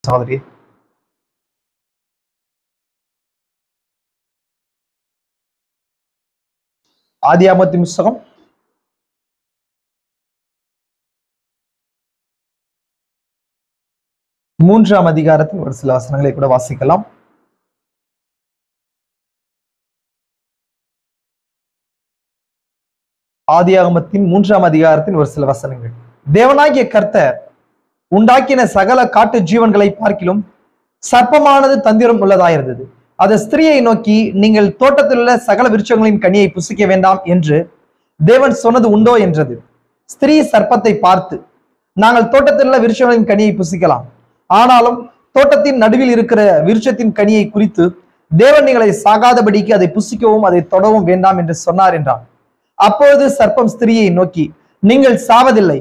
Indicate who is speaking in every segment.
Speaker 1: சகோதரி. ஆதியாகமத்தின் புஸ்தகம் 3ஆம் அதிகாரத்தில் ஒரு சில வசனங்களை கூட வாசிக்கலாம். ஆதியாகமத்தின் 3ஆம் அதிகாரத்தின் ஒரு சில வசனங்கள். தேவனாகிய கர்த்தர் உண்டாக்கின சகல காட்டு ஜீவன்களை பார்க்கிலும் சர்ப்பமானது தந்திரம் உள்ளதாயிருந்தது. அது ஸ்திரீயை நோக்கி, நீங்கள் தோட்டத்தில் உள்ள சகல விருட்சங்களின் கனியை புசிக்க வேண்டாம் என்று தேவன் சொன்னது உண்டோ என்றது. ஸ்திரீ சர்ப்பத்தை பார்த்து, நாங்கள் தோட்டத்தில் உள்ள விருட்சங்களின் கனியை புசிக்கலாம், ஆனாலும் தோட்டத்தின் நடுவில் இருக்கிற விருட்சத்தின் கனியை குறித்து தேவன் நீங்களை சாகாதபடிக்கு அதை புசிக்கவும் அதை தொடவும் வேண்டாம் என்று சொன்னார் என்றான். அப்பொழுது சர்ப்பம் ஸ்திரீயை நோக்கி, நீங்கள் சாவதில்லை,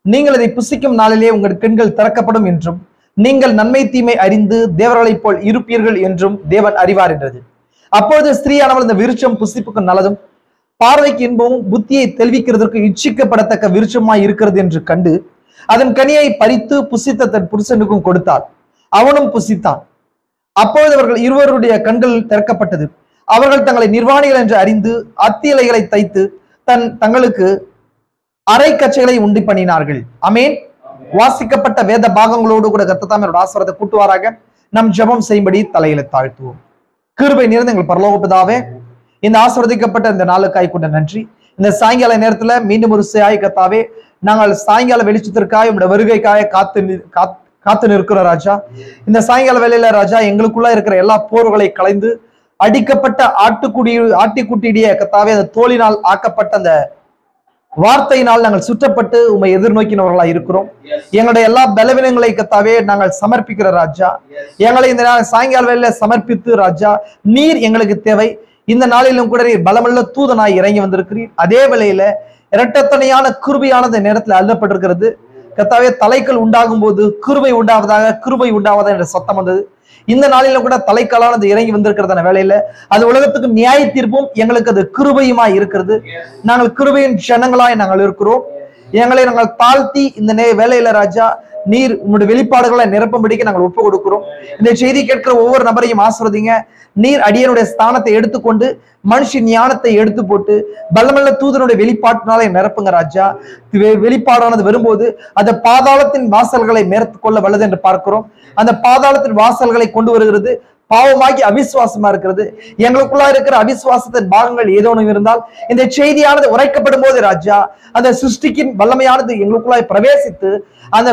Speaker 1: நீங்கள் அதை புசிக்கும் நாளிலே உங்கள் கண்கள் திறக்கப்படும் என்றும் நீங்கள் நன்மை தீமை அறிந்து தேவர்களைப் போல் இருப்பீர்கள் என்றும் தேவன் அறிவார் என்றது. அப்பொழுது ஸ்திரீயானவள், இந்த விருட்சம் புசிப்புக்கு நல்லதும் பார்வைக்கு இன்பமும் புத்தியை தெளிவிக்கிறதற்கு இச்சிக்கப்படத்தக்க விருட்சமாய் இருக்கிறது என்று கண்டு அதன் கனியை பறித்து புசித்த தன் புருஷனுக்கும் கொடுத்தாள். அவனும் புசித்தான். அப்பொழுது அவர்கள் இருவருடைய கண்கள் திறக்கப்பட்டது. அவர்கள் தங்களை நிர்வாணிகள் என்று அறிந்து அத்தி இலைகளை தைத்து தங்களுக்கு அரை கச்சைகளை உண்டு பண்ணினார்கள். அமேன். வாசிக்கப்பட்ட வேத பாகங்களோடு கூட கர்த்தர் ஆசீர்வாதத்தை கூட்டுவாராக. நம் ஜெபம் செய்யும்படி தலையில தாழ்த்துவோம். கிருபை நிறைந்த எங்கள் பரலோக பிதாவே, இந்த ஆசீர்வதிக்கப்பட்ட இந்த நாளுக்காய் கூட நன்றி. இந்த சாயங்கால நேரத்துல மீண்டும் ஒரு கர்த்தாவே, நாங்கள் சாயங்கால வெளிச்சத்திற்காக உங்களுடைய வருகைக்காக காத்து நிற்கிறோம் ராஜா. இந்த சாயங்கால வேளையில ராஜா, எங்களுக்குள்ள இருக்கிற எல்லா போர்களை களைந்து அடிக்கப்பட்ட ஆட்டிக்குட்டியுடைய கர்த்தாவே, அந்த தோலினால் ஆக்கப்பட்ட அந்த வார்த்தையினால் நாங்கள் சுற்றப்பட்டு உண்மை எதிர்நோக்கினவர்களா இருக்கிறோம். எங்களுடைய எல்லா பலவீனங்களை கர்த்தாவே நாங்கள் சமர்ப்பிக்கிற ராஜா. எங்களை இந்த சாயங்கால வேளையில சமர்ப்பித்து ராஜா, நீர் எங்களுக்கு தேவை. இந்த நாளிலும் கூட நீர் பலமுள்ள தூதனாய் இறங்கி வந்திருக்கிறீர். அதே வேளையில இரட்டத்தனையான கிருபையானது நேரத்தில் அழுதப்பட்டிருக்கிறது கர்த்தாவே. தலைகள் உண்டாகும் போது கிருபை உண்டாவதா என்ற சத்தம் வந்தது. இந்த நாளிலும் கூட தலைக்காலானது இறங்கி வந்திருக்கிறதான வேலையில அது உலகத்துக்கு நியாய தீர்ப்பும் எங்களுக்கு அது கிருபையுமாய் இருக்கிறது. நாங்கள் கிருபையின் ஜனங்களாய் நாங்கள் இருக்கிறோம். எங்களை நாங்கள் தாழ்த்தி இந்த வேலையில ராஜா, நீர் உங்களுடைய வெளிப்பாடுகளை நிரப்பும்படிக்கு நாங்கள் ஒப்பு கொடுக்கிறோம். இந்த செய்தி கேட்கிற ஒவ்வொரு நபரையும் ஆசீர்வதிங்க. நீர் அடியனுடைய ஸ்தானத்தை எடுத்துக்கொண்டு மனுஷன் ஞானத்தை எடுத்து போட்டு பலமல்ல தூதனுடைய வெளிப்பாட்டினாலே நிரப்புங்க ராஜா. வெளிப்பாடானது வரும்போது அந்த பாதாளத்தின் வாசல்களை மேற்கொள்ள வல்லது என்று பார்க்கிறோம். அந்த பாதாளத்தின் வாசல்களை கொண்டு வருகிறது பாவமாகி அவிசுவாசமா இருக்கிறது. எங்களுக்குள்ள இருக்கிற அவிசுவாசத்தின் பாகங்கள் ஏதோ ஒன்று இருந்தால் இந்த செய்தியானது உரைக்கப்படும் போது ராஜா, அந்த சிருஷ்டிக்கின் வல்லமையானது எங்களுக்குள்ளாய் பிரவேசித்து அந்த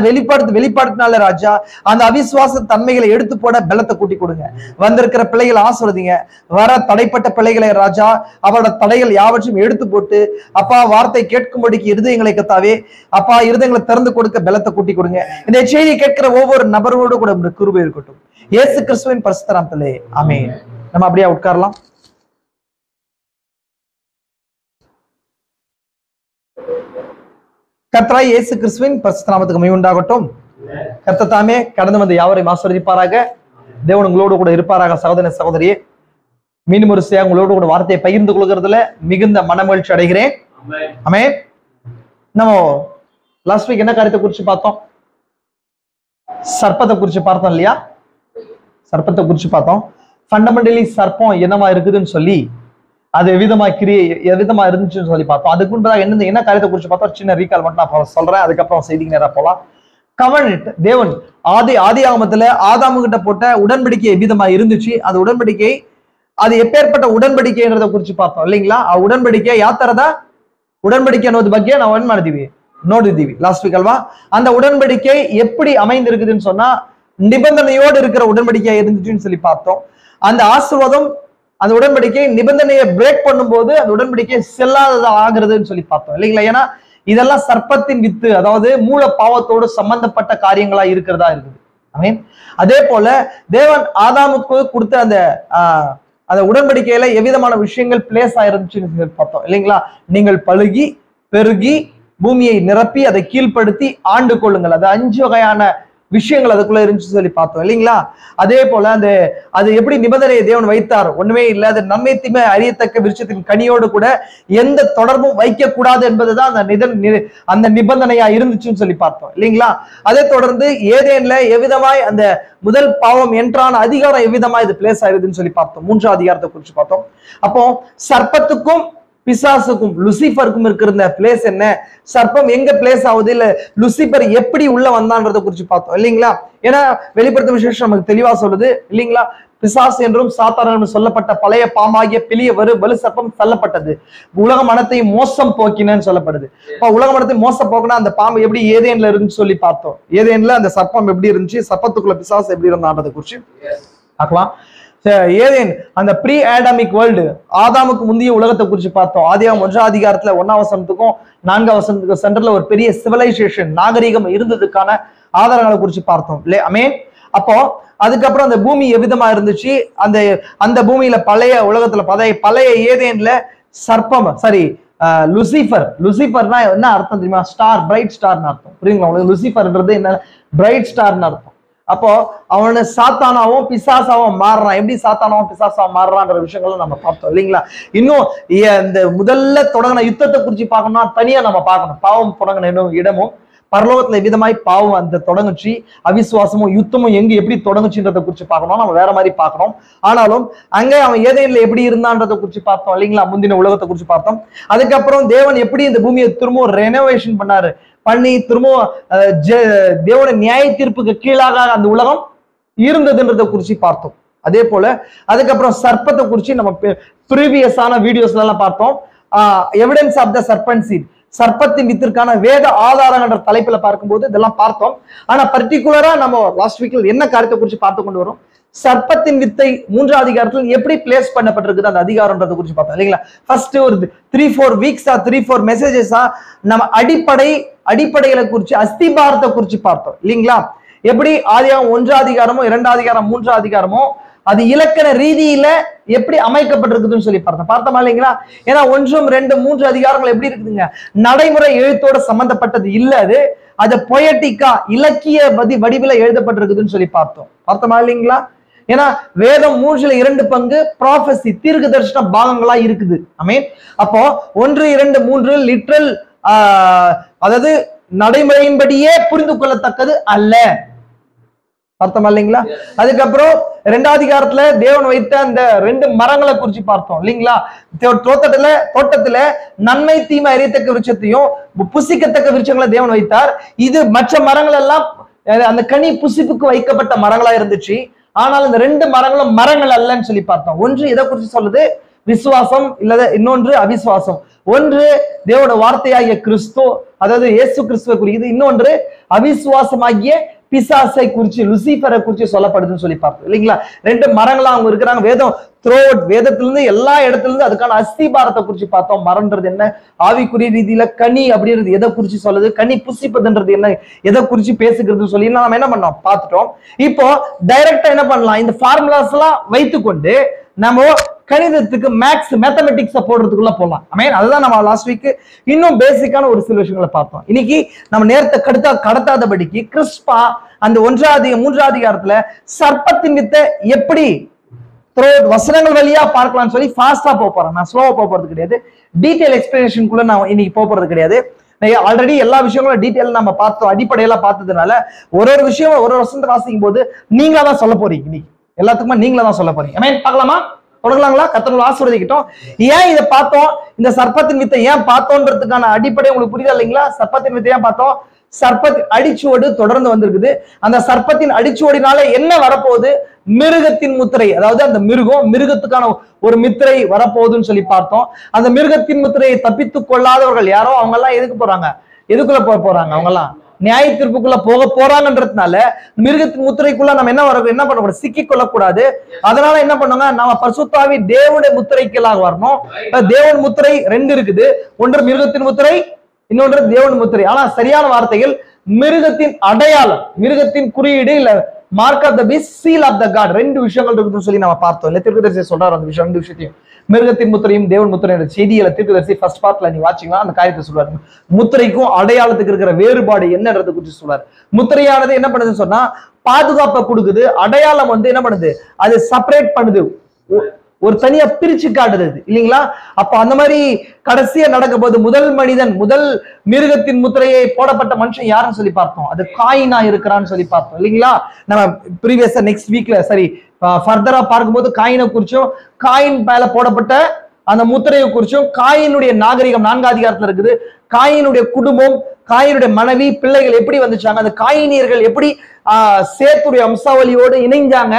Speaker 1: வெளிப்பாடுனால ராஜா, அந்த அவிசுவாச தன்மைகளை எடுத்து போட பலத்தை கூட்டி கொடுங்க. வந்திருக்கிற பிள்ளைகளை ஆசீர்வதிங்க. வர தடைப்பட்ட பிள்ளைகளை ராஜா, அவரோட தடைகள் யாவற்றையும் எடுத்து போட்டு அப்பா வார்த்தை கேட்கும்படிக்கு இருதயங்களை கத்தாவே அப்பா இருதயங்களை திறந்து கொடுக்க பலத்தை கூட்டி கொடுங்க. இந்த செய்தி கேட்கிற ஒவ்வொரு நபரோடு கூட கிருபை இருக்கட்டும். இயேசு கிறிஸ்துவின் பரிசுத்த நாமத்திலே ஆமென். நம்ம அப்படியே உட்காரலாம். கர்த்தராய் இயேசு கிறிஸ்துவின் பரிசுத்த நாமத்துக்கு மகிமை உண்டாகட்டும். கர்த்தர் தாமே கடந்து வந்து யாவரையும் ஆசீர்வதிப்பாராக. தேவன் உங்களோடு கூட இருப்பாராக. சகோதர சகோதரியே, மீண்டும் ஒரு உங்களோடு கூட வார்த்தையை பகிர்ந்து கொள்கிறதுல மிகுந்த மனமகிழ்ச்சி அடைகிறேன். ஆமென். நம்ம லாஸ்ட் வீக் என்ன காரியத்தை குறிச்சு பார்த்தோம்? சர்ப்பத்தை குறிச்சு பார்த்தோம் இல்லையா? சர்ப்பத்தை குறிச்சு பார்த்தோம். ஃபண்டமெண்டலி சர்ப்பம் என்னவா இருக்குதுன்னு சொல்லி, அது எவ்விதமா இருந்துச்சுன்னு சொல்லி பார்த்தோம். அதுக்கு முன்பதாக என்ன காரியத்தை குறிச்சு பார்த்தோம்? சின்ன ரீகால் மட்டும் நான் சொல்றேன், அதுக்கப்புறம் செய்திக்கு நேரா போலாம். கவர்னட் தேவன் ஆதியாகமத்துல ஆதாமு கிட்ட போட்ட உடன்படிக்கை எவ்விதமா இருந்துச்சு, அந்த உடன்படிக்கை அது எப்பேற்பட்ட உடன்படிக்கைன்றத குறிச்சு பார்த்தோம் இல்லைங்களா? உடன்படிக்கை யாத்திரதா உடன்பಡಿಕೆ ಅನ್ನೋದು ಬಗ್ಗೆ ನಾವು ಏನ್ ಮಾಡಿದೀವಿ ನೋಡಿದೀವಿ ಲಾಸ್ಟ್ ವೀಕ್ ಅಲ್ವಾ? அந்த உடன்படிக்கை எப்படி அமைந்திருக்குதுன்னு சொன்னா நிபந்தனையோடு இருக்கிற உடன்படிக்கை இருந்துச்சுன்னு சொல்லி பார்த்தோம். அந்த ஆசீர்வாதம் அந்த உடன்படிக்கை நிபந்தனையை பிரேக் பண்ணும்போது அந்த உடன்படிக்கை செல்லாதது ஆகுறதுன்னு சொல்லி பார்த்தோம் இல்லைங்களா? ஏன்னா இதெல்லாம் சர்ப்பத்தின் வித்து, அதாவது மூல பாவத்தோடு சம்பந்தப்பட்ட காரியங்களா இருக்கிறதா இருக்குது. ஆமென். அதே போல தேவன் ஆதாமுக்கு கொடுத்த அந்த உடன்படிக்கையில எவ்விதமான விஷயங்கள் பிளேஸ் ஆயிருந்துச்சுன்னு பார்த்தோம் இல்லைங்களா? நீங்கள் பழுகி பெருகி பூமியை நிரப்பி அதை கீழ்ப்படுத்தி ஆண்டு கொள்ளுங்கள். அது 5 வகையான விஷயங்கள் அதுக்குள்ள இருந்துச்சு சொல்லி பார்த்தோம் இல்லைங்களா? அதே போல அது எப்படி நிபந்தனையை தேவன் வைத்தார்? ஒண்ணுமே இல்லை. அது நன்மை தீமை அறியத்தக்க விருட்சத்தின் கனியோடு கூட எந்த தொடர்பும் வைக்க கூடாது என்பதுதான் அந்த நிபந்தனையா இருந்துச்சுன்னு சொல்லி பார்த்தோம் இல்லைங்களா? அதை தொடர்ந்து ஏதேன்ல எவ்விதமாய் அந்த முதல் பாவம் என்றான அதிகாரம் எவ்விதமா இது பிளேஸ் ஆயிருதுன்னு சொல்லி பார்த்தோம். 3ஆம் அதிகாரத்தை குறித்து பார்த்தோம். அப்போ சர்ப்பத்துக்கும் பிசாசுக்கும் லூசிபருக்கும் இருக்கிற பிளேஸ் என்ன, சர்ப்பம் எங்க பிளேஸ் ஆகுது, இல்ல லூசிபர் எப்படி உள்ள வந்தான்றதை குறித்து பார்த்தோம் இல்லைங்களா? ஏன்னா வெளிப்படுத்தும் விசேஷம் நமக்கு தெளிவா சொல்லுது இல்லைங்களா? பிசாசு என்றும் சாத்தான் என்றும் சொல்லப்பட்ட பழைய பாம்பாகிய பெரிய வலு சர்ப்பம் தள்ளப்பட்டது, உலக மனத்தை மோசம் போக்கினன்னு சொல்லப்படுது. இப்ப உலக மனத்தை மோசம் போக்கினா அந்த பாம்பு எப்படி ஏதேன்ல இருந்துச்சு சொல்லி பார்த்தோம். ஏதேன்ல அந்த சர்ப்பம் எப்படி இருந்துச்சு, சர்ப்பத்துக்குள்ள பிசாசு எப்படி இருந்தான்றதை குறித்து பார்க்கலாம். ஏதேன் அந்த ப்ரீ ஆடமிக் வேர்ல்டு, ஆதாமுக்கு முந்தைய உலகத்தை குறித்து பார்த்தோம். ஆதியாகமம் 1ஆம் அதிகாரத்துல 1ஆம் வசனத்துக்கும் 4ஆம் வசனத்துக்கும் சென்டர்ல ஒரு பெரிய சிவிலைசேஷன் நாகரிகம் இருந்ததுக்கான ஆதாரங்களை குறித்து பார்த்தோம் இல்லையா? அமேன். அப்போ அதுக்கப்புறம் அந்த பூமி எவ்விதமா இருந்துச்சு, அந்த பூமியில பழைய உலகத்துல பழைய ஏதேன்ல சர்ப்பம் லூசிபர்னா என்ன அர்த்தம் தெரியுமா? ஸ்டார், பிரைட் ஸ்டார்னு அர்த்தம். புரியுங்களா உங்களுக்கு? லூசிபர்ன்றது என்ன? பிரைட் ஸ்டார்னு அர்த்தம். அப்போ அவனை சாத்தானாவும் பிசாசாவும் மாறுறான். எப்படி சாத்தானாவும் பிசாசாவும் மாறுறான்ற விஷயங்களும் நம்ம பார்த்தோம் இல்லைங்களா? இன்னும் இந்த முதல்ல தொடங்கின யுத்தத்தை குறித்து பார்க்கணும்னா தனியா நம்ம பார்க்கணும். பாவம் தொடங்கின இடமும் பரலோகத்துல விதமாய் பாவம் அந்த தொடங்குச்சு, அவிசுவாசமும் யுத்தமும் எப்படி தொடங்குச்சுன்றதை குறித்து பார்க்கணும். நம்ம வேற மாதிரி பார்க்கணும். ஆனாலும் அங்கே அவன் ஏதேன்ல எப்படி இருந்தான்றதை குறித்து பார்த்தோம் இல்லைங்களா? முந்தின உலகத்தை குறித்து பார்த்தோம். அதுக்கப்புறம் தேவன் எப்படி இந்த பூமியை திரும்பவும் ரெனோவேஷன் பண்ணி திரும்பவும் தேவன நியாய தீர்ப்புக்கு கீழாக அந்த உலகம் இருந்ததுன்றதை குறித்து பார்த்தோம். அதே போல அதுக்கப்புறம் சர்ப்பத்தை குறித்து நம்ம ப்ரீவியஸான வீடியோஸ்ல எல்லாம் பார்த்தோம். Evidence of the serpent seed, சர்ப்பத்தின் வித்திற்கான வேத ஆதாரங்கள்ன்ற தலைப்புல பார்க்கும்போது இதெல்லாம் பார்த்தோம். ஆனா பர்டிகுலரா நம்ம லாஸ்ட் வீக்ல என்ன காரியத்தை குறித்து பார்த்து கொண்டு வரோம், சர்ப்பத்தின் வித்தை 3ஆம் அதிகாரத்தில் எப்படி பிளேஸ் பண்ணப்பட்டிருக்குது அந்த அதிகாரம்ன்றதை குறித்து பார்த்தோம் இல்லைங்களா? ஃபர்ஸ்ட் ஒரு 3-4 வீக்ஸா 3-4 மெசேஜஸா நம்ம அடிப்படைகளை குறித்து அஸ்திபாரத்தை குறித்து பார்த்தோம் இல்லைங்களா? எப்படி ஆதியாகமம் 1ஆம் அதிகாரமோ 2ஆம் அதிகாரம் 3ஆம் அதிகாரமோ அது இலக்கண ரீதியில எப்படி அமைக்கப்பட்டிருக்குதுன்னு சொல்லி பார்த்தோமா இல்லைங்களா? ஏன்னா 1, 2, 3 அதிகாரங்கள் எப்படி இருக்குதுங்க, நடைமுறை எழுத்தோட சம்பந்தப்பட்டது இல்ல, அது பொயட்டிக்கா இலக்கிய வடிவில எழுதப்பட்டிருக்குதுன்னு சொல்லி பார்த்தோமா இல்லைங்களா? ஏன்னா வேதம் 3ல் 2 பங்கு ப்ராஃபஸி தீர்க்க தரிசன பாகங்களா இருக்குது. ஆமென். அப்போ 1, 2, 3 லிட்ரல் அதாவது நடைமுறையின்படியே புரிந்து கொள்ளத்தக்கது அல்ல. அர்த்தமா இல்லைங்களா? அதுக்கப்புறம் 2ஆம் அதிகாரத்துல தேவன் வைத்த அந்த 2 மரங்களை குறித்து பார்த்தோம் இல்லைங்களா? தோட்டத்துல நன்மை தீமை அறியத்தக்க விருட்சத்தையும் புசிக்கத்தக்க விருட்சங்களை தேவன் வைத்தார். இது மற்ற மரங்கள் எல்லாம் அந்த கனி புசிப்புக்கு வைக்கப்பட்ட மரங்களா இருந்துச்சு. ஆனால் இந்த 2 மரங்களும் மரங்கள் அல்லன்னு சொல்லி பார்த்தோம். ஒன்று எதை குறித்து சொல்லுது? விசுவாசம், இல்ல இன்னொன்று அவிசுவாசம். ஒன்று தேவனோட வார்த்தையாகிய கிறிஸ்து, அதாவது இயேசு கிறிஸ்துவை குறிக்குது. இன்னொன்று அவிசுவாசமாகிய பிசாசை குறிச்சு, லூசிபரை குறிச்சு சொல்லப்படுதுன்னு சொல்லி பார்த்தோம் இல்லைங்களா? 2 மரங்களா அவங்க இருக்கிறாங்க. வேதத்திலிருந்து எல்லா இடத்துல இருந்து அதுக்கான அஸ்திபாரத்தை குறிச்சு பார்த்தோம். மரம்ன்றது என்ன, ஆவிக்குரிய ரீதியில கனி அப்படின்றது எதை குறிச்சு சொல்லுது, கனி புசிப்பதுன்றது என்ன, எதை குறிச்சு பேசுகிறதுன்னு சொல்லி நம்ம என்ன பண்ணோம் பார்த்துட்டோம். இப்போ டைரக்டா என்ன பண்ணலாம், இந்த ஃபார்முலாஸ் எல்லாம் வைத்துக்கொண்டு நம்ம கணிதத்துக்கு மேத்தமெட்டிக்ஸை போடுறதுக்குள்ள போகலாம். அதுதான் நம்ம லாஸ்ட் வீக் இன்னும் பேசிக்கான ஒரு சில விஷயங்களை பார்த்தோம். இன்னைக்கு நம்ம நேரத்தை கடத்தாதபடிக்கு கிறிஸ்பா அந்த 3ஆம் அதிகாரத்துல சர்ப்பத்தின் வித்தை எப்படி வசனங்கள் வழியா பார்க்கலாம்னு சொல்லி ஃபாஸ்டா போறேன். நான் ஸ்லோவா போறது கிடையாது, டீடைல் எக்ஸ்பிளனேஷனுக்குள்ள நான் இன்னைக்கு போறது கிடையாது. ஆல்ரெடி எல்லா விஷயங்களும் டீடைல் நம்ம பார்த்தோம், அடிப்படையெல்லாம் பார்த்ததுனால ஒரு விஷயம் ஒரு வருஷத்தை வாசிக்கும் போது நீங்களா தான் சொல்ல போறீங்க. இன்னைக்கு எல்லாத்துக்குமே நீங்களா தான் சொல்ல போறீங்க. பார்க்கலாமா? தொடங்கலாங்களா? கர்த்தர் ஆசீர்வதிக்கட்டும். ஏன் இதை பார்த்தோம், இந்த சர்ப்பத்தின் வித்தை ஏன் பார்த்தோன்றதுக்கான அடிப்படை உங்களுக்கு புரியுதா இல்லைங்களா? சர்ப்பத்தின் வித்தை ஏன் பார்த்தோம்? சர்ப்பத்தின் அடிச்சுவடு தொடர்ந்து வந்திருக்குது. அந்த சர்ப்பத்தின் அடிச்சுவடினால என்ன வரப்போகுது? மிருகத்தின் முத்திரை, அதாவது அந்த மிருகத்துக்கான ஒரு முத்திரை வரப்போகுதுன்னு சொல்லி பார்த்தோம். அந்த மிருகத்தின் முத்திரையை தப்பித்துக் கொள்ளாதவர்கள் யாரோ அவங்க எல்லாம் எதுக்கு போறாங்க? எதுக்குள்ள போறாங்க? அவங்க எல்லாம் நியாய தீர்ப்புக்குள்ள போறாங்கன்றதுனால மிருகத்தின் முத்திரைக்குள்ள நம்ம என்ன பண்ணக்கூடாது, சிக்கி கொள்ளக்கூடாது. அதனால என்ன பண்ணுங்க, நம்ம பரிசுத்தாவி தேவனுடைய முத்திரைக்குள்ளாக வரணும். தேவன் முத்திரை 2 இருக்குது, ஒன்று மிருகத்தின் முத்திரை, இன்னொன்று தேவன் முத்திரை. ஆனா சரியான வார்த்தைகள் மிருகத்தின் அடையாளம், மிருகத்தின் குறியீடு, இல்ல mark of the beast, seal of the God, 2 விஷயங்கள் இருக்குன்னு சொல்லி நம்ம பார்த்தோம். தீர்க்கதரிசி சொல்றாரு அந்த விஷயம் 2 விஷயத்தையும். மிருகத்தின் முத்திரையும் தேவன் முத்திரையும் செய்திகளை தீர்க்கதரிசி ஃபர்ஸ்ட் பார்ட்ல நீ வாட்சிங்களா அந்த காரியத்தை சொல்றாரு. முத்திரைக்கும் அடையாளத்துக்கு இருக்கிற வேறுபாடு என்னன்றதை குறித்து சொல்றாரு. முத்திரையானது என்ன பண்ணுதுன்னு சொன்னா பாதுகாப்பை கொடுக்குது, அடையாளம் வந்து என்ன பண்ணுது, அது செப்பரேட் பண்ணுது, ஒரு தனியா பிரிச்சு காட்டுது இல்லைங்களா. அப்ப அந்த மாதிரி கடைசியா நடக்க போது முதல் மனிதன், முதல் மிருகத்தின் முத்திரையை போடப்பட்ட மனுஷன் யாருன்னு சொல்லி பார்த்தோம், அது காயினா இருக்கிறான்னு சொல்லி பார்த்தோம் இல்லைங்களா. நம்ம ப்ரீவியஸா நெக்ஸ்ட் வீக்ல சரி ஃபர்தரா பார்க்கும்போது காயினை குறிச்சும் காயின் மேல போடப்பட்ட அந்த முத்திரையை குறிச்சும் காயினுடைய நாகரிகம் 4ஆம் அதிகாரத்துல இருக்குது. காயினுடைய குடும்பம், காயினுடைய மனைவி, பிள்ளைகள் எப்படி வந்துச்சாங்க, அந்த காயினியர்கள் எப்படி சேத்துடைய வம்சாவளியோடு இணைஞ்சாங்க,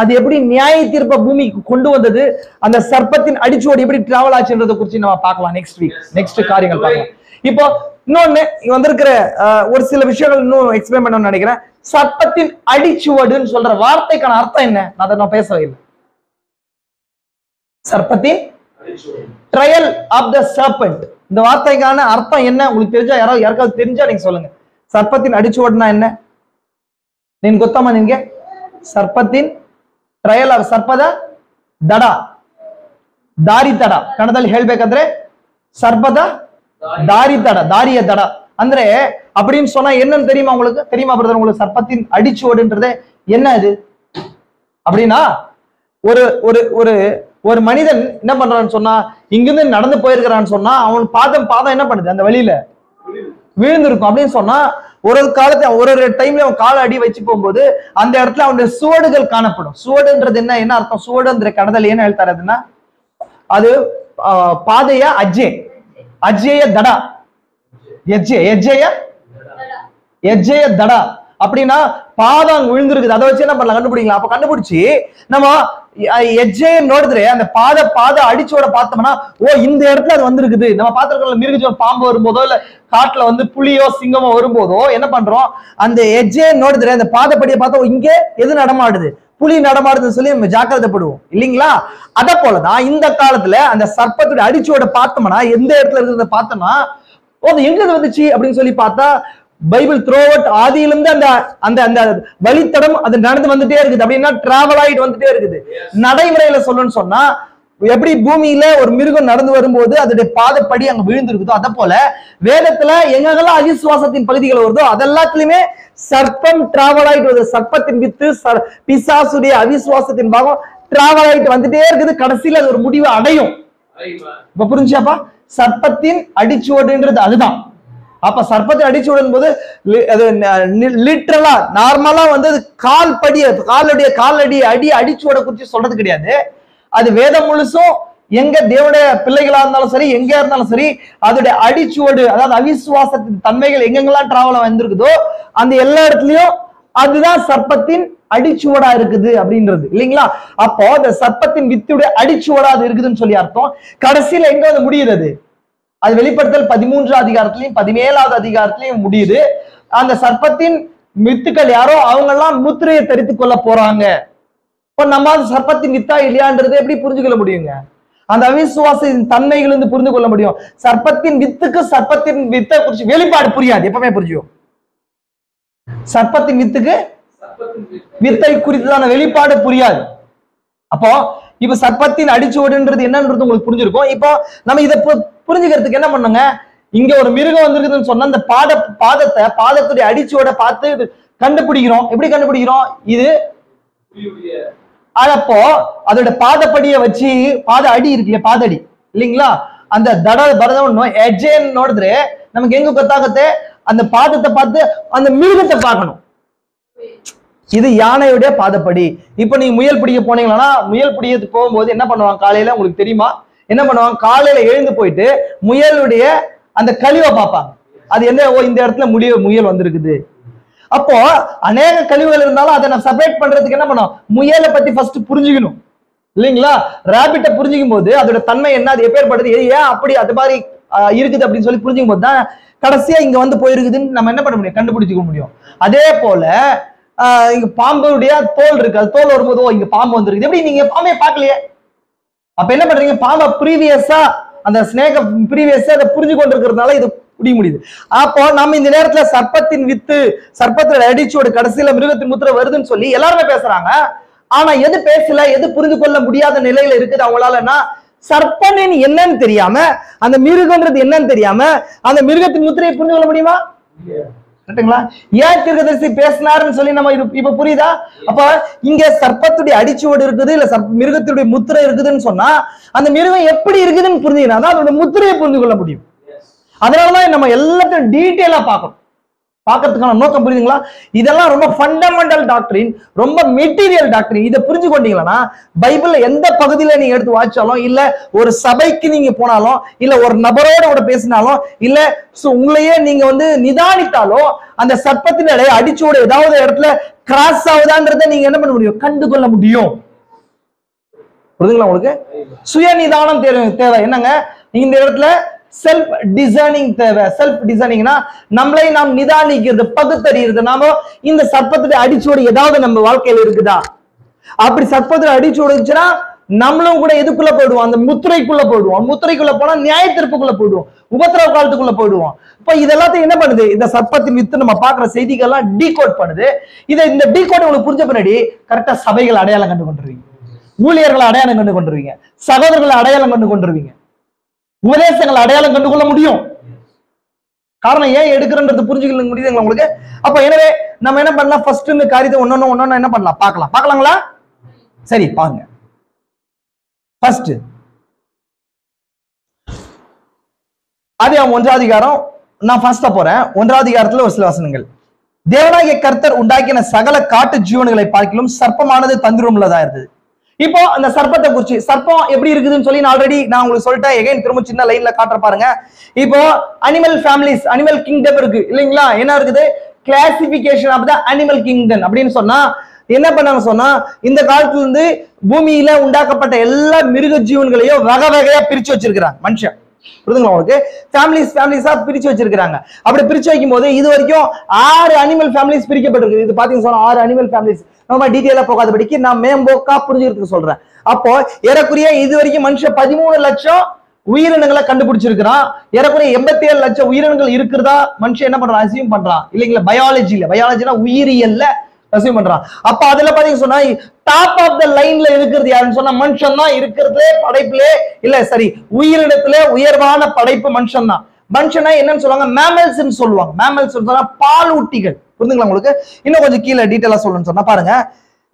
Speaker 1: அது எப்படி நியாய தீர்ப்ப பூமிக்கு கொண்டு வந்தது, அந்த சர்ப்பத்தின் அடிச்சுவோடு எப்படி டிராவல் ஆச்சுன்றதை குறித்து நம்ம பார்க்கலாம் நெக்ஸ்ட் வீக், நெக்ஸ்ட் காரியங்கள் பார்க்கலாம். இப்போ இன்னொன்னு இங்க வந்திருக்கிற ஒரு சில விஷயங்கள் இன்னும் எக்ஸ்பிளைன் பண்ணணும்னு நினைக்கிறேன். சர்ப்பத்தின் அடிச்சுவடுன்னு சொல்ற வார்த்தைக்கான அர்த்தம் என்ன, அதை நான் பேசவே இல்லை. சர்ப்பத்தின் ட்ரையல் ஆஃப் த சர்பென்ட், இந்த வார்த்தைக்கான அர்த்தம் என்ன உங்களுக்கு தெரிஞ்சா, யாருக்காவது தெரிஞ்சா நீங்க சொல்லுங்க. சர்ப்பத்தின் அடிச்சுவடுனா என்ன நீங்க ಗೊತ್ತಮ್ಮ ನಿಮಗೆ? ಸರ್ಪத்தின் ಟ್ರಯಲ್ ಆಫ್ ಸರ್ಪದ ದಡ, ದಾರಿ ತಡ, ಕನ್ನಡದಲ್ಲಿ ಹೇಳ್ಬೇಕಂದ್ರೆ ಸರ್ಪದ ದಾರಿ ತಡ, ದಾರಿಯ தட ಅಂದ್ರೆ அப்படின்னு சொன்னா என்னன்னு தெரியுமா உங்களுக்கு? தெரியுமா பிரதர் உங்களுக்கு சர்ப்பத்தின் அடிச்சுவடுன்றது என்ன இது அப்படின்னா? ஒரு ஒரு ஒரு ஒரு மனிதன் என்ன பண்றான்னு சொன்னா, இங்கிருந்து நடந்து போயிருக்கிறான்னு சொன்னா அவன் பாதம் என்ன பண்ணுது, அந்த வழியில விழுந்திருக்கும் அப்படின்னு சொன்னா, ஒரு காலத்துல ஒரு டைம்ல அவன் கால அடி வச்சு போகும்போது அந்த இடத்துல அவனுடைய சுவடுகள் காணப்படும். சுவடுன்றது என்ன அர்த்தம்? சுவடுன்ற கடதல் என்ன எழுத்தாருன்னா, அது பாதைய அஜ்ஜேய தடா, எஜ்ஜேய தடா அப்படின்னா பாதம் விழுந்திருக்குது. அதை வச்சு என்ன பண்ணலாம், கண்டுபிடிக்கலாம். அப்ப கண்டுபிடிச்சு நம்ம எஜ்ஜைய நோடுதுரே அந்த பாத அடிச்சோட பார்த்தோம்னா, ஓ இந்த இடத்துல அது வந்திருக்குது. நம்ம பார்த்திருக்கோம் மிருகஜீவன் பாம்பு வரும்போதோ இல்ல காட்டுல வந்து புலியோ சிங்கமோ வரும்போதோ என்ன பண்றோம், அந்த எஜ்ஜைய நோடுதுரே அந்த பாதப்படியை பார்த்தா இங்க எது நடமாடுது, புலி நடமாடுதுன்னு சொல்லி நம்ம ஜாக்கிரதைப்படுவோம் இல்லைங்களா. அத போலதான் இந்த காலத்துல அந்த சர்ப்பத்துடைய அடிச்சோட பார்த்தோம்னா, எந்த இடத்துல இருக்கிறத பார்த்தோம்னா, ஓ எங்க வந்துச்சு அப்படின்னு சொல்லி பார்த்தா பைபிள் த்ரோவட் ஆதியிலிருந்து அந்த அந்த அந்த வழித்தடம் அது நடந்து வந்துட்டே இருக்குது. அப்படின்னா டிராவல் ஆயிட்டு வந்துட்டே இருக்குது. நடைமுறையில சொல்லணும்னு சொன்னா, எப்படி பூமியில ஒரு மிருகம் நடந்து வரும்போது அதோடைய பாதப்படி அங்க விழுந்திருக்குதோ, அத போல வேதத்துல எங்கெல்லாம் அவிசுவாசத்தின் பகுதிகள் வருதோ அதெல்லாத்துலயுமே சர்ப்பம் டிராவல் ஆயிட்டு வருது. சர்ப்பத்தின் வித்து பிசாசுடைய அவிசுவாசத்தின் பாகம் டிராவல் ஆயிட்டு வந்துட்டே இருக்குது. கடைசியில அது ஒரு முடிவை அடையும். இப்ப புரிஞ்சாப்பா? சர்ப்பத்தின் அடிச்சுவடுன்றது அதுதான். அப்ப சர்ப்பத்தை அடிச்சு விடும் போது அது லிட்டரலா நார்மலா வந்து காலடி அடிச்சு விட குறிச்சு சொல்றது கிடையாது. அது வேதம் முழுசும் எங்க தேவனுடைய பிள்ளைகளா இருந்தாலும் சரி, எங்க இருந்தாலும் சரி, அதோடைய அடிச்சுவடு, அதாவது அவிசுவாசத்தின் தன்மைகள் எங்கெங்கெல்லாம் டிராவல் வந்திருக்குதோ அந்த எல்லா இடத்துலயும் அதுதான் சர்ப்பத்தின் அடிச்சுவடா இருக்குது அப்படின்றது இல்லைங்களா. அப்போ அந்த சர்ப்பத்தின் வித்துடைய அடிச்சுவடா அது இருக்குதுன்னு சொல்லி அர்த்தம். கடைசியில எங்க வந்து முடியுது அது வெளிப்படுத்தல் 13ஆம் அதிகாரத்திலையும் 17ஆவது அதிகாரத்திலையும் முடியுது. அந்த சர்ப்பத்தின் வித்துக்கள் யாரோ அவங்க எல்லாம் முத்திரையை தரித்து கொள்ள போறாங்க. இப்ப நம்ம சர்ப்பத்தின் வித்தா இல்லையான்றது எப்படி புரிஞ்சுக்கொள்ள முடியுங்க? அந்த அவிசுவாசத்தின் தன்மைகள் இருந்து புரிந்து கொள்ள முடியும். சர்ப்பத்தின் வித்துக்கு சர்ப்பத்தின் வித்தை குறிச்சு வெளிப்பாடு புரியாது, எப்பவுமே புரியும். சர்ப்பத்தின் வித்துக்கு வித்தை குறித்ததான வெளிப்பாடு புரியாது. அப்போ இப்ப சர்ப்பத்தின் அடிச்சுவடுன்றது என்னன்றது உங்களுக்கு புரிஞ்சிருக்கும். இப்போ நம்ம இதை புரிஞ்சுக்கிறதுக்கு என்ன பண்ணுங்க, இங்க ஒரு மிருகம் வந்திருக்குதுன்னு சொன்னா அந்த பாதத்துடைய அடிச்சுவட பார்த்து கண்டுபிடிக்கிறோம். எப்படி கண்டுபிடிக்கிறோம்? இது அப்போ அதோட பாதப்படியை வச்சு பாத அடி இருக்கு, பாதடி இல்லைங்களா, அந்த தட பரதம் எஜ்ஜேன்னு நமக்கு எங்க கொத்தாகத்தே அந்த பாதத்தை பார்த்து அந்த மிருகத்தை பார்க்கணும். இது யானையுடைய பாதப்படி. இப்ப நீங்க முயல் பிடிக்க போனீங்கன்னா, முயல் பிடிக்க போகும்போது என்ன பண்ணுவாங்க காலையில உங்களுக்கு தெரியுமா? என்ன பண்ணுவாங்க, காலையில எழுந்து போயிட்டு முயலுடைய அந்த கழிவை பார்ப்பாங்க. அது என்ன, ஓ இந்த இடத்துல முயல் வந்திருக்குது. அப்போ அநேக கழிவுகள் இருந்தாலும் அதை நான் செப்பரேட் பண்றதுக்கு என்ன பண்ணும், முயலை பத்தி ஃபர்ஸ்ட் புரிஞ்சுக்கணும் இல்லைங்களா. ராபிட்டை புரிஞ்சுக்கும் போது அதோட தன்மை என்ன, அது எப்பேற்படுது, ஏன் அப்படி அது மாதிரி இருக்குது அப்படின்னு சொல்லி புரிஞ்சுக்கும் போது தான் கடைசியா இங்க வந்து போயிருக்குதுன்னு நம்ம என்ன பண்ண முடியும், கண்டுபிடிச்சிக்க முடியும். அதே போல இங்க பாம்புடைய தோல் இருக்கு, அது தோல் வரும்போது இங்க பாம்பு வந்திருக்கு. எப்படி நீங்க பாம்பே பார்க்கலையே, அப்ப என்ன பண்றீங்க, பாம்பை ப்ரீவியஸா அந்த ஸ்னேக ப்ரீவியஸா அதை புரிஞ்சு கொண்டிருக்கிறதுனால இது முடியுது. அப்போ நம்ம இந்த நேரத்துல சர்ப்பத்தின் வித்து, சர்ப்பத்துல அடிச்சோடு கடைசியில மிருகத்தின் முத்திரை வருதுன்னு சொல்லி எல்லாருமே பேசுறாங்க. ஆனா எது பேசல, எது புரிந்து கொள்ள முடியாத நிலையில இருக்குது அவங்களாலன்னா, சர்ப்பன் என்னன்னு தெரியாம, அந்த மிருகன்றது என்னன்னு தெரியாம அந்த மிருகத்தின் முத்திரையை புரிந்து கொள்ள முடியுமா? ஏன் தீர்க்கதரிசி பேசினாருன்னு சொல்லி நம்ம இப்ப புரியுதா? அப்ப இங்க சர்ப்பத்துடைய அடிச்சுவடு இருக்குது, இல்ல மிருகத்துடைய முத்திரை இருக்குதுன்னு சொன்னா அந்த மிருகம் எப்படி இருக்குதுன்னு புரிஞ்சுக்கணும், அதோட முத்திரையை புரிந்து கொள்ள முடியும். அதனாலதான் நம்ம எல்லாத்தையும் டீட்டெயிலா பார்க்கணும். பார்க்கறதுக்கான நோக்கம் புரியுதுங்களா? இதெல்லாம் ரொம்ப ஃபண்டமெண்டல் டாக்டரின், ரொம்ப மெட்டீரியல் டாக்டரின். இதை புரிஞ்சு கொண்டீங்களா பைபிள்ல எந்த பகுதியில நீங்க எடுத்து வாசிச்சாலும், இல்ல ஒரு சபைக்கு நீங்க போனாலும், இல்ல ஒரு நபரோட கூட பேசினாலும், இல்ல உங்களையே நீங்க நிதானித்தாலும் அந்த சர்ப்பத்தின் இடையே அடிச்சோட ஏதாவது இடத்துல கிராஸ் ஆகுதான்றதை நீங்க என்ன பண்ண முடியும்? கண்டுகொள்ள முடியும். புரியுதுங்களா உங்களுக்கு? சுய நிதானம் தேவை. என்னங்க இந்த இடத்துல செல்ஃப் டிசைனிங் தேவை. செல்ஃப் டிசைனிங்னா நம்மளை நாம் நிதானிக்கிறது, பகுத்தறிகிறது. நாம இந்த சர்ப்பத்துடைய அடிச்சோடு ஏதாவது நம்ம வாழ்க்கையில இருக்குதா? அப்படி சர்ப்பத்துல அடிச்சோடு இருந்துச்சுன்னா நம்மளும் கூட எதுக்குள்ள போயிடுவோம்? அந்த முத்திரைக்குள்ள போயிடுவோம். முத்திரைக்குள்ள போனா நியாய தீர்ப்புக்குள்ள போயிடுவோம், உபத்திரவ காலத்துக்குள்ள போயிடுவோம். இப்ப இதெல்லாத்தையும் என்ன பண்ணுது? இந்த சர்ப்பத்தின் வித்து நம்ம பாக்குற செய்திகள்லாம் டீகோட் பண்ணுது. இந்த டீகோட் உங்களுக்கு புரிஞ்ச பின்னாடி கரெக்டா சபைகள் அடையாளம் கண்டு கொண்டுருவீங்க, ஊழியர்களை அடையாளம் கண்டு கொண்டுருவீங்க, சகோதரர்களை அடையாளம் கண்டு கொண்டுருவீங்க, உபதேசங்களை அடையாளம் கண்டுகொள்ள முடியும். காரணம் ஏன் எடுக்கிறன்றது புரிஞ்சுக்க முடியுதுங்களா உங்களுக்கு? அப்ப எனவே நம்ம என்ன பண்ணலாம்? ஃபர்ஸ்ட் இந்த காரியத்தை ஒன்னொன்னு என்ன பண்ணலாம்? பார்க்கலாங்களா? சரி, பாருங்க. ஃபர்ஸ்ட் ஆதியாகமம் 1ஆம் அதிகாரம், நான் ஃபர்ஸ்டா போறேன். 1ஆம் அதிகாரத்துல ஒரு சில வசனங்கள். தேவனாகிய கர்த்தர் உண்டாக்கின சகல காட்டு ஜீவன்களை பார்க்கிலும் சர்ப்பமானது தந்திரம் உள்ளதா இருந்தது. இப்போ அந்த சர்ப்பத்தை குறிச்சு, சர்ப்பம் எப்படி இருக்குதுன்னு சொல்லி நான் உங்களுக்கு சொல்லிட்டேன். எகைன் திரும்ப சின்ன லைன்ல காட்டுற பாருங்க. இப்போ அனிமல் ஃபேமிலிஸ், அனிமல் கிங்டம் இருக்கு இல்லைங்களா? என்ன இருக்குது? Classification of the animal kingdom அப்படின்னு சொன்னா என்ன பண்ணாங்க சொன்னா, இந்த காலத்துல இருந்து பூமியில உண்டாக்கப்பட்ட எல்லா மிருக ஜீவன்களையும் வகை வகையா பிரிச்சு வச்சிருக்கிறாங்க மனுஷன். புரியுதுங்களா உங்களுக்கு? ஃபேமிலிஸா பிரிச்சு வச்சிருக்காங்க. அப்படி பிரிச்சு வைக்கும் போது இது வரைக்கும் 6 அனிமல் ஃபேமிலிஸ் பிரிக்கப்பட்டிருக்கு. இது பாத்தீங்கன்னா சொன்னா 6 அனிமல் ஃபேமிலிஸ். நம்ம டீட்டெயிலா போகாதபடிக்கு நான் மேம்போக்கா புரிஞ்சுக்கிறதுக்கு சொல்றேன். அப்போ ஏறக்குறைய இது வரைக்கும் மனுஷன் 13 லட்சம் உயிரினங்களை கண்டுபிடிச்சிருக்கிறான். ஏறக்குறைய 87 லட்சம் உயிரினங்கள் இருக்கிறதா மனுஷன் என்ன பண்றான்? அசியூம் பண்றான் இல்லைங்களா? பயாலஜினா உயிரியல்ல அசியூம் பண்றான். அப்ப அதுல பாத்தீங்கன்னா சொன்னா டாப் ஆஃப் த லைன்ல இருக்கிறது யாருன்னு சொன்னா மனுஷன் தான் இருக்கிறது. படைப்பிலே இல்ல சரி, உயிரினத்திலே உயர்வான படைப்பு மனுஷன் தான். மனுஷனா என்னன்னு சொல்லுவாங்க? மேமல்ஸ் சொல்லுவாங்க. மேமல்ஸ் சொன்னா பாலூட்டிகள். புரிஞ்சுங்களா உங்களுக்கு? இன்னும் கொஞ்சம் கீழே டீட்டெயிலா சொல்லணும்னு சொன்னா பாருங்க,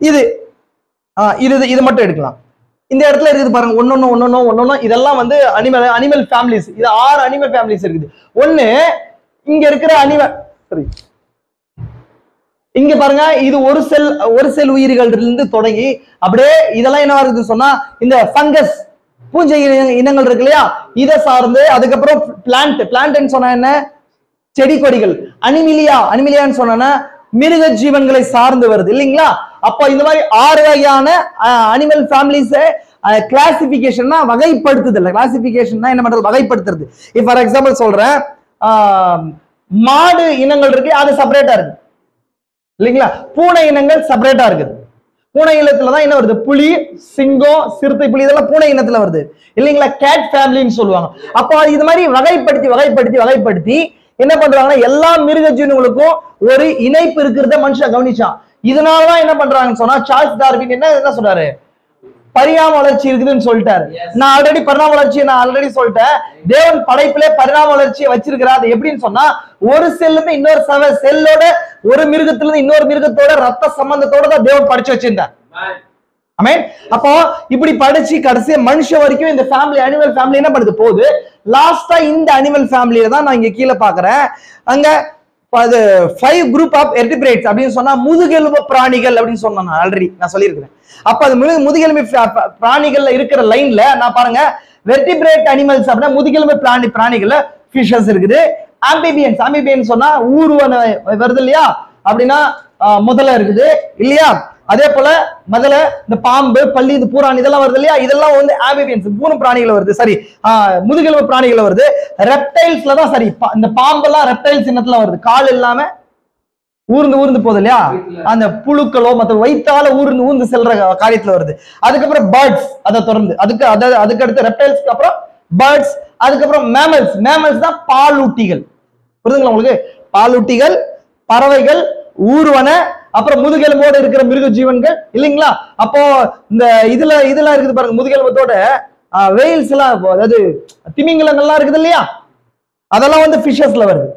Speaker 1: இது மட்டும் எடுக்கலாம். இந்த இடத்துல இருக்குது பாருங்க, ஒன்னொன்னு இதெல்லாம் அனிமல் ஃபேமிலிஸ். இது 6 அனிமல் ஃபேமிலிஸ் இருக்குது. ஒண்ணு இங்க இருக்கிற அனிமல், சரி இங்க பாருங்க, இது ஒரு செல் உயிர்கள் இருந்து தொடங்கி அப்படியே இதெல்லாம் என்ன இருக்குது சொன்னா இந்த ஃபங்கஸ் பூஞ்சை இனங்கள் இருக்கு இல்லையா, இதை சார்ந்து அதுக்கப்புறம் பிளான்ட் சொன்னா என்ன? செடி கொடிகள். அனிமிலியான்னு சொன்னா மிருக ஜீவன்களை சார்ந்து வருது இல்லைங்களா? அப்ப இந்த மாதிரி 6 வகையான அனிமல் ஃபேமிலிஸ் கிளாசிபிகேஷன் வகைப்படுத்துதல். கிளாசிபிகேஷன் என்ன பண்றது? வகைப்படுத்துறது. ஃபார் எக்ஸாம்பிள் சொல்றேன், மாடு இனங்கள் இருக்கு, அது செப்பரேட்டா இருக்கு இல்லைங்களா? பூனை இனங்கள் செப்பரேட்டா இருக்குது. பூனை இனத்துலதான் என்ன வருது? புலி, சிங்கம், சிறுத்தை, புலி இதெல்லாம் பூனை இனத்துல வருது இல்லைங்களா? கேட் ஃபேமிலின்னு சொல்லுவாங்க. அப்போ இது மாதிரி வகைப்படுத்தி என்ன பண்றாங்கன்னா எல்லா மிருக ஜீவன்களுக்கும் ஒரு இணைப்பு இருக்கிறத மனுஷன் கவனிச்சான். இதனாலதான் என்ன பண்றாங்கன்னு சொன்னா சார்ல்ஸ் டார்வின் என்ன சொல்றாரு? பரிணாம வளர்ச்சி இருக்குதுன்னு சொல்லிட்டாரு. நான் ஆல்ரெடி சொல்லிட்டேன். தேவன் படைப்பிலே பரிணாம வளர்ச்சியை வச்சிருக்கிறார். அது எப்படின்னு சொன்னா ஒரு செல்லுமே இன்னொரு செல்லோட, ஒரு மிருகத்துல இருந்து இன்னொரு மிருகத்தோட ரத்த சம்பந்தத்தோட தான் தேவன் படிச்சு வச்சிருந்தார். ஆமென். அப்போ இப்படி படிச்சு கடைசியா மனுஷன் வரைக்கும் இந்த ஃபேமிலி, அனிமல் ஃபேமிலி என்ன பண்ணுது போகுது. லாஸ்டா இந்த அனிமல் ஃபேமிலியில தான் நான் இங்க கீழே பாக்குறேன். அங்க 5 குரூப் ஆஃப் வெர்டிபிரேட்ஸ் அப்படின்னு சொன்னா முதுகெலும்பு பிராணிகள் அப்படின்னு சொன்னேன். ஆல்ரெடி நான் சொல்லியிருக்கிறேன். அப்ப அது முதுகெலும்பு பிராணிகள்ல இருக்கிற லைன்ல நான் பாருங்க, வெர்டிபிரேட் அனிமல்ஸ் அப்படின்னா முதுகெலும்பு பிராணிகள்ல ஃபிஷஸ் இருக்குது. ஆம்பிபியன்ஸ் சொன்னா ஊர்வன வருது இல்லையா? அப்படின்னா முதல்ல இருக்குது இல்லையா? அதே போல முதல்ல இந்த பாம்பு, பள்ளி, இந்த பூரான் இதெல்லாம் வருது இல்லையா? இதெல்லாம் ஆம்பிபியன்ஸ் பூனை பிராணிகள் வருது. சரி, முதுகெலும்பு பிராணிகள் வருது. ரெப்டைல்ஸ்ல தான் சரி, இந்த பாம்பெல்லாம் ரெப்டைல்ஸ் இனத்துல வருது. கால் இல்லாம ஊர்ந்து போகுது இல்லையா? அந்த புழுக்களோ மற்ற வயிற்றால ஊர்ந்து செல்ற காரியத்துல வருது. அதுக்கப்புறம் பேர்ட்ஸ், அதை தொடர்ந்து அதுக்கு அடுத்து ரெப்டைல்ஸ்க்கு அப்புறம் பேர்ட்ஸ், அதுக்கப்புறம் மேமல்ஸ் தான் பாலூட்டிகள். புரியுதுங்களா உங்களுக்கு? பாலூட்டிகள், பறவைகள், ஊர்வன, அப்புறம் முதுகெலும்போடு இருக்கிற மிருக ஜீவன்கள் இல்லைங்களா? அப்போ இந்த இதுல இருக்குது பாருங்க, முதுகெலும்பத்தோட வெயில்ஸ் எல்லாம், அதாவது திமிங்கலங்கள்லாம் இருக்குது இல்லையா, அதெல்லாம் வந்து ஃபிஷஸ்ல வருது.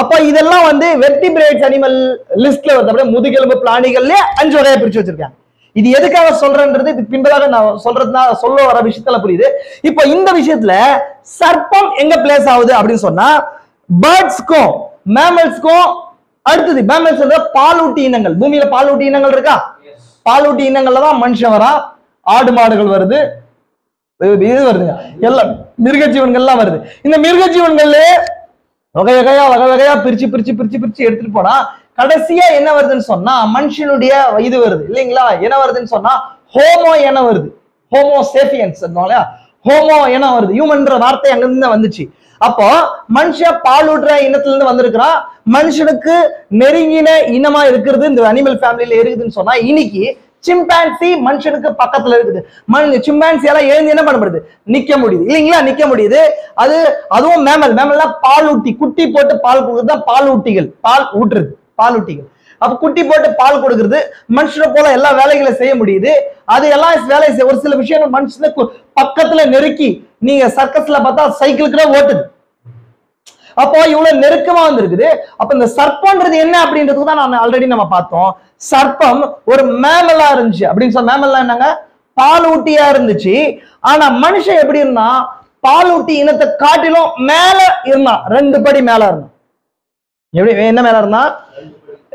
Speaker 1: அப்ப இதெல்லாம் வந்து வெர்டிபிரேட்ஸ் அனிமல் லிஸ்ட்ல வருது. அப்படியே முதுகெலும்பு பிராணிகள்ல 5 வகையா பிரிச்சு வச்சிருக்காங்க. இது எதுக்காக சொல்றேன்றது இதுக்கு பின்பதாக நான் சொல்ல வர விஷயத்துல புரியுது. இப்போ இந்த விஷயத்துல சர்ப்பம் எங்க பிளேஸ் ஆகுது அப்படின்னு சொன்னா, பேர்ட்ஸ்க்கும் மேமல்ஸ்க்கும் அடுத்தது. மேமல்ஸ் பாலூட்டி இனங்கள், பூமியில பாலூட்டி இனங்கள் இருக்கா, பாலூட்டி இனங்கள்ல தான் மனுஷன் வரா, ஆடு மாடுகள் வருது, இது வருதுங்க, எல்லாம் மிருக ஜீவன்கள்லாம் வருது. இந்த மிருக ஜீவன்கள்ல வகை வகையா பிரிச்சு எடுத்துட்டு போனா கடைசியா என்ன வருதுன்னு சொன்னா மனுஷனுடைய இது வருது இல்லைங்களா. என்ன வருதுன்னு சொன்னா ஹோமோ என வருது, ஹோமோ சேபியன்ஸ், ஹோமோ என வருது. ஹியூமன்ற வார்த்தை அங்கிருந்து வந்துச்சு. அப்போ மனுஷன் பாலூட்டுற இனத்துல இருந்து வந்திருக்கிறான். மனுஷனுக்கு நெருங்கின இனமா இருக்கிறது இந்த அனிமல் ஃபேமிலியில இருக்குதுன்னு சொன்னா இன்னைக்கு சிம்பான்சி மனுஷனுக்கு பக்கத்துல இருக்குது. சிம்பான்சி எல்லாம் எழுந்து என்ன பண்ணப்படுது, நிக்க முடியுது இல்லைங்களா, நிக்க முடியுது. அதுவும் மேமல்னா பாலூட்டி, குட்டி போட்டு பால் கொடுக்குறது தான் பாலூட்டிகள், பால் ஊட்டுறது பாலூட்டிகள். அப்ப குட்டி போட்டு பால் கொடுக்கறது, மனுஷனை போல எல்லா வேலைகளை செய்ய முடியுது. அது எல்லாம் வேலை செய்ய ஒரு சில விஷயங்கள் மனுஷனுக்கு பக்கத்துல நெருக்கி, நீங்க சர்க்கஸ்ல பார்த்தா சைக்கிளுக்கு தான் ஓட்டுது. அப்போ இவ்வளவு நெருக்கமா வந்திருக்குது. அப்ப இந்த சர்ப்பம்ன்றது என்ன அப்படின்றதுக்கு தான் நான் ஆல்ரெடி நம்ம பார்த்தோம். சர்ப்பம் ஒரு மேமலா இருந்துச்சு அப்படின்னு சொன்ன, மேமலா என்னங்க, பாலூட்டியா இருந்துச்சு. ஆனா மனுஷன் எப்படி இருந்தா, பாலூட்டி இனத்தை காட்டிலும் மேல இருந்தான், 2 படி மேல இருந்தான். எப்படி என்ன மேல இருந்தா,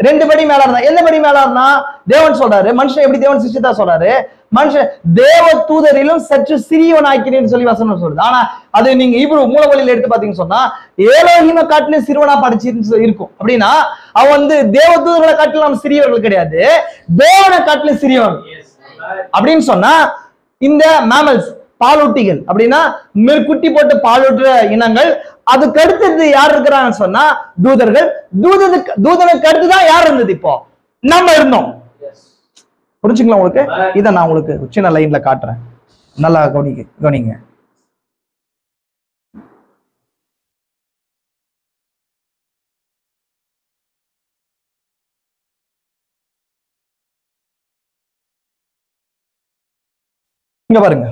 Speaker 1: 2 படி மேல இருந்தா. எந்த படி மேல இருந்தா, தேவன் சொல்றாரு மனுஷன் எப்படி தேவன் சிருஷ்டித்தா சொல்றாரு, மனுஷன் தேவ தூதரிலும் சற்று சிறியவனாக்கிறேன்னு சொல்லி வசனம் சொல்லுது. ஆனா அது நீங்க ஹீப்ரு மூலமொழியில எடுத்து பாத்தீங்கன்னு சொன்னா ஏலோஹிம காட்டிலும் சிறுவனா படிச்சு இருக்கும். அப்படின்னா அவன் வந்து தேவ தூதர்களை காட்டிலும் நம்ம சிறியவர்கள் கிடையாது, தேவனை காட்டிலும் சிறியவன் அப்படின்னு சொன்னா. இந்த மேமல்ஸ் பாலூட்டிகள் அப்படின்னா குட்டி போட்டு பாலூட்டுற இனங்கள். அதுக்கு அடுத்தது யார் இருக்கிறாங்கன்னு சொன்னா தூதர்கள். தூதனுக்கு அடுத்துதான் யார் இருந்தது, இப்போ நம்ம இருந்தோம். புரிஞ்சுங்களா உங்களுக்கு? இதை நான் உங்களுக்கு சின்ன லைன்ல காட்டுறேன், நல்லா கவனிங்க. இங்க பாருங்க,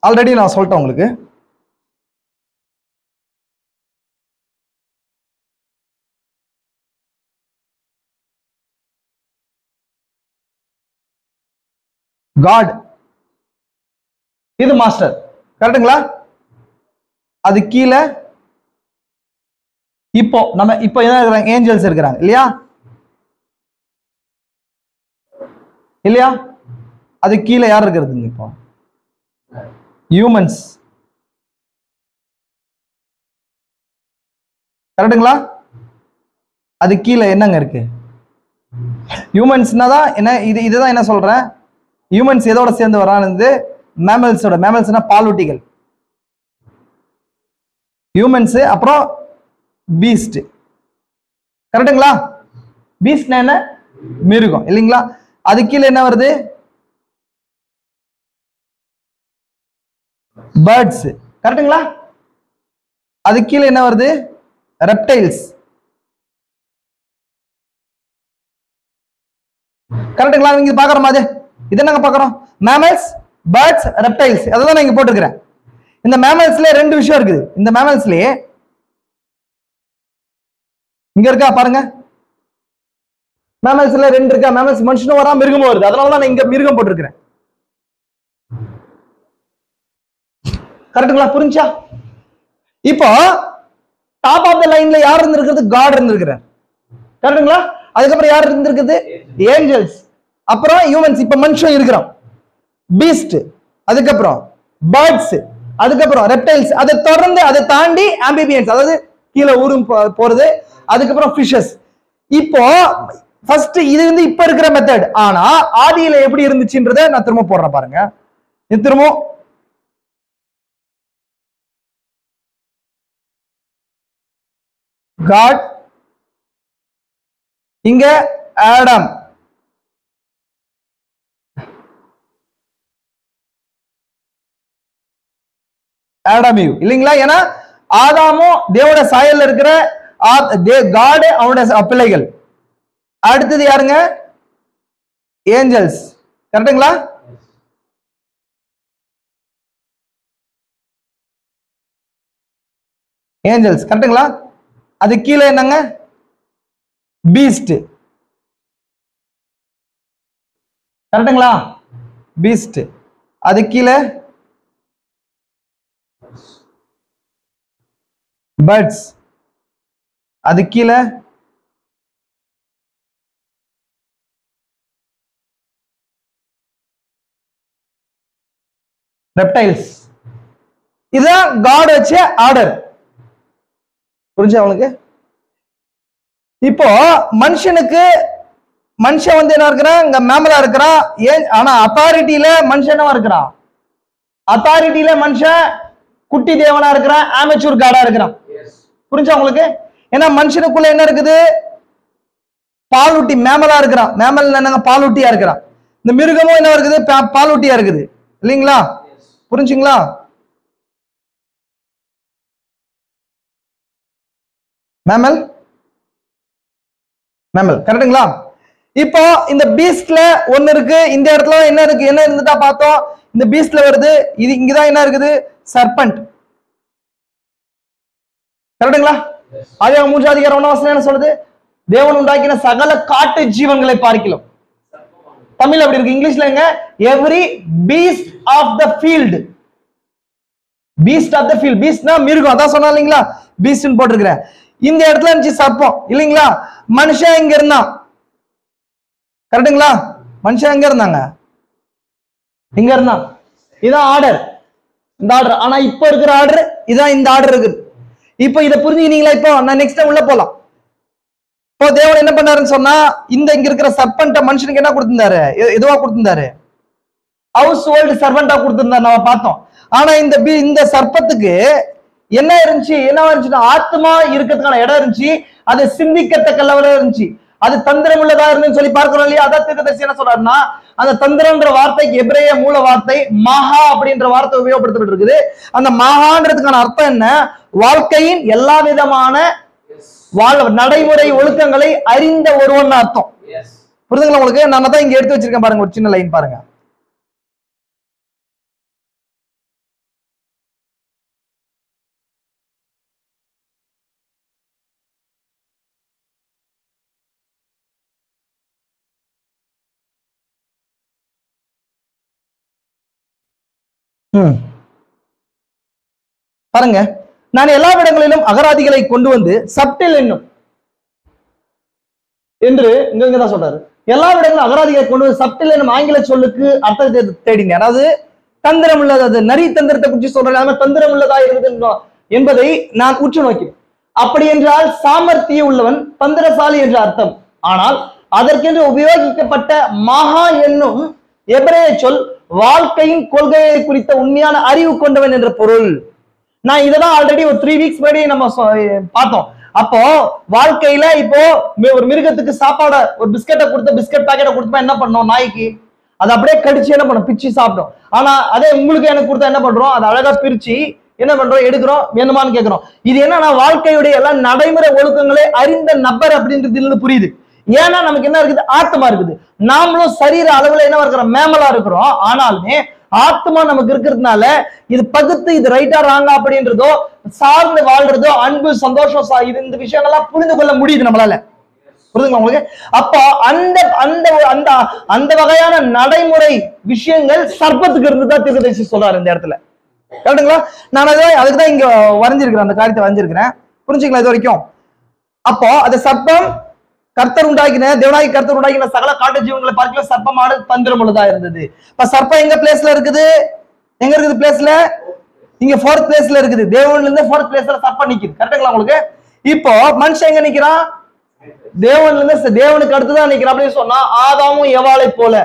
Speaker 1: ஆல்ரெடி நான் சொல்லிட்டேன் உங்களுக்கு. காட் இது மாஸ்டர், கரெக்டுங்களா? அது கீழே இப்போ நம்ம இப்போ என்ன இருக்கிறாங்க, ஏஞ்சல்ஸ் இருக்கிறாங்க இல்லையா, இல்லையா? அது கீழே யார் இருக்கிறது, இப்போ ஹியூமன்ஸ், கரெக்டுங்களா? அது கீழே என்னங்க இருக்கு, ஹியூமன்ஸ்னா தான் என்ன, இதுதான் என்ன சொல்றேன், ஹியூமன்ஸ் எதோட சேர்ந்து வரானது, மேமல்ஸோட. மேமல்ஸ்னா பாலூட்டிகள், ஹியூமன்ஸ், அப்புறம் பீஸ்ட், கரெக்டுங்களா? பீஸ்ட்னா என்ன, மிருகம் இல்லைங்களா? அது கீழே என்ன வருது, பேர்ட்ஸ், கரெக்டுங்களா? அது கீழே என்ன வருது, ரெப்டைல்ஸ், கரெக்டுங்களா? நீங்க பாக்குற மாதிரி இது என்னங்க பாக்குறோம், மேமல்ஸ், பேர்ட்ஸ், ரெப்டைல்ஸ், அதான் நான் இங்க போட்டுக்கிறேன். இந்த மேமல்ஸ்ல 2 விஷயம் இருக்குது. இந்த மேமல்ஸ்லயே இங்க இருக்கா பாருங்க, மேமல்ஸ்ல 2 இருக்கா. மேமல்ஸ் மனுஷனும் வரா, மிருகமும் வருது. அதனாலதான் நான் இங்க மிருகம் போட்டிருக்கிறேன். கரெக்டுங்களா? புரிஞ்சா? இப்போ டாப் ஆஃப் த லைன்ல யார் இருந்திருக்கிறது, காட் இருந்திருக்கிறார், கரெக்டுங்களா? அதுக்கப்புறம் யார் இருந்திருக்குது, ஏஞ்சல்ஸ், அப்புறம் ஹியூமன்ஸ், இப்ப மனுஷன் இருக்கிறோம், பீஸ்ட், அதுக்கப்புறம் பேர்ட்ஸ், அதுக்கப்புறம் ரெப்டைல்ஸ், அதை தொடர்ந்து அதை தாண்டி ஆம்பிபியன்ஸ், அதாவது கீழே ஊரும் போறது, அதுக்கப்புறம் ஃபிஷஸ். இப்போ ஃபர்ஸ்ட் இது வந்து இப்ப இருக்கிற மெத்தட். ஆனா ஆதியில எப்படி இருந்துச்சுன்றதை நான் திரும்ப போடுறேன் பாருங்க. திரும்ப காட், இங்க ஆடம், ஆடாமியூ இல்லைங்களா? ஏன்னா ஆதாமும் தேவோட சாயல்ல இருக்கிற காட், அவனோட பிள்ளைகள். அடுத்தது யாருங்க, ஏஞ்சல்ஸ், கரெக்டுங்களா? ஏஞ்சல்ஸ். கரெக்டுங்களா? அது கீழே என்னங்க? பீஸ்ட். கரெக்டுங்களா? பீஸ்ட். அது கீழே பேர்ட்ஸ். அது கீழே ரெப்டைல்ஸ். இதுதான் காட் வச்ச ஆர்டர். புரிஞ்சு அவனுக்கு? இப்போ மனுஷனுக்கு மனுஷன் வந்து என்ன இருக்கிறான்? இங்க மேமலா இருக்கிறான். ஏன்? ஆனா அத்தாரிட்டியில மனுஷன் என்னவா இருக்கிறான்? அத்தாரிட்டியில மனுஷன் குட்டி தேவனா இருக்கிறான், ஆமெச்சூர் காடா இருக்கிறான். புரிஞ்சா உங்களுக்கு? ஏன்னா மனுஷனுக்குள்ள என்ன இருக்குது? பாலூட்டி மேமலா இருக்கிறான். மேமல் என்னங்க? பாலூட்டியா இருக்கிறான். இந்த மிருகமும் என்ன இருக்குது? பாலூட்டியா இருக்குது இல்லைங்களா? புரிஞ்சுங்களா? Mammal mammal. கரெக்டுங்களா? இப்போ இந்த பீஸ்ட்ல ஒன்னு இருக்கு. இந்த இடத்துல என்ன இருக்கு? என்ன இருந்துட்டா பார்த்தோம்? இந்த பீஸ்ட்ல வருது. இது இங்கதான் என்ன இருக்குது? சர்பண்ட். கரெக்டுங்களா? அதே 3 அதிகாரம் 1 வசனம் என்ன சொல்லுது? தேவன் உண்டாக்கின சகல காட்டு ஜீவன்களை பார்க்கலாம். தமிழ் அப்படி இருக்கு. இங்கிலீஷ்ல எங்க? Every beast of the field. Beast of the field. பீஸ்ட்னா மிருகம். அதான் சொன்னா இல்லைங்களா? பீஸ்ட்னு போட்டிருக்கிறேன். இந்த இடத்துல இருந்துச்சு சர்ப்பம் இல்லைங்களா? மனுஷன் எங்க இருந்தான்? கரெக்டுங்களா? மனுஷன் எங்க இருந்தாங்க? இங்க இருந்தான். இதான் ஆர்டர். இந்த ஆர்டர். ஆனா இப்ப இருக்கிற ஆர்டர் இதான். இந்த ஆர்டர் இருக்கு. இப்ப இதை புரிஞ்சுக்கிட்டீங்களா? இப்போ நான் நெக்ஸ்ட் உள்ள போலாம். இப்போ தேவன் என்ன பண்ணாருன்னு சொன்னா, இந்த இங்க இருக்கிற சர்பன்ட்ட மனுஷனுக்கு என்ன கொடுத்திருந்தாரு? எதுவா கொடுத்திருந்தாரு? House hold சர்வெண்டா கொடுத்திருந்தாரு. நம்ம பார்த்தோம். ஆனா இந்த சர்ப்பத்துக்கு என்ன இருந்துச்சு? என்ன இருந்துச்சுன்னா ஆத்மா இருக்கிறதுக்கான இடம் இருந்துச்சு. அது சிந்திக்கத்தக்க லெவலில் இருந்துச்சு. அது தந்திரம் உள்ளதா இருந்துன்னு சொல்லி பார்க்கிறோம் இல்லையா? அதான் தீர்க்கதரிசி என்ன சொல்றாருன்னா, அந்த தந்திரம்ன்ற வார்த்தைக்கு எபிரேய மூல வார்த்தை மகா அப்படின்ற வார்த்தை உபயோகப்படுத்தப்பட்டு இருக்குது. அந்த மகான்றதுக்கான அர்த்தம் என்ன? வாழ்க்கையின் எல்லா விதமான நடைமுறை ஒழுக்கங்களை அறிந்த ஒருவன் அர்த்தம். புரிதுங்களா உங்களுக்கு? நான் தான் இங்க எடுத்து வச்சிருக்கேன் பாருங்க, ஒரு சின்ன லைன் பாருங்க. பாருங்க, நான் எல்லா இடங்களிலும் அகராதிகளை கொண்டு வந்து சப்டில் என்னும் என்று இங்கதான் சொல்றாரு. எல்லா இடங்களும் அகராதிகளை கொண்டு வந்து சப்டில் என்னும் ஆங்கில சொல்லுக்கு அர்த்தத்தை தேடிங்க. அதாவது தந்திரம் உள்ளது. அது நரி தந்திரத்தை குறித்து சொல்றேன். தந்திரம் உள்ளதா இருக்குது என்பதை நான் உற்று நோக்கிறேன். அப்படி என்றால் சாமர்த்திய உள்ளவன், தந்திரசாலி என்ற அர்த்தம். ஆனால் அதற்கென்று உபயோகிக்கப்பட்ட மகா என்னும் எபிரேய சொல் வாழ்க்கையின் கொள்கையை குறித்த உண்மையான அறிவு கொண்டவன் என்ற பொருள். நான் இதெல்லாம் ஆல்ரெடி ஒரு 3 வீக்ஸ் முன்னாடி நம்ம பார்த்தோம். அப்போ வாழ்க்கையில இப்போ ஒரு மிருகத்துக்கு சாப்பாட, ஒரு பிஸ்கெட்டை கொடுத்து, பிஸ்கெட் பாக்கெட்டை கொடுத்தா என்ன பண்ணோம்? நாய்க்கு அதை அப்படியே கடிச்சு என்ன பண்ணும்? பிச்சு சாப்பிடும். ஆனா அதே உங்களுக்கு எனக்கு கொடுத்தா என்ன பண்றோம்? அதை அழகா பிரிச்சு என்ன பண்றோம்? எடுக்கிறோம், வேணுமான்னு கேட்கிறோம். இது என்னன்னா வாழ்க்கையுடைய எல்லா நடைமுறை ஒழுக்கங்களே அறிந்த நபர் அப்படின்றது புரியுது. ஏன்னா நமக்கு என்ன இருக்குது? ஆத்மா இருக்குது. நாமளும் சரீர அளவுல என்ன இருக்கிறோம்? மேமலா இருக்கிறோம். ஆனாலுமே ஆத்மா நமக்கு இருக்கிறதுனால இது பகுத்து இது ரைட்டா ராங்கா அப்படின்றதோ சார்ந்து வாழ்றதோ அன்பு சந்தோஷம் இந்த விஷயங்கள்லாம் புரிந்து கொள்ள முடியுது நம்மளால. புரியுதுங்களா உங்களுக்கு? அப்போ அந்த அந்த அந்த அந்த வகையான நடைமுறை விஷயங்கள் சர்ப்பத்துக்கு இருந்துதான் தீர்க்கதரிசி சொல்றாரு இந்த இடத்துல. கரெக்டுங்களா? நான் அதுக்குதான் இங்க வரைஞ்சிருக்கிறேன், அந்த காரியத்தை வரைஞ்சிருக்கிறேன். புரிஞ்சுக்கலாம் இது வரைக்கும்? அப்போ அது சர்ப்பம் கர்த்தர் உண்டாக்கின, தேவனாகி கர்த்தர் உண்டாக்கின சகல காட்டு ஜீவன்களை பார்க்கல சர்ப்பமான தந்திரம் உள்ளதா இருந்தது. இப்ப சர்ப்பம் எங்க பிளேஸ்ல இருக்குது? எங்க இருக்குது பிளேஸ்ல? இங்க 4th பிளேஸ்ல இருக்குது. தேவன்ல இருந்து 4th பிளேஸ்ல சர்ப்பம் நிக்குது. கரெக்டுங்களா உங்களுக்கு? இப்போ மனுஷன் எங்க நிக்கிறான்? தேவன்ல இருந்து தேவனுக்கு அடுத்துதான் நிக்கிறான். அப்படின்னு சொன்னா ஆதாமும் எவாளை போல,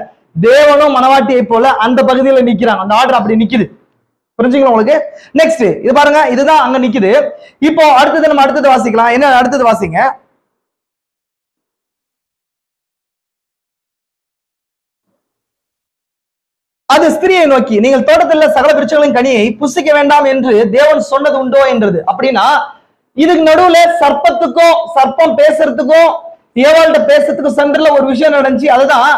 Speaker 1: தேவனும் மனவாட்டியை போல அந்த பகுதியில நிக்கிறாங்க. அந்த ஆர்டர் அப்படி நிக்குது. புரிஞ்சுங்களா உங்களுக்கு? நெக்ஸ்ட் இது பாருங்க, இதுதான் அங்க நிக்குது. இப்போ அடுத்தது நம்ம அடுத்தது வாசிக்கலாம். என்ன அடுத்தது வாசிங்க. அது ஸ்திரியை நோக்கி, நீங்கள் தோட்டத்தில் சகல விருட்சங்களின் கனியை புசிக்க வேண்டாம் என்று தேவன் சொன்னது உண்டோ என்றது. அப்படின்னா இதுக்கு நடுவுல சர்ப்பத்துக்கும் சர்ப்பம் பேசுறதுக்கும் ஏவாள்கிட்ட பேசுறதுக்கும் சென்டர்ல ஒரு விஷயம் நடந்துச்சு. அதுதான்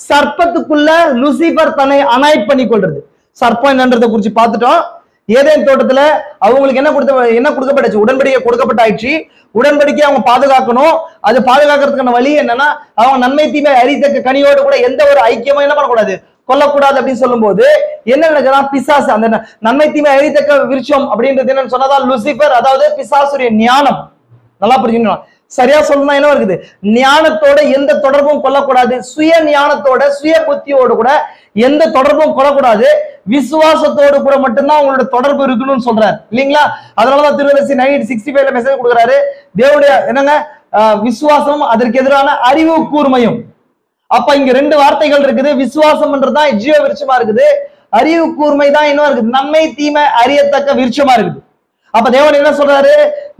Speaker 1: சர்ப்பத்துக்குள்ள லூசிபர் தன்னை அனாய்ட் பண்ணி கொள்றது. சர்ப்பம் என்னன்றதை குறிச்சு பார்த்துட்டோம். ஏதேன் தோட்டத்துல அவங்களுக்கு என்ன கொடுக்கப்பட்டுச்சு? உடன்படிக்கை கொடுக்கப்பட்டாயிடுச்சு. உடன்படிக்கை அவங்க பாதுகாக்கணும். அது பாதுகாக்கிறதுக்கான வழி என்னன்னா, அவங்க நன்மை தீமை அறித்தக்க கனியோடு கூட எந்த ஒரு ஐக்கியமும் என்ன பண்ணக்கூடாது, கொல்லக்கூடாது அப்படின்னு சொல்லும் போது என்ன நடக்குதுன்னா, பிசாசு அந்த நன்மை தீமை அறித்தக்க விருட்சம் அப்படின்றது என்னன்னு சொன்னதான் லூசிபர், அதாவது பிசாசுடைய ஞானம். நல்லா புரிஞ்சுக்கணும். சரியா சொல்லணும் என்ன இருக்குது, ஞானத்தோட எந்த தொடர்பும் கொள்ளக்கூடாது, சுய ஞானத்தோட சுய புத்தியோடு கூட எந்த தொடர்பும் கொள்ளக்கூடாது, விசுவாசத்தோடு கூட மட்டும்தான் அவங்களோட தொடர்பு இருக்கணும்னு சொல்றாரு இல்லைங்களா? அதனாலதான் திருவள்ளுவர் 9:65 மெசேஜ் கொடுக்குறாரு, தேவனுடைய என்னங்க விசுவாசம் அதற்கு எதிரான அறிவு கூர்மையும். அப்ப இங்க ரெண்டு வார்த்தைகள் இருக்குது. விசுவாசம்ன்றதுதான் ஜீவ விருட்சமா இருக்குது, அறிவு கூர்மை தான் என்ன இருக்குது, நன்மை தீமை அறியத்தக்க விருட்சமா இருக்குது. அப்ப தேவன் என்ன சொல்றாரு,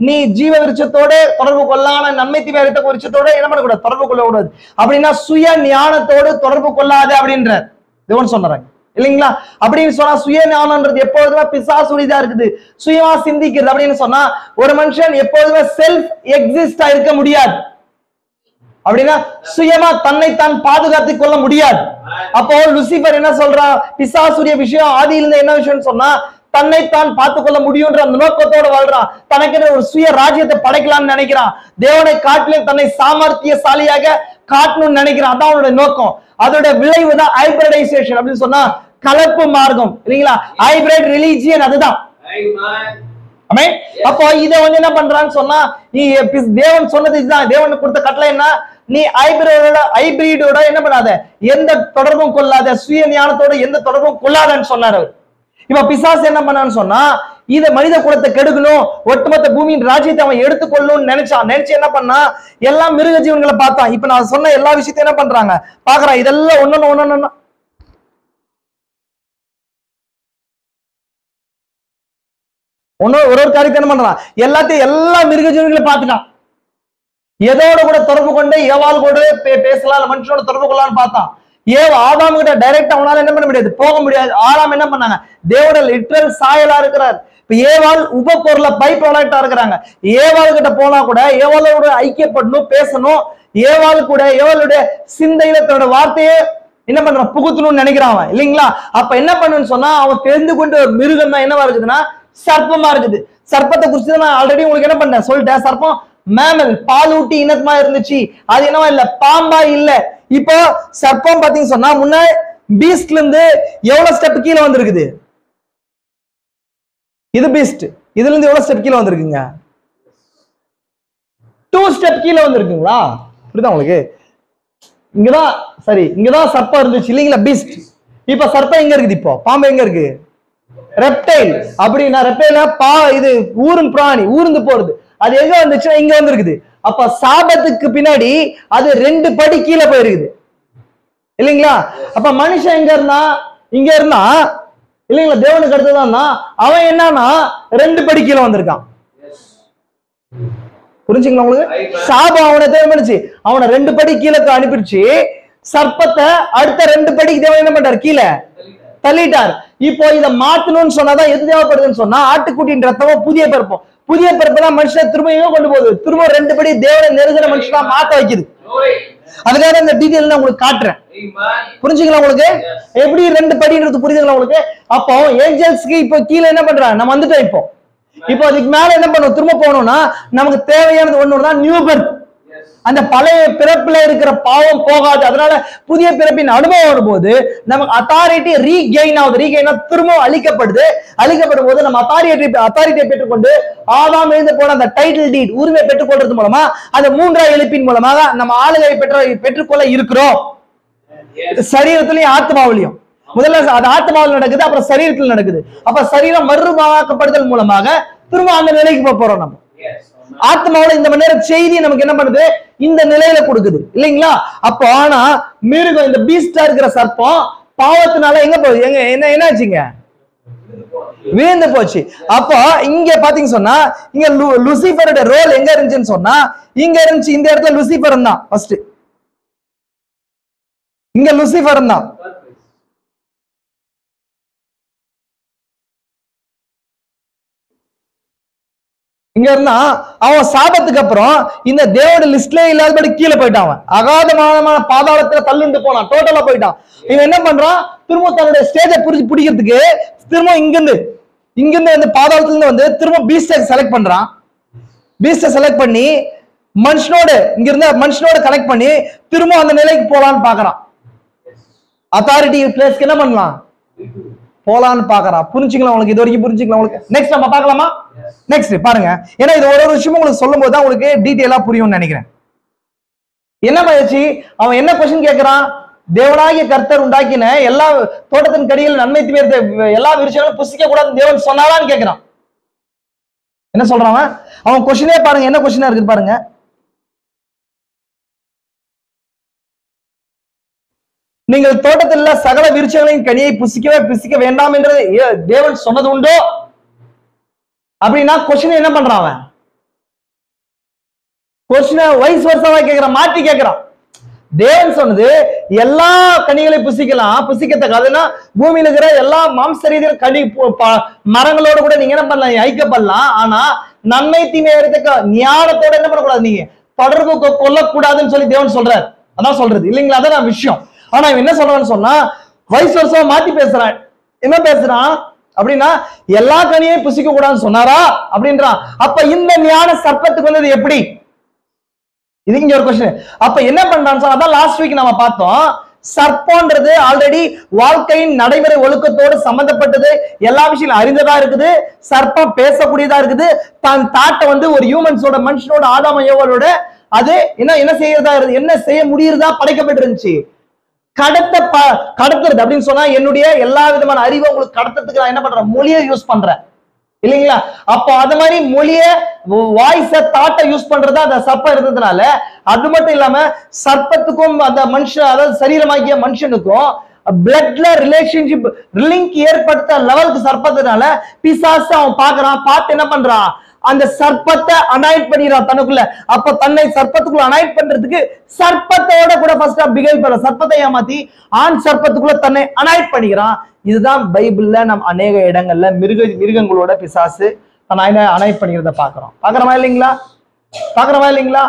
Speaker 1: நீ ஜீவ விருட்சத்தோட தொடர்பு கொள்ளாம நன்மை தீமை அறியத்தக்க விருட்சத்தோட என்ன பண்ணக்கூடாது, தொடர்பு கொள்ள கூடாது. அப்படின்னா சுய ஞானத்தோடு தொடர்பு கொள்ளாது அப்படின்றார் தேவன் சொன்னாங்க இல்லைங்களா? அப்படின்னு சொன்னா சுய ஞானம்ன்றது எப்பொழுதுமே பிசாசுடையதா இருக்குது, சுயமா சிந்திக்கிறது. அப்படின்னு சொன்னா ஒரு மனுஷன் எப்பொழுதுமே செல்ஃப் எக்ஸிஸ்டா இருக்க முடியாது. அப்படின்னா சுயமா தன்னைத்தான் பாதுகாத்துக் கொள்ள முடியாது. அப்போ லூசிபர் என்ன சொல்றான், பிசாசுடைய விஷயம் ஆதியிலிருந்து என்ன விஷயம்னு சொன்னா, தன்னைத்தான் பார்த்துக் கொள்ள முடியும்ன்ற அந்த நோக்கத்தோட வாழ்றான். தனக்கு ஒரு சுய ராஜ்யத்தை படைக்கலாம்னு நினைக்கிறான். தேவனை காட்டிலும் தன்னை சாமர்த்தியசாலியாக காட்டணும்னு நினைக்கிறான். அதான் அவனுடைய நோக்கம். அதோட விளைவு தான் ஹைபிரிடைசேஷன் அப்படின்னு சொன்னா கலப்பு மார்க்கம் இல்லைங்களா? ஹைபிரிட் ரிலிஜியன் அதுதான். அப்போ இதை வந்து என்ன பண்றான்னு சொன்னா, தேவன் சொன்னது இதுதான், தேவன் கொடுத்த கட்டளை என்ன, நீ ஹைபிரிடோட என்ன பண்ணாத, எந்த தொடர்பும் கொள்ளாத, சுய ஞானத்தோட எந்த தொடர்பும் கொள்ளாதன்னு சொன்னார் அவர். இப்ப பிசாசு என்ன பண்ணான்னு சொன்னா, இதை மனித குலத்தை கெடுக்கணும், ஒட்டுமொத்த பூமியின் ராஜ்யத்தை அவன் எடுத்துக்கொள்ளணும்னு நினைச்சு என்ன பண்ணா, எல்லா மிருக ஜீவன்களை பார்த்தான். இப்ப நான் சொன்ன எல்லா விஷயத்தையும் என்ன பண்றாங்க பாக்குறான். இதெல்லாம் ஒன்னு ஒரு காரியத்தை என்ன பண்றான், எல்லாத்தையும் எல்லா மிருக ஜீவன்களை பார்த்துட்டான். எதோட கூட தொடர்பு கொண்டு ஏவாள் கூட பேசலாம், மனுஷனோட தொடர்பு கொள்ளலாம்னு பார்த்தான். ஆதாம் கிட்ட டைரக்டா அவனால என்ன பண்ண முடியாது, போக முடியாது. ஆதாம் என்ன பண்ணாங்க, தேவோட லிட்டரல் சாயலா இருக்கிறார். இப்ப ஏவாள் உப பொருளை பை ப்ராடக்டா இருக்கிறாங்க. ஏவாள் கிட்ட போனா கூட ஏவாளோட ஐக்கியப்படணும், பேசணும். ஏவாள் கூட ஏவாளுடைய சிந்தையில தன்னோட வார்த்தையே என்ன பண்றான், புகுத்தணும்னு நினைக்கிறான் இல்லைங்களா? அப்ப என்ன பண்ணுன்னு சொன்னா, அவன் தெரிந்து கொண்டு ஒரு மிருகம் தான் என்னவா இருக்குதுன்னா சர்ப்பமா இருக்குது. சர்ப்பத்தை குறிச்சு நான் ஆல்ரெடி உங்களுக்கு என்ன பண்ணேன் சொல்லிட்டேன். சர்ப்பம் மேமல், பாலூட்டி இனத்தமா இருந்துச்சு. அது என்னவா இல்ல, பாம்பா இல்ல. இப்போ சர்ப்பம் பாத்தீங்க சொன்னா முன்ன பீஸ்ட்ல இருந்து எவ்வளவு ஸ்டெப் கீழே வந்திருக்குது, இது பீஸ்ட். இதுல இருந்து எவ்வளவு ஸ்டெப் கீழே வந்திருக்குங்க, 2 ஸ்டெப் கீழே வந்திருக்குங்களா? புரியுதா உங்களுக்கு? இங்கதான் சரி, இங்கதான் சர்ப்பம் இருந்துச்சு இல்லைங்களா, பீஸ்ட். இப்ப சர்ப்பம் எங்க இருக்குது, இப்போ பாம்பு எங்க இருக்கு, ரெப்டைல். அப்படின்னா ரெப்டைல் இது ஊரும் பிராணி, ஊர்ந்து போறது. அது எங்க வந்துச்சுன்னா இங்க வந்திருக்குது. அப்ப சாபத்துக்கு பின்னாடி அது 2 படி கீழே போயிருக்குது இல்லைங்களா? அப்ப மனுஷன் எங்க இருந்தா, இங்க இருந்தா இல்லைங்களா, தேவனுக்கு அடுத்ததான் அவன் என்னன்னா 2 படி கீழே வந்திருக்கான். புரிஞ்சுங்களா உங்களுக்கு? சாபம் அவனை தேவைப்படுச்சு, அவனை 2 படி கீழே அனுப்பிடுச்சு. சர்ப்பத்தை அடுத்த 2 படிக்கு தேவை என்ன பண்றாரு, கீழே தள்ளிட்டார். இப்போ இதை மாத்தணும்னு சொன்னாதான் எது தேவைப்படுதுன்னு சொன்னா, ஆட்டுக்குட்டியின் ரத்தமும் புதிய பிறப்போம். புதிய பிறப்பு தான் மனுஷன் திரும்ப கொண்டு போகுது. திரும்ப 2 படி தேவனை நெருங்கிற மனுஷனா மாத்த வைக்குது. அதுக்காக இந்த டீடைல் நான் உங்களுக்கு காட்டுறேன். புரிஞ்சுங்களா உங்களுக்கு? எப்படி 2 படின்றது புரியுதுங்களா உங்களுக்கு? அப்போ ஏஞ்சல்ஸ்க்கு இப்போ கீழே என்ன பண்றாங்க, நம்ம வந்துட்டோம். இப்போ அதுக்கு மேல என்ன பண்ணுவோம், திரும்ப போகணும்னா நமக்கு தேவையானது ஒண்ணுதான், நியூ பர்த். அந்த பழைய பிறப்புல இருக்கிற பாவம் போகாது. அதனால புதிய பிறப்பின் அனுபவம் வரும்போது நமக்கு அத்தாரிட்டி ரீகெயின் ஆகுது. ரீகெயின் திரும்ப அளிக்கப்படுது. அளிக்கப்படும் போது நம்ம அத்தாரிட்டியை பெற்றுக்கொண்டு ஆதாம் எழுந்து போன அந்த டைட்டில் டீட் உரிமை பெற்றுக்கொள்றது மூலமா அந்த 3ஆம் எழுப்பின் மூலமாக நம்ம ஆளுகை பெற்றுக்கொள்ள இருக்கிறோம். சரீரத்திலையும் ஆத்மாவிலையும். முதல்ல அது ஆத்மாவில் நடக்குது, அப்புறம் சரீரத்தில் நடக்குது. அப்ப சரீரம் மறுமாக்கப்படுதல் மூலமாக திரும்ப அந்த நிலைக்கு போறோம். நம்ம ஆத்மாவோட இந்த மணி நேரம் செய்தி நமக்கு என்ன பண்ணுது, இந்த நிலையில கொடுக்குது இல்லைங்களா? அப்போ ஆனா மிருகம், இந்த பீஸ்டா இருக்கிற சர்ப்பம் பாவத்தினால எங்க போகுது, என்ன ஆச்சுங்க, வீழ்ந்து போச்சு. அப்போ இங்க பாத்தீங்க சொன்னா, இங்க லூசிபரோட ரோல் எங்க இருந்துச்சுன்னு சொன்னா, இங்க இருந்துச்சு. இந்த இடத்துல லூசிபர் தான் ஃபர்ஸ்ட், இங்க லூசிபர் தான். இங்க இருந்தா அவன் சாபத்துக்கு அப்புறம் இந்த தேவோட லிஸ்ட்ல இல்லாதபடி கீழே போயிட்டான். அவன் அகாதமான பாதாளத்துல தள்ளுண்டு போனான், டோட்டலா போயிட்டான். இவன் என்ன பண்றான், திரும்ப தன்னுடைய ஸ்டேஜை பிடிக்கிறதுக்கு திரும்ப இங்கிருந்து இங்கிருந்து வந்து பாதாளத்துல இருந்து வந்து திரும்ப பீஸ்டை செலக்ட் பண்றான். பீஸ்டை செலக்ட் பண்ணி மனுஷனோடு இங்க இருந்த மனுஷனோட கனெக்ட் பண்ணி திரும்ப அந்த நிலைக்கு போலான்னு பாக்குறான். அத்தாரிட்டி பிளேஸ்க்கு என்ன பண்ணலாம் போலான்னு பாக்குறான். புரிஞ்சுக்கலாம் உங்களுக்கு? இது வரைக்கும் புரிஞ்சுக்கலாம் உங்களுக்கு? நெக்ஸ்ட் நம்ம பார்க்கலாமா? நெக்ஸ்ட் பாருங்க. ஏன்னா இது ஒரு விஷயமும் உங்களுக்கு சொல்லும் போது தான் உங்களுக்கு டீட்டெயிலா புரியும்னு நினைக்கிறேன். என்ன பயிற்சி அவன் என்ன கொஸ்டின் கேட்கிறான்? தேவனாகிய கர்த்தர் உண்டாக்கின எல்லா தோட்டத்தின் கடியில் நன்மை தீமை எல்லா விருட்சங்களும் புசிக்க கூடாது தேவன் சொன்னாரான்னு கேட்கிறான். என்ன சொல்றான் அவன் கொஸ்டினே பாருங்க, என்ன கொஸ்டினா இருக்குது பாருங்க. நீங்கள் தோட்டத்தில் சகல விருட்சங்களின் கனியை புசிக்க வேண்டாம் என்று தேவன் சொன்னது உண்டோ அப்படின்னா கொஸ்டின் என்ன பண்றான் அவன்? கொஸ்டினை வைஸ் வர்சாவா கேட்கிறான், மாற்றி கேட்கிறான். தேவன் சொன்னது எல்லா கனிகளையும் புசிக்கத்தக்காதுன்னா பூமியில இருக்கிற எல்லா மாம்ச ரீதியில கனி மரங்களோட கூட நீங்க என்ன பண்ணலாம், ஐக்கப்படலாம். ஆனா நன்மை தீமை ஞானத்தோட என்ன பண்ணக்கூடாது, நீங்க தொடர்பு கொள்ளக்கூடாதுன்னு சொல்லி தேவன் சொல்றாரு. அதான் சொல்றது இல்லைங்களா? அதான் விஷயம். ஆனா இவன் என்ன சொல்றான்னு சொன்னா வயசு வருஷம் மாத்தி பேசுறான். என்ன பேசுறான் அப்படின்னா எல்லா கனியையும் புசிக்க கூடாதுன்னு சொன்னாரா அப்படின்றான். அப்ப இந்த ஞான சர்ப்பத்துக்கு வந்தது எப்படி? இது இங்க ஒரு கொஸ்டின். அப்ப என்ன பண்றான்னு சொன்னா லாஸ்ட் வீக் நம்ம பார்த்தோம். சர்ப்பம்ன்றது ஆல்ரெடி வாழ்க்கையின் நடைமுறை ஒழுக்கத்தோடு சம்பந்தப்பட்டது. எல்லா விஷயம் அறிந்ததா இருக்குது. சர்ப்பம் பேசக்கூடியதா இருக்குது. தன் தாட்டை வந்து ஒரு ஹியூமன்ஸோட மனுஷனோட ஆதாம ஏவாளோட அது என்ன செய்யறதா இருக்கு, என்ன செய்ய முடியறதா படைக்கப்பட்டிருந்துச்சு. கடத்துறது அப்படின்னு சொன்னா என்னுடைய எல்லா விதமான அறிவை உங்களுக்கு கடத்துறதுக்கு நான் என்ன பண்றேன், மொழியை யூஸ் பண்றேன் இல்லைங்களா? அப்போ அது மாதிரி மொழிய வாய்ஸ தாட்டை யூஸ் பண்றதா அந்த சர்ப்பம் இருந்ததுனால அது மட்டும் இல்லாம சர்ப்பத்துக்கும் அந்த மனுஷன் அதாவது சரீரமாகிய மனுஷனுக்கும் பிளட்ல ரிலேஷன்ஷிப் லிங்க் ஏற்படுத்த லெவலுக்கு சர்ப்பத்தினால பிசாசு அவன் பாக்குறான். பார்த்து என்ன பண்றான், அந்த சர்ப்பத்தை அனாய்ட் பண்ணிடுறான் தனக்குள்ள. அப்ப தன்னை சர்ப்பத்துக்குள்ள அனாய்ட் பண்றதுக்கு சர்ப்பத்தோட கூட ஃபர்ஸ்ட் பிஹேவ் பண்ற, சர்ப்பத்தை ஏமாத்தி ஆண் சர்ப்பத்துக்குள்ள தன்னை அனாய்ட் பண்ணிக்கிறான். இதுதான் பைபிள்ல நம்ம அநேக இடங்கள்ல மிருகங்களோட பிசாசு அனாய்ட் பண்ணிக்கிறத பாக்குறோமா இல்லைங்களா?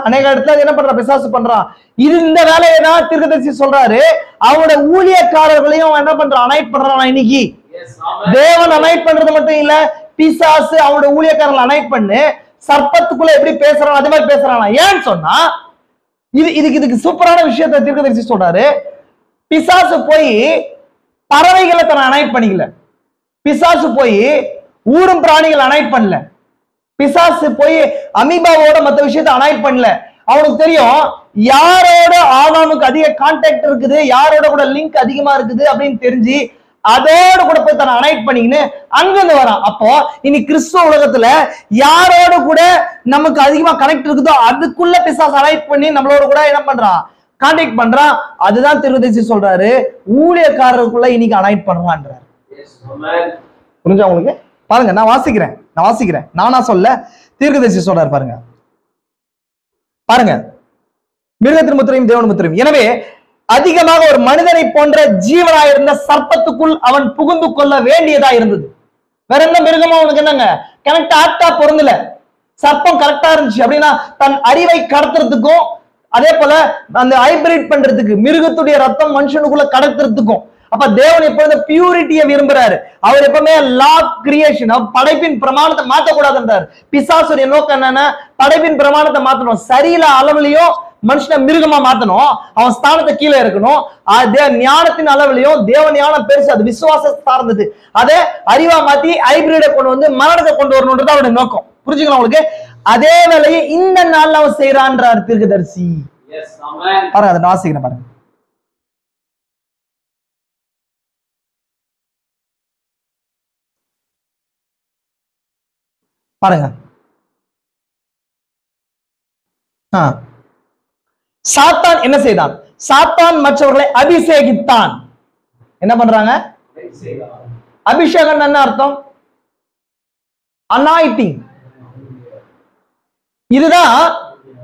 Speaker 1: அநேக இடத்துல என்ன பண்ற, பிசாசு பண்றான். இது இந்த வேலையை தான் தீர்க்கதரிசி சொல்றாரு. அவனோட ஊழியக்காரர்களையும் என்ன பண்றான், அனாய்ட் பண்றான். இன்னைக்கு தேவன் அனாய்ட் பண்றது மட்டும் இல்ல, பிசாசு அவனோட ஊழியக்காரங்களை அனாய்ட் பண்ணு சர்ப்பத்துக்குள்ள எப்படி பேசுறான் அதே மாதிரி பேசுறானா. ஏன்னு சொன்னா இதுக்கு சூப்பரான விஷயத்தை தீர்க்கதரிசி சொல்றாரு. பிசாசு போய் பறவைகளை தன்னை அனாய்ட் பண்ணிக்கல. பிசாசு போய் ஊரும் பிராணிகள் அனாய்ட் பண்ணல. பிசாசு போய் அமீபாவோட மற்ற விஷயத்தை அனாய்ட் பண்ணல. அவனுக்கு தெரியும் யாரோட ஆதாமுக்கு அதிக கான்டாக்ட் இருக்குது, யாரோட கூட லிங்க் அதிகமா இருக்குது அப்படின்னு தெரிஞ்சு அதோட கூட போய் தன்னை அனாய்ட் பண்ணிக்கின்னு அங்கிருந்து வரான். அப்போ இனி கிறிஸ்துவ உலகத்துல யாரோட கூட நமக்கு அதிகமா கனெக்ட் இருக்குதோ அதுக்குள்ள பிசாசு அனாய்ட் பண்ணி நம்மளோட கூட என்ன பண்றான், கான்டாக்ட் பண்றான். அதுதான் தீர்க்கதரிசி சொல்றாரு, ஊழியக்காரருக்குள்ள இன்னைக்கு அனாய்ட் பண்ணுவான்றாரு. புரிஞ்சா உங்களுக்கு? பாருங்க, நான் வாசிக்கிறேன். நானா சொல்ல, தீர்க்கதரிசி சொல்றாரு. பாருங்க மிருகத்தின் முத்திரையும் தேவன் முத்திரையும். எனவே அதிகமாக ஒரு மனிதனை போன்ற ஜீவனாயிருந்த சர்ப்பத்துக்குள் அவன் புகுந்து கொள்ள வேண்டியதா இருந்தது. வேற எந்த மிருகமும் அவனுக்கு என்னங்க கரெக்டா ஆக்டா பொருந்தல. சர்ப்பம் கரெக்டா இருந்துச்சு அப்படின்னா தன் அறிவை கடத்துறதுக்கும் அதே போல அந்த ஹைபிரிட் பண்றதுக்கு மிருகத்துடைய ரத்தம் மனுஷனுக்குள்ள கடத்துறதுக்கும். அப்ப தேவன் எப்பொழுது பியூரிட்டியை விரும்புறாரு. அவர் எப்பவுமே லா கிரியேஷன் படைப்பின் பிரமாணத்தை மாற்றக்கூடாதுன்றார். பிசாசுடைய நோக்கம் என்னன்னா படைப்பின் பிரமாணத்தை மாத்தணும், சரியில்ல அளவுலயும் மனுஷனை மிருகமா மாத்தணும், அவன் ஸ்தானத்தை கீழே இருக்கணும். ஞானத்தின் அளவுலயும் தேவ ஞானம் பெருசு, அது விசுவாச சார்ந்தது. அதை அறிவா மாத்தி ஹைபிரிட கொண்டு வந்து மரணத்தை கொண்டு வரணும்ன்றது அவருடைய நோக்கம். புரிஞ்சுக்கலாம் உங்களுக்கு? அதே வேலையை இந்த நாள்ல அவன் செய்யறான்றார் தீர்க்கதரிசி. பாருங்க, அதை வாசிக்கிறேன் பாருங்க. பாருங்க, சாத்தான் என்ன செய்தான்? சாத்தான் மற்றவர்களை அபிஷேகித்தான். என்ன பண்றாங்க? அபிஷேகம் என்ன அர்த்தம்? அனாயிட்டிங். இதுதான்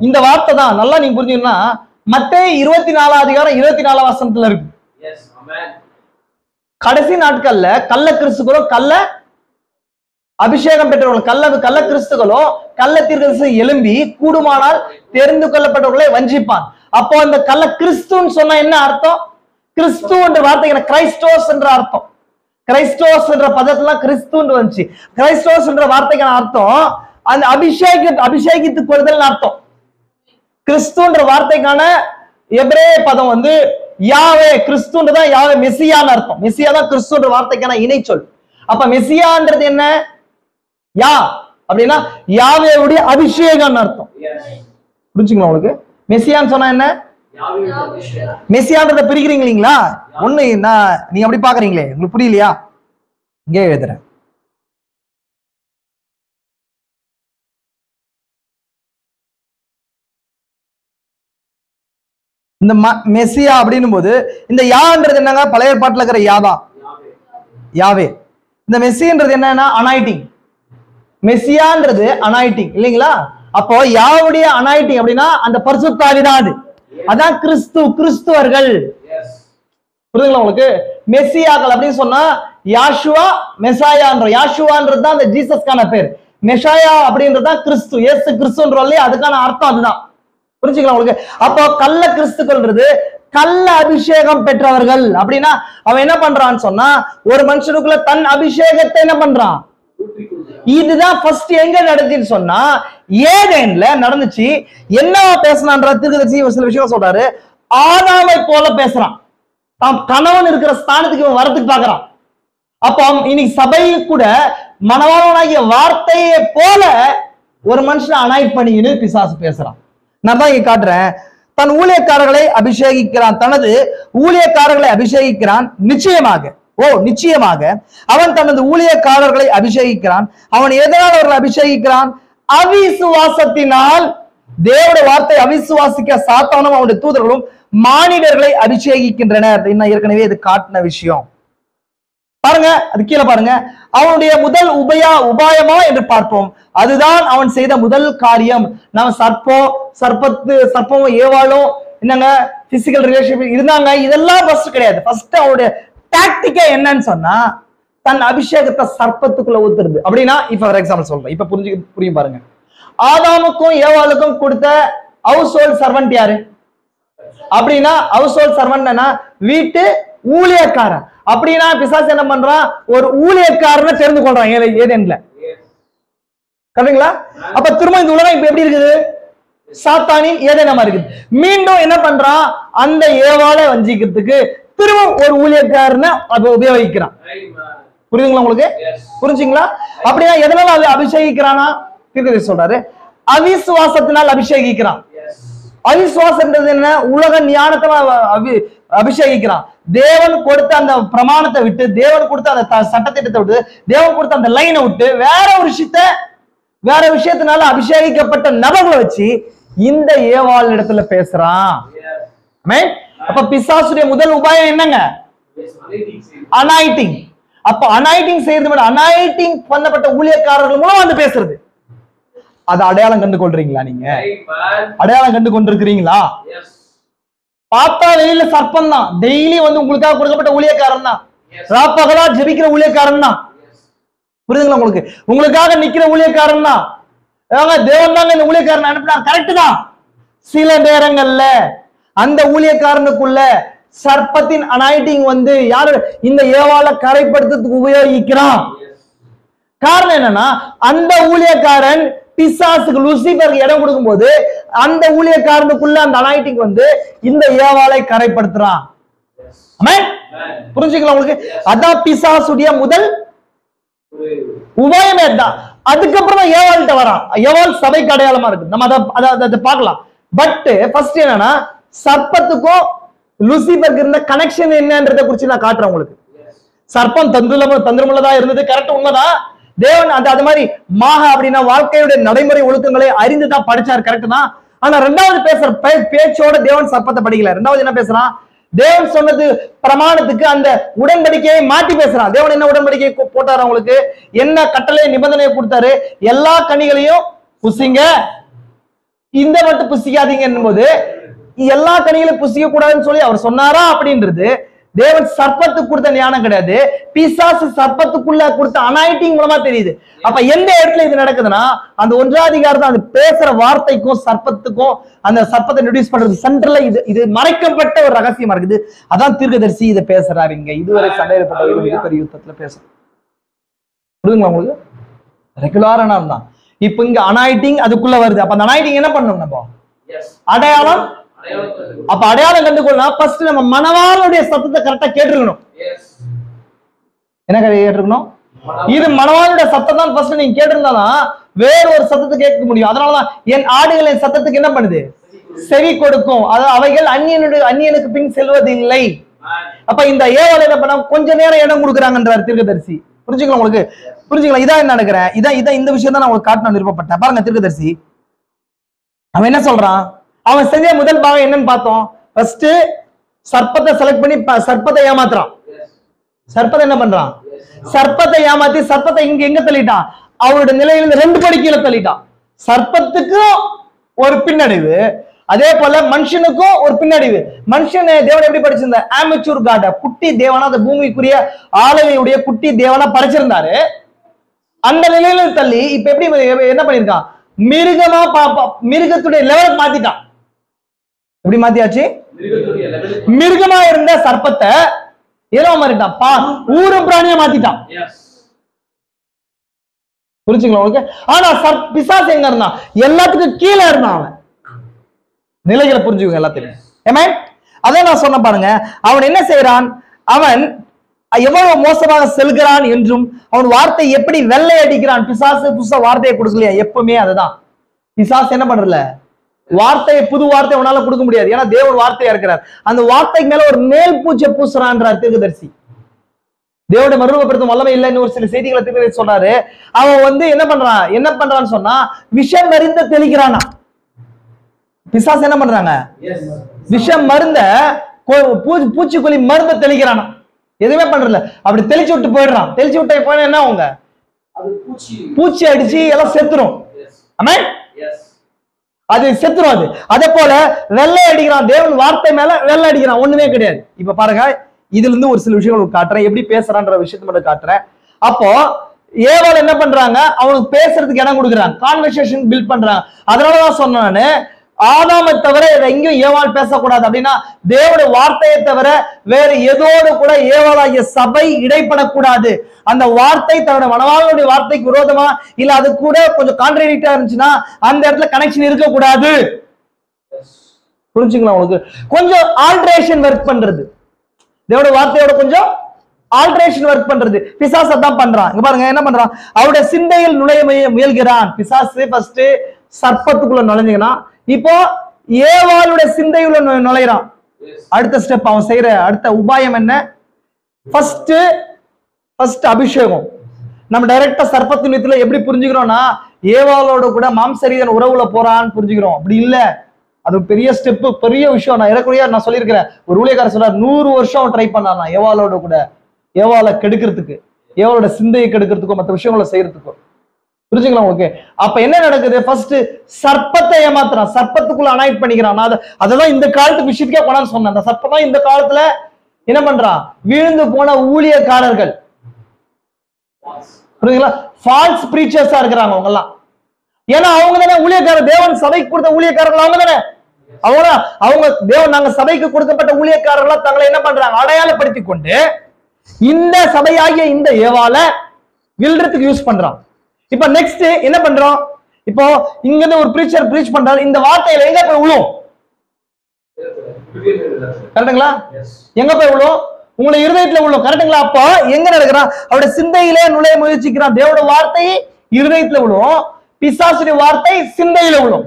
Speaker 1: இந்த வார்த்தை தான் நல்லா நீங்க புரிஞ்சுக்கணும்னா மத்தேயு 24:24 இருக்கு. கடைசி நாட்கள்ல கள்ள கிறிஸ்துகளும் கள்ள அபிஷேகம் பெற்றவர்கள் கள்ள கிறிஸ்துகளும் கள்ள தீர்க்கதரிசி எழும்பி கூடுமானால் தெரிந்து கொள்ளப்பட்டவர்களை வஞ்சிப்பான். அப்போ அந்த கள்ள கிறிஸ்துன்னு சொன்னா என்ன அர்த்தம்? கிறிஸ்து என்ற வார்த்தைக்கு கிரைஸ்டோஸ் என்ற அர்த்தம். கிரைஸ்டோஸ் என்ற பதத்துல கிறிஸ்துன்னு வந்துச்சு. கிரைஸ்டோஸ் என்ற வார்த்தைக்கான அர்த்தம் அந்த அபிஷேகித்து கொள்ளுதல் அர்த்தம். கிறிஸ்துன்ற வார்த்தைக்கான எபிரேய பதம் வந்து யாவே, கிறிஸ்துன்றதான் யாவே, மெசியான்னு அர்த்தம். மெசியா தான் கிறிஸ்துன்ற வார்த்தைக்கான இணைச்சொல். அப்ப மெசியான்றது என்ன? யா அப்படின்னா யாவேவுடைய அபிஷேகம் அர்த்தம். புரிஞ்சுங்களா உங்களுக்கு? மெசியான்னு சொன்னா என்ன? மெசியான்றத பிரிக்கிறீங்க இல்லைங்களா? ஒண்ணு நீங்க அப்படி பாக்குறீங்களே, உங்களுக்கு புரியலையா? இங்கே எழுதுறேன். இந்த மெசியா அப்படின்னும் போது இந்த யான்றது என்னங்க? பழைய ஏற்பாட்டுல இருக்கிற யாதான் யாவே. இந்த மெஸ்ஸின்றது என்னன்னா அனாயிட்டிங். மெஸ்ஸியான்றது அனாயிட்டிங் இல்லைங்களா? அப்போ யாவுடைய அனாயிட்டிங் அப்படின்னா அந்த பரிசுத்த ஆவிதான். அது அதான் கிறிஸ்துவர்கள். புரியுதுங்களா உங்களுக்கு? மெஸ்ஸியாக்கள் அப்படின்னு சொன்னா யாஷுவா மெசாயான்ற, யாஷுவான்றது தான் அந்த ஜீசஸ்கான பேர். மெசாயா அப்படின்றது தான் கிறிஸ்து, இயேசு கிறிஸ்துன்றோம் இல்லையா? அதுக்கான அர்த்தம் அதுதான். புரிஞ்சுக்கலாம் உங்களுக்கு? அப்போ கள்ள கிறிஸ்துக்கள்ன்றது கள்ள அபிஷேகம் பெற்றவர்கள். அப்படின்னா அவன் என்ன பண்றான்னு சொன்னா ஒரு மனுஷனுக்குள்ள தன் அபிஷேகத்தை என்ன பண்றான்? இதுதான் ஃபர்ஸ்ட் எங்க நடந்துன்னு சொன்னா ஏதேன்ல நடந்துச்சு. என்ன பேசினான்ற தீர்க்கதரிசி சில விஷயம் சொல்றாரு. ஆதாமை போல பேசுறான். தாம் கணவன் இருக்கிற ஸ்தானத்துக்கு இவன் வரதுக்கு பாக்குறான். அப்போ இன்னைக்கு சபையில் கூட மனவாளனாகிய வார்த்தையை போல ஒரு மனுஷனை அனாய்ட் பண்ணின்னு பிசாசு பேசுறான். நான் தான் இங்க காட்டுறேன். தன் ஊழியக்காரர்களை அபிஷேகிக்கிறான், தனது ஊழியக்காரர்களை அபிஷேகிக்கிறான். நிச்சயமாக அவன் தனது ஊழியக்காரர்களை அபிஷேகிக்கிறான். அவன் எதனால் அவர்கள் அபிஷேகிக்கிறான்? அவிசுவாசத்தினால். தேவனுடைய வார்த்தை அவிசுவாசிக்க சாத்தானும் அவனுடைய தூதர்களும் மானிடர்களை அபிஷேகிக்கின்றனர். இன்னும் ஏற்கனவே இது காட்டின விஷயம் பாருங்க. அது கீழே பாருங்க. அவனுடைய முதல் உபாயமா என்று பார்ப்போம். அதுதான் அவன் செய்த முதல் காரியம். நம்ம சர்ப்பமும் ஏவாளும் என்னங்க பிசிக்கல் ரிலேஷன்ஷிப் இருந்தாங்க. இதெல்லாம் ஃபர்ஸ்ட் கிடையாது. ஃபர்ஸ்ட் அவனுடைய டாக்டிக்கா என்னன்னு சொன்னா தன் அபிஷேகத்தை சர்ப்பத்துக்குள்ள ஊத்துறது. அப்படின்னா இப்ப ஃபார் எக்ஸாம்பிள் சொல்றேன், இப்ப புரியும் பாருங்க. ஆதாமுக்கும் ஏவாளுக்கும் கொடுத்த ஹவுஸ் ஹோல்ட் சர்வெண்ட் யாரு? அப்படின்னா ஹவுஸ் ஹோல்ட் சர்வெண்ட்னா வீட்டு ஊழியக்காரன். அப்படின்னா பிசாசு என்ன பண்றான்? ஒரு ஊழியக்காரனை தெரிந்து கொள்றான் ஏதேன்ல. கரெக்டுங்களா? அப்ப திரும்ப இந்த உலகம் இப்ப எப்படி இருக்குது? சாத்தானின் ஏதேனமா இருக்குது. மீண்டும் என்ன பண்றான்? அந்த ஏவாளை வஞ்சிக்கிறதுக்கு திரும்ப ஒரு ஊழியக்காரனை உபயோகிக்கிறான். புரியுதுங்களா உங்களுக்கு? புரிஞ்சுங்களா? அப்படின்னா எதனால அபிஷேகிக்கிறானா? தீர்க்கதரிசி சொல்றாரு அவிசுவாசத்தினால் அபிஷேகிக்கிறான். அவிசுவாசம்ன்றது என்ன? உலக ஞானத்தை அபிஷேகிக்கிறான். தேவன் கொடுத்த அந்த பிரமாணத்தை விட்டு, தேவன் கொடுத்த அந்த சட்டத்திட்டத்தை விட்டு, தேவன் கொடுத்த அந்த லைனை விட்டு வேற விஷயத்தினால அபிஷேகிக்கப்பட்ட நபர்களை வச்சு இந்த ஏவாள் இடத்துல பேசுறான். அப்ப பிசாசுடைய முதல் உபாயம் என்னங்க? அனாயிட்டிங். அப்ப அனாயிட்டிங் செய்யறது, அனாயிட்டிங் பண்ணப்பட்ட ஊழியக்காரர்கள் மூலம் வந்து பேசுறது. அதை அடையாளம் கண்டு கொள்றீங்களா? நீங்க அடையாளம் கண்டு கொண்டிருக்கிறீங்களா? பார்த்தா வெளியில சர்ப்பம் தான், டெய்லி வந்து உங்களுக்காக கொடுக்கப்பட்ட ஊழியக்காரன் தான், ராப்பகலா ஜெபிக்கிற ஊழியக்காரன் தான். புரியுதுங்களா உங்களுக்கு? உங்களுக்காக நிக்கிற ஊழியக்காரன் தான். தேவன் தாங்க இந்த ஊழியக்காரன் அனுப்பினார், கரெக்ட் தான். சில நேரங்கள்ல அந்த ஊழியக்காரனுக்குள்ள சர்ப்பத்தின் அனாயிட்டிங் வந்து யாரு? இந்த ஏவாளை கரைப்படுத்துறதுக்கு உபயோகிக்கிறான். காரணம் என்னன்னா அந்த ஊழியக்காரன் பிசாசுக்கு லூசிபருக்கு இடம் கொடுக்கும் போது அந்த ஊழியக்காரனுக்குள்ள அந்த அனாயிட்டிங் வந்து இந்த ஏவாளை கரைப்படுத்துறான். புரிஞ்சுக்கலாம் உங்களுக்கு? அதான் பிசாசுடைய முதல் உபாயமே தான். அதுக்கப்புறம் தான் ஏவாள்கிட்ட வரான். ஏவாள் சபைக்கு அடையாளமா இருக்கு, நம்ம அதை பார்க்கலாம். பட் ஃபர்ஸ்ட் என்னன்னா சர்ப்பத்துக்கும் லூசிபருக்கு இருந்த கனெக்ஷன் என்னன்றதை குறிச்சு நான் காட்டுறேன் உங்களுக்கு. சர்ப்பம் தந்திரமுள்ளதா இருந்தது, கரெக்ட், உண்மைதான். தேவன் அது மாதிரி மாக அப்படின்னா வாழ்க்கையுடைய நடைமுறை ஒழுக்கங்களை அறிந்துதான் படிச்சார், கரெக்ட் தான். ஆனா ரெண்டாவது பேசுற பேச்சோட தேவன் சர்ப்பத்தை படிக்கல. ரெண்டாவது என்ன பேசுறான்? தேவன் சொன்னது பிரமாணத்துக்கு அந்த உடன்படிக்கையை மாற்றி பேசுறான். தேவன் என்ன உடன்படிக்கை போட்டாரு? அவங்களுக்கு என்ன கட்டளை நிபந்தனையை கொடுத்தாரு? எல்லா கனிகளையும் புசிங்க, இந்த மட்டும் புசிக்காதீங்க போது எல்லா கனிகளையும் புசிக்க கூடாதுன்னு சொல்லி அவர் சொன்னாரா அப்படின்றது தேவன் சர்ப்பத்துக்கு கொடுத்த ஞானம் கிடையாது, பிசாசு சர்ப்பத்துக்குள்ள கொடுத்த அனாயிட்டிங் மூலமா தெரியுது. அப்ப எந்த இடத்துல இது நடக்குதுன்னா அந்த 1ஆம் அதிகாரத்தை அந்த பேசுற வார்த்தைக்கும் சர்ப்பத்துக்கும் அந்த சர்ப்பத்தை இன்ட்ரோடியூஸ் பண்றது சென்டர்ல இது மறைக்கப்பட்ட ஒரு ரகசியமா இருக்குது. அதான் தீர்க்கதரிசி இதை பேசுறாரு. இங்க இதுவரை சண்டையிடப்பட்ட ஒரு மிகப்பெரிய யுத்தத்துல பேசுறோம். புரியுதுங்களா உங்களுக்கு? ரெகுலரான தான். இப்ப இங்க அனாயிட்டிங் அதுக்குள்ள வருது. அப்ப அந்த அனாயிட்டிங் என்ன பண்ணணும்? நம்ம அடையாளம். அப்ப அடையாளம் கண்டுகொள்ளலாம். ஃபர்ஸ்ட் நம்ம மணவாளனுடைய சத்தத்தை கரெக்டா கேட்டிருக்கணும். என்ன கேட்டிருக்கணும்? இது மணவாளனுடைய சத்தம் தான் ஃபர்ஸ்ட் நீங்க கேட்டிருந்தாதான் வேற ஒரு சத்தத்தை கேட்க முடியும். அதனாலதான் என் ஆடுகளின் சத்தத்துக்கு என்ன பண்ணுது? செவி கொடுக்கும். அதாவது அவைகள் அந்நியனுக்கு பின் செல்வதில்லை. அப்ப இந்த ஏவாள் என்ன பண்ண கொஞ்ச நேரம் இடம் கொடுக்குறாங்கன்றார் தீர்க்கதரிசி. புரிஞ்சுக்கலாம் உங்களுக்கு? புரிஞ்சுக்கலாம்? இதான் என்ன நடக்கிறேன், இதான் இந்த விஷயம் தான் நான் உங்களுக்கு காட்டணும் விருப்பப்பட்டேன். பாருங்க தீர்க்கதரிசி அவன் என்ன சொல்றான். அவன் செஞ்ச முதல் பாகம் என்னன்னு பார்த்தோம். ஃபர்ஸ்ட் சர்ப்பத்தை செலக்ட் பண்ணி சர்ப்பத்தை ஏமாத்துறான். சர்ப்பத்தை என்ன பண்றான்? சர்ப்பத்தை ஏமாத்தி சர்ப்பத்தை எங்க தள்ளிட்டான்? அவருடைய நிலையிலிருந்து 2 படி கீழே தள்ளிட்டான். சர்ப்பத்துக்கும் ஒரு பின்னடைவு, அதே போல மனுஷனுக்கும் ஒரு பின்னடைவு. மனுஷனை தேவன் எப்படி படிச்சிருந்த? ஆமெச்சூர் காட, குட்டி தேவனா, அந்த பூமிக்குரிய ஆளுகையுடைய குட்டி தேவனா படைச்சிருந்தாரு. அந்த நிலையில தள்ளி இப்ப எப்படி என்ன பண்ணிருக்கான்? மிருகத்துடைய லெவல் மாத்திட்டான். எப்படி மாத்தியாச்சு? மிருகமா இருந்த சர்ப்பத்தை ஏதோ மாறிட்டான், ஊரு பிராணியா மாத்திட்டான். புரிச்சுங்களா உங்களுக்கு? ஆனா பிசாசு எங்க இருந்தான்? எல்லாத்துக்கும் கீழே இருந்தான். அவன் நிலைகளை புரிஞ்சுக்கோங்க எல்லாத்தையும். அதான் நான் சொன்ன பாருங்க. அவன் என்ன செய்யறான்? அவன் எவ்வளவு மோசமாக செல்கிறான் என்றும் அவன் வார்த்தை எப்படி வெள்ளை அடிக்கிறான். பிசாசு புதுசா வார்த்தையை கொடுக்கலையா? எப்பவுமே அதுதான். பிசாசு என்ன பண்றல? வார்த்தையை புது வார்த்தை உன்னால கொடுக்க முடியாது. ஏன்னா தேவன் வார்த்தையா இருக்கிறார். அந்த வார்த்தைக்கு மேல ஒரு மேல் பூச்சை பூசுறான்றார் தீர்க்கதரிசி. தேவனுடைய மறுரூபப்படுத்தும் வல்லமை இல்லைன்னு ஒரு சில செய்திகளை தீர்க்கதரிசி சொல்றாரு. அவன் என்ன பண்றான்னு சொன்னா விஷம் மருந்த தெளிக்கிறானா. பிசாசு என்ன பண்றாங்க? விஷம் மருந்த பூச்சிக்கொல்லி மருந்த தெளிக்கிறானா. எதுவுமே பண்றல, அப்படி தெளிச்சு விட்டு போயிடுறான். தெளிச்சு விட்டு போயிட என்ன அவங்க பூச்சி அடிச்சு எல்லாம் செத்துரும். அது செத்துரும். அது அதே போல வெள்ளை அடிக்கிறான். தேவன் வார்த்தை மேல வெள்ளை அடிக்கிறான். ஒண்ணுமே கிடையாது. இப்ப பாருங்க, இதுல இருந்து ஒரு சில விஷயங்கள் காட்டுறேன், எப்படி பேசுறான்ற விஷயத்த மட்டும் காட்டுறேன். அப்போ ஏவாள் என்ன பண்றாங்க? அவனுக்கு பேசுறதுக்கு இடம் கொடுக்குறாங்க, கான்வர்சேஷன் பில்ட் பண்றாங்க. அதனாலதான் சொன்னேன் நானு, ஆதாமை தவிர எங்கேயும் ஏவாள் பேசக்கூடாது. அப்படின்னா தேவனுடைய வார்த்தையை தவிர வேற எதோடு கூட ஏவாளாகிய சபை இடைப்படக்கூடாது. அந்த வார்த்தை தன்னுடைய மணவாளனுடைய வார்த்தைக்கு விரோதமா இல்ல அது கூட கொஞ்சம் கான்ட்ரடிக்டா இருந்துச்சுன்னா அந்த இடத்துல கனெக்ஷன் இருக்கக்கூடாது. புரிஞ்சுங்களா உங்களுக்கு? கொஞ்சம் ஆல்ட்ரேஷன் ஒர்க் பண்றது, தேவனுடைய வார்த்தையோட கொஞ்சம் ஆல்ட்ரேஷன் ஒர்க் பண்றது பிசாசு தான் பண்றான். இங்க பாருங்க என்ன பண்றான்? அவருடைய சிந்தையில் நுழைய முயல்கிறான். பிசாசு ஃபர்ஸ்ட் சர்ப்பத்துக்குள்ள நுழைஞ்சுக்கிறான். இப்போ ஏவாளுடைய சிந்தையுள்ள நுழைகிறான். அடுத்த ஸ்டெப் அவன் செய்யற அடுத்த உபாயம் என்ன? ஃபர்ஸ்ட் அபிஷேகம். நம்ம டைரக்டா சர்ப்பத்தின் வித்துல எப்படி புரிஞ்சுக்கிறோம்னா ஏவாளோட கூட மாம்சரீதன் உறவுல போறான்னு புரிஞ்சுக்கிறோம். அப்படி இல்ல, அது பெரிய ஸ்டெப், பெரிய விஷயம். நான் சொல்லியிருக்கிறேன், ஒரு ஊழியக்காரர் சொல்றாரு 100 வருஷம் ட்ரை பண்ணானா ஏவாளோட கூட, ஏவாளை கெடுக்கிறதுக்கு, ஏவாளோட சிந்தையை கெடுக்கிறதுக்கும் மற்ற விஷயங்களை செய்யறதுக்கும். புரிஞ்சுங்களா உங்களுக்கு? அப்ப என்ன நடக்குது? ஃபர்ஸ்ட் சர்ப்பத்தை ஏமாத்துறான், சர்ப்பத்துக்குள்ள அனாய்ட் பண்ணிக்கிறான். அதெல்லாம் இந்த காலத்து விஷயத்துக்கே கொண்டாந்து சொன்னேன். அந்த சர்ப்பம் தான் இந்த காலத்துல என்ன பண்றான்? வீழ்ந்து போன ஊழியக்காரர்கள், புரியுதுங்களா? ஃபால்ஸ் பிரீச்சர்ஸா இருக்கிறாங்க அவங்க எல்லாம். ஏன்னா அவங்க தானே ஊழியக்காரர், தேவன் சபைக்கு கொடுத்த ஊழியக்காரர்கள் அவங்க தானே. அவங்க தேவன் நாங்க சபைக்கு கொடுக்கப்பட்ட ஊழியக்காரர்களா தங்களை என்ன பண்றாங்க? அடையாளப்படுத்தி கொண்டு இந்த சபையாகிய இந்த ஏவாளை வில்றதுக்கு யூஸ் பண்றான். இப்ப நெக்ஸ்ட் என்ன பண்றோம்? இப்போ இங்க இருந்து ஒரு பிரீச்சர் பிரீச் பண்றாரு, இந்த வார்த்தையில எங்க போய் விழும்? கரெக்டுங்களா? எங்க போய் விழும்? உங்களை இருதயத்துல விழும். கரெக்டுங்களா? அப்போ எங்க நடக்கிறான்? அவருடைய சிந்தையிலே நுழைய முயற்சிக்கிறான். தேவனுடைய வார்த்தை இருதயத்துல விழும், பிசாசுடைய வார்த்தை சிந்தையில விழும்.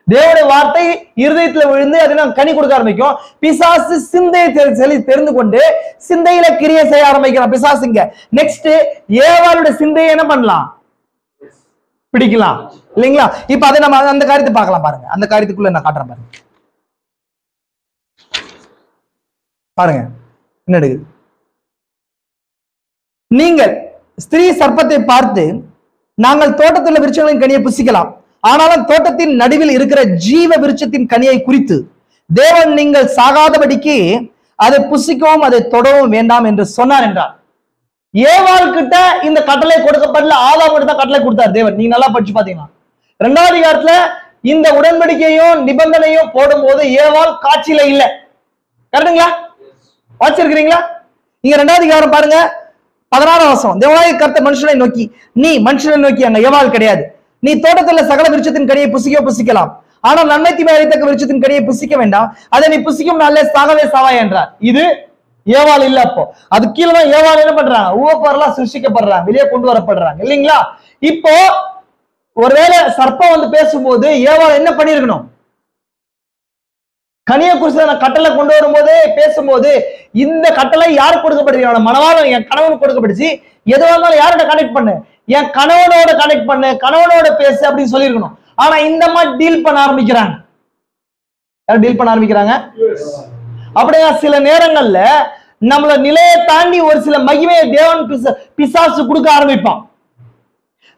Speaker 1: தேவனுடைய வார்த்தை இருதயத்துல விழுந்து அதெல்லாம் கனி கொடுக்க ஆரம்பிக்கும். பிசாசு சிந்தையை தெரிந்து கொண்டு சிந்தையில கிரியை செய்ய ஆரம்பிக்கிறான் பிசாசுங்க. நெக்ஸ்ட் ஏவாளுடைய சிந்தையை என்ன பண்ணலாம்? பிடிக்கலாம் இல்லைங்களா? இப்ப அதை நம்ம அந்த காரியத்தை பார்க்கலாம். பாருங்க, அந்த காரியத்துக்குள்ள நான் காட்டுறேன். பாருங்க என்ன நடக்குது. நீங்கள் ஸ்திரீ சர்ப்பத்தை பார்த்து, நாங்கள் தோட்டத்தில் உள்ள விருட்சங்களின் கனியை புசிக்கலாம், ஆனாலும் தோட்டத்தின் நடுவில் இருக்கிற ஜீவ விருட்சத்தின் கனியை குறித்து தேவன் நீங்கள் சாகாதபடிக்கு அதை புசிக்கவும் அதை தொடவும் வேண்டாம் என்று சொன்னார் என்றார். ஏவாள் கிட்ட இந்த கட்டளை கொடுக்கப்படல, ஆதாம் கிட்ட தான் கட்டளை கொடுத்தார் தேவன். நீங்க நல்லா படிச்சு பாத்தீங்கன்னா 2வது அதிகாரத்துல இந்த உடன்படிக்கையும் நிபந்தனையும் போடும்போது ஏவாள் காட்சியில இல்ல. கரெக்டுங்களா? வாசிச்சிருக்கிறீங்களா? இங்க 2வது அதிகாரம் பாருங்க 16ஆம் வசனம். தேவனாகிய கர்த்தர் மனுஷனை நோக்கி, நீ மனுஷனை நோக்கி, அங்க ஏவாள் கிடையாது, நீ தோட்டத்துல சகல விருட்சத்தின் கனியை புசிக்கலாம், ஆனால் நன்மை தீமை அறியத்தக்க விருட்சத்தின் கனியை புசிக்க வேண்டாம், அதை நீ புசிக்கும் நாளே சாகவே சாவாய் என்றார். இது ஏவாள் இல்ல. அப்போ அது கீழே தான் ஏவாள் என்ன பண்றாங்க, உவப்பொருளா சிருஷ்டிக்கப்படுறாங்க, வெளியே கொண்டு வரப்படுறாங்க இல்லைங்களா? இப்போ ஒருவேளை சர்ப்பம் வந்து பேசும்போது ஏவாள் என்ன பண்ணிருக்கணும்? கனிய குறிச்சு கட்டளை கொண்டு வரும்போது பேசும்போது இந்த கட்டளை யாருக்கு கொடுக்கப்படுது? மனவாளன் என் கணவனுக்கு கொடுக்கப்பட்டுச்சு, எதுவாக இருந்தாலும் யாரோட கனெக்ட் பண்ணு, என் கணவனோட கனெக்ட் பண்ணு, கணவனோட பேசு அப்படின்னு சொல்லியிருக்கணும். ஆனா இந்த மாதிரி டீல் பண்ண ஆரம்பிக்கிறாங்க. யார் டீல் பண்ண ஆரம்பிக்கிறாங்க? அப்படியா சில நேரங்கள்ல நம்மள நிலையை தாண்டி ஒரு சில மகிமையை தேவன் பிசாசு கொடுக்க ஆரம்பிப்பான்.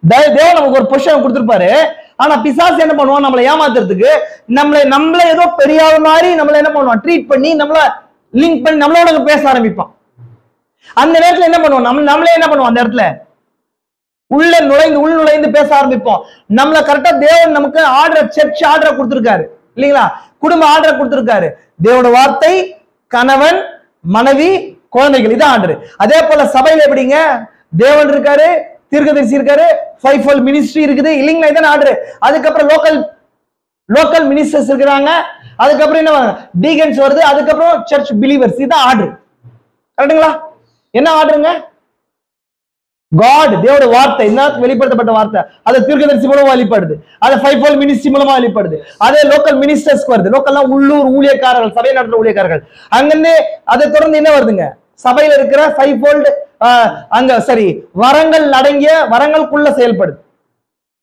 Speaker 1: தேவன் நமக்கு ஒரு பொசிஷன் கொடுத்திருப்பாரு, ஆனா பிசாசு என்ன பண்ணுவான், நம்மளை ஏமாத்துறதுக்கு நம்மள ஏதோ பெரிய மாதிரி நம்மள என்ன பண்ணுவான், ட்ரீட் பண்ணி நம்மள லிங்க் பண்ணி நம்மளோட பேச ஆரம்பிப்பான். அந்த நேரத்துல என்ன பண்ணுவோம், நம்மளே என்ன பண்ணுவோம், அந்த இடத்துல உள் நுழைந்து பேச ஆரம்பிப்போம். நம்மள கரெக்டா தேவன் நமக்கு சர்ச் ஆர்டர் கொடுத்திருக்காரு இல்லைங்களா? குடும்ப ஆர்டர் கொடுத்திருக்காரு. தேவனோட வார்த்தை, கணவன், மனைவி, குழந்தைகள், இதான் ஆர்டர். அதே போல சபையில எப்படிங்க, தேவன் இருக்காரு, தீர்க்கதரிசி இருக்காரு, 5-fold மினிஸ்ட்ரி இருக்குது இல்லைங்களா? இதான் ஆர்டர். அதுக்கப்புறம் லோக்கல் மினிஸ்டர்ஸ் இருக்கிறாங்க, அதுக்கப்புறம் என்ன டீகன்ஸ் வருது, அதுக்கப்புறம் சர்ச் பிலீவர்ஸ், இதான் ஆர்டர். கரெக்டுங்களா? என்ன ஆர்டருங்க? காட், தேவனுடைய வார்த்தை, என்ன வெளிப்படுத்தப்பட்ட வார்த்தை, அது தீர்க்கதரிசி மூலமா வெளிப்படுது, அது 5-fold மினிஸ்ட்ரி மூலமா வெளிப்படுது. அதே லோக்கல் மினிஸ்டர்ஸ்க்கு வருது, லோக்கல்லாம் உள்ளூர் ஊழியக்காரர்கள், சபை நடத்துற ஊழியக்காரர்கள். அங்கிருந்து அதை தொடர்ந்து என்ன வருதுங்க, சபையில இருக்கிற 5-fold அங்க சரி வரங்கள் அடங்கிய வரங்களுக்குள்ள செயல்படுது.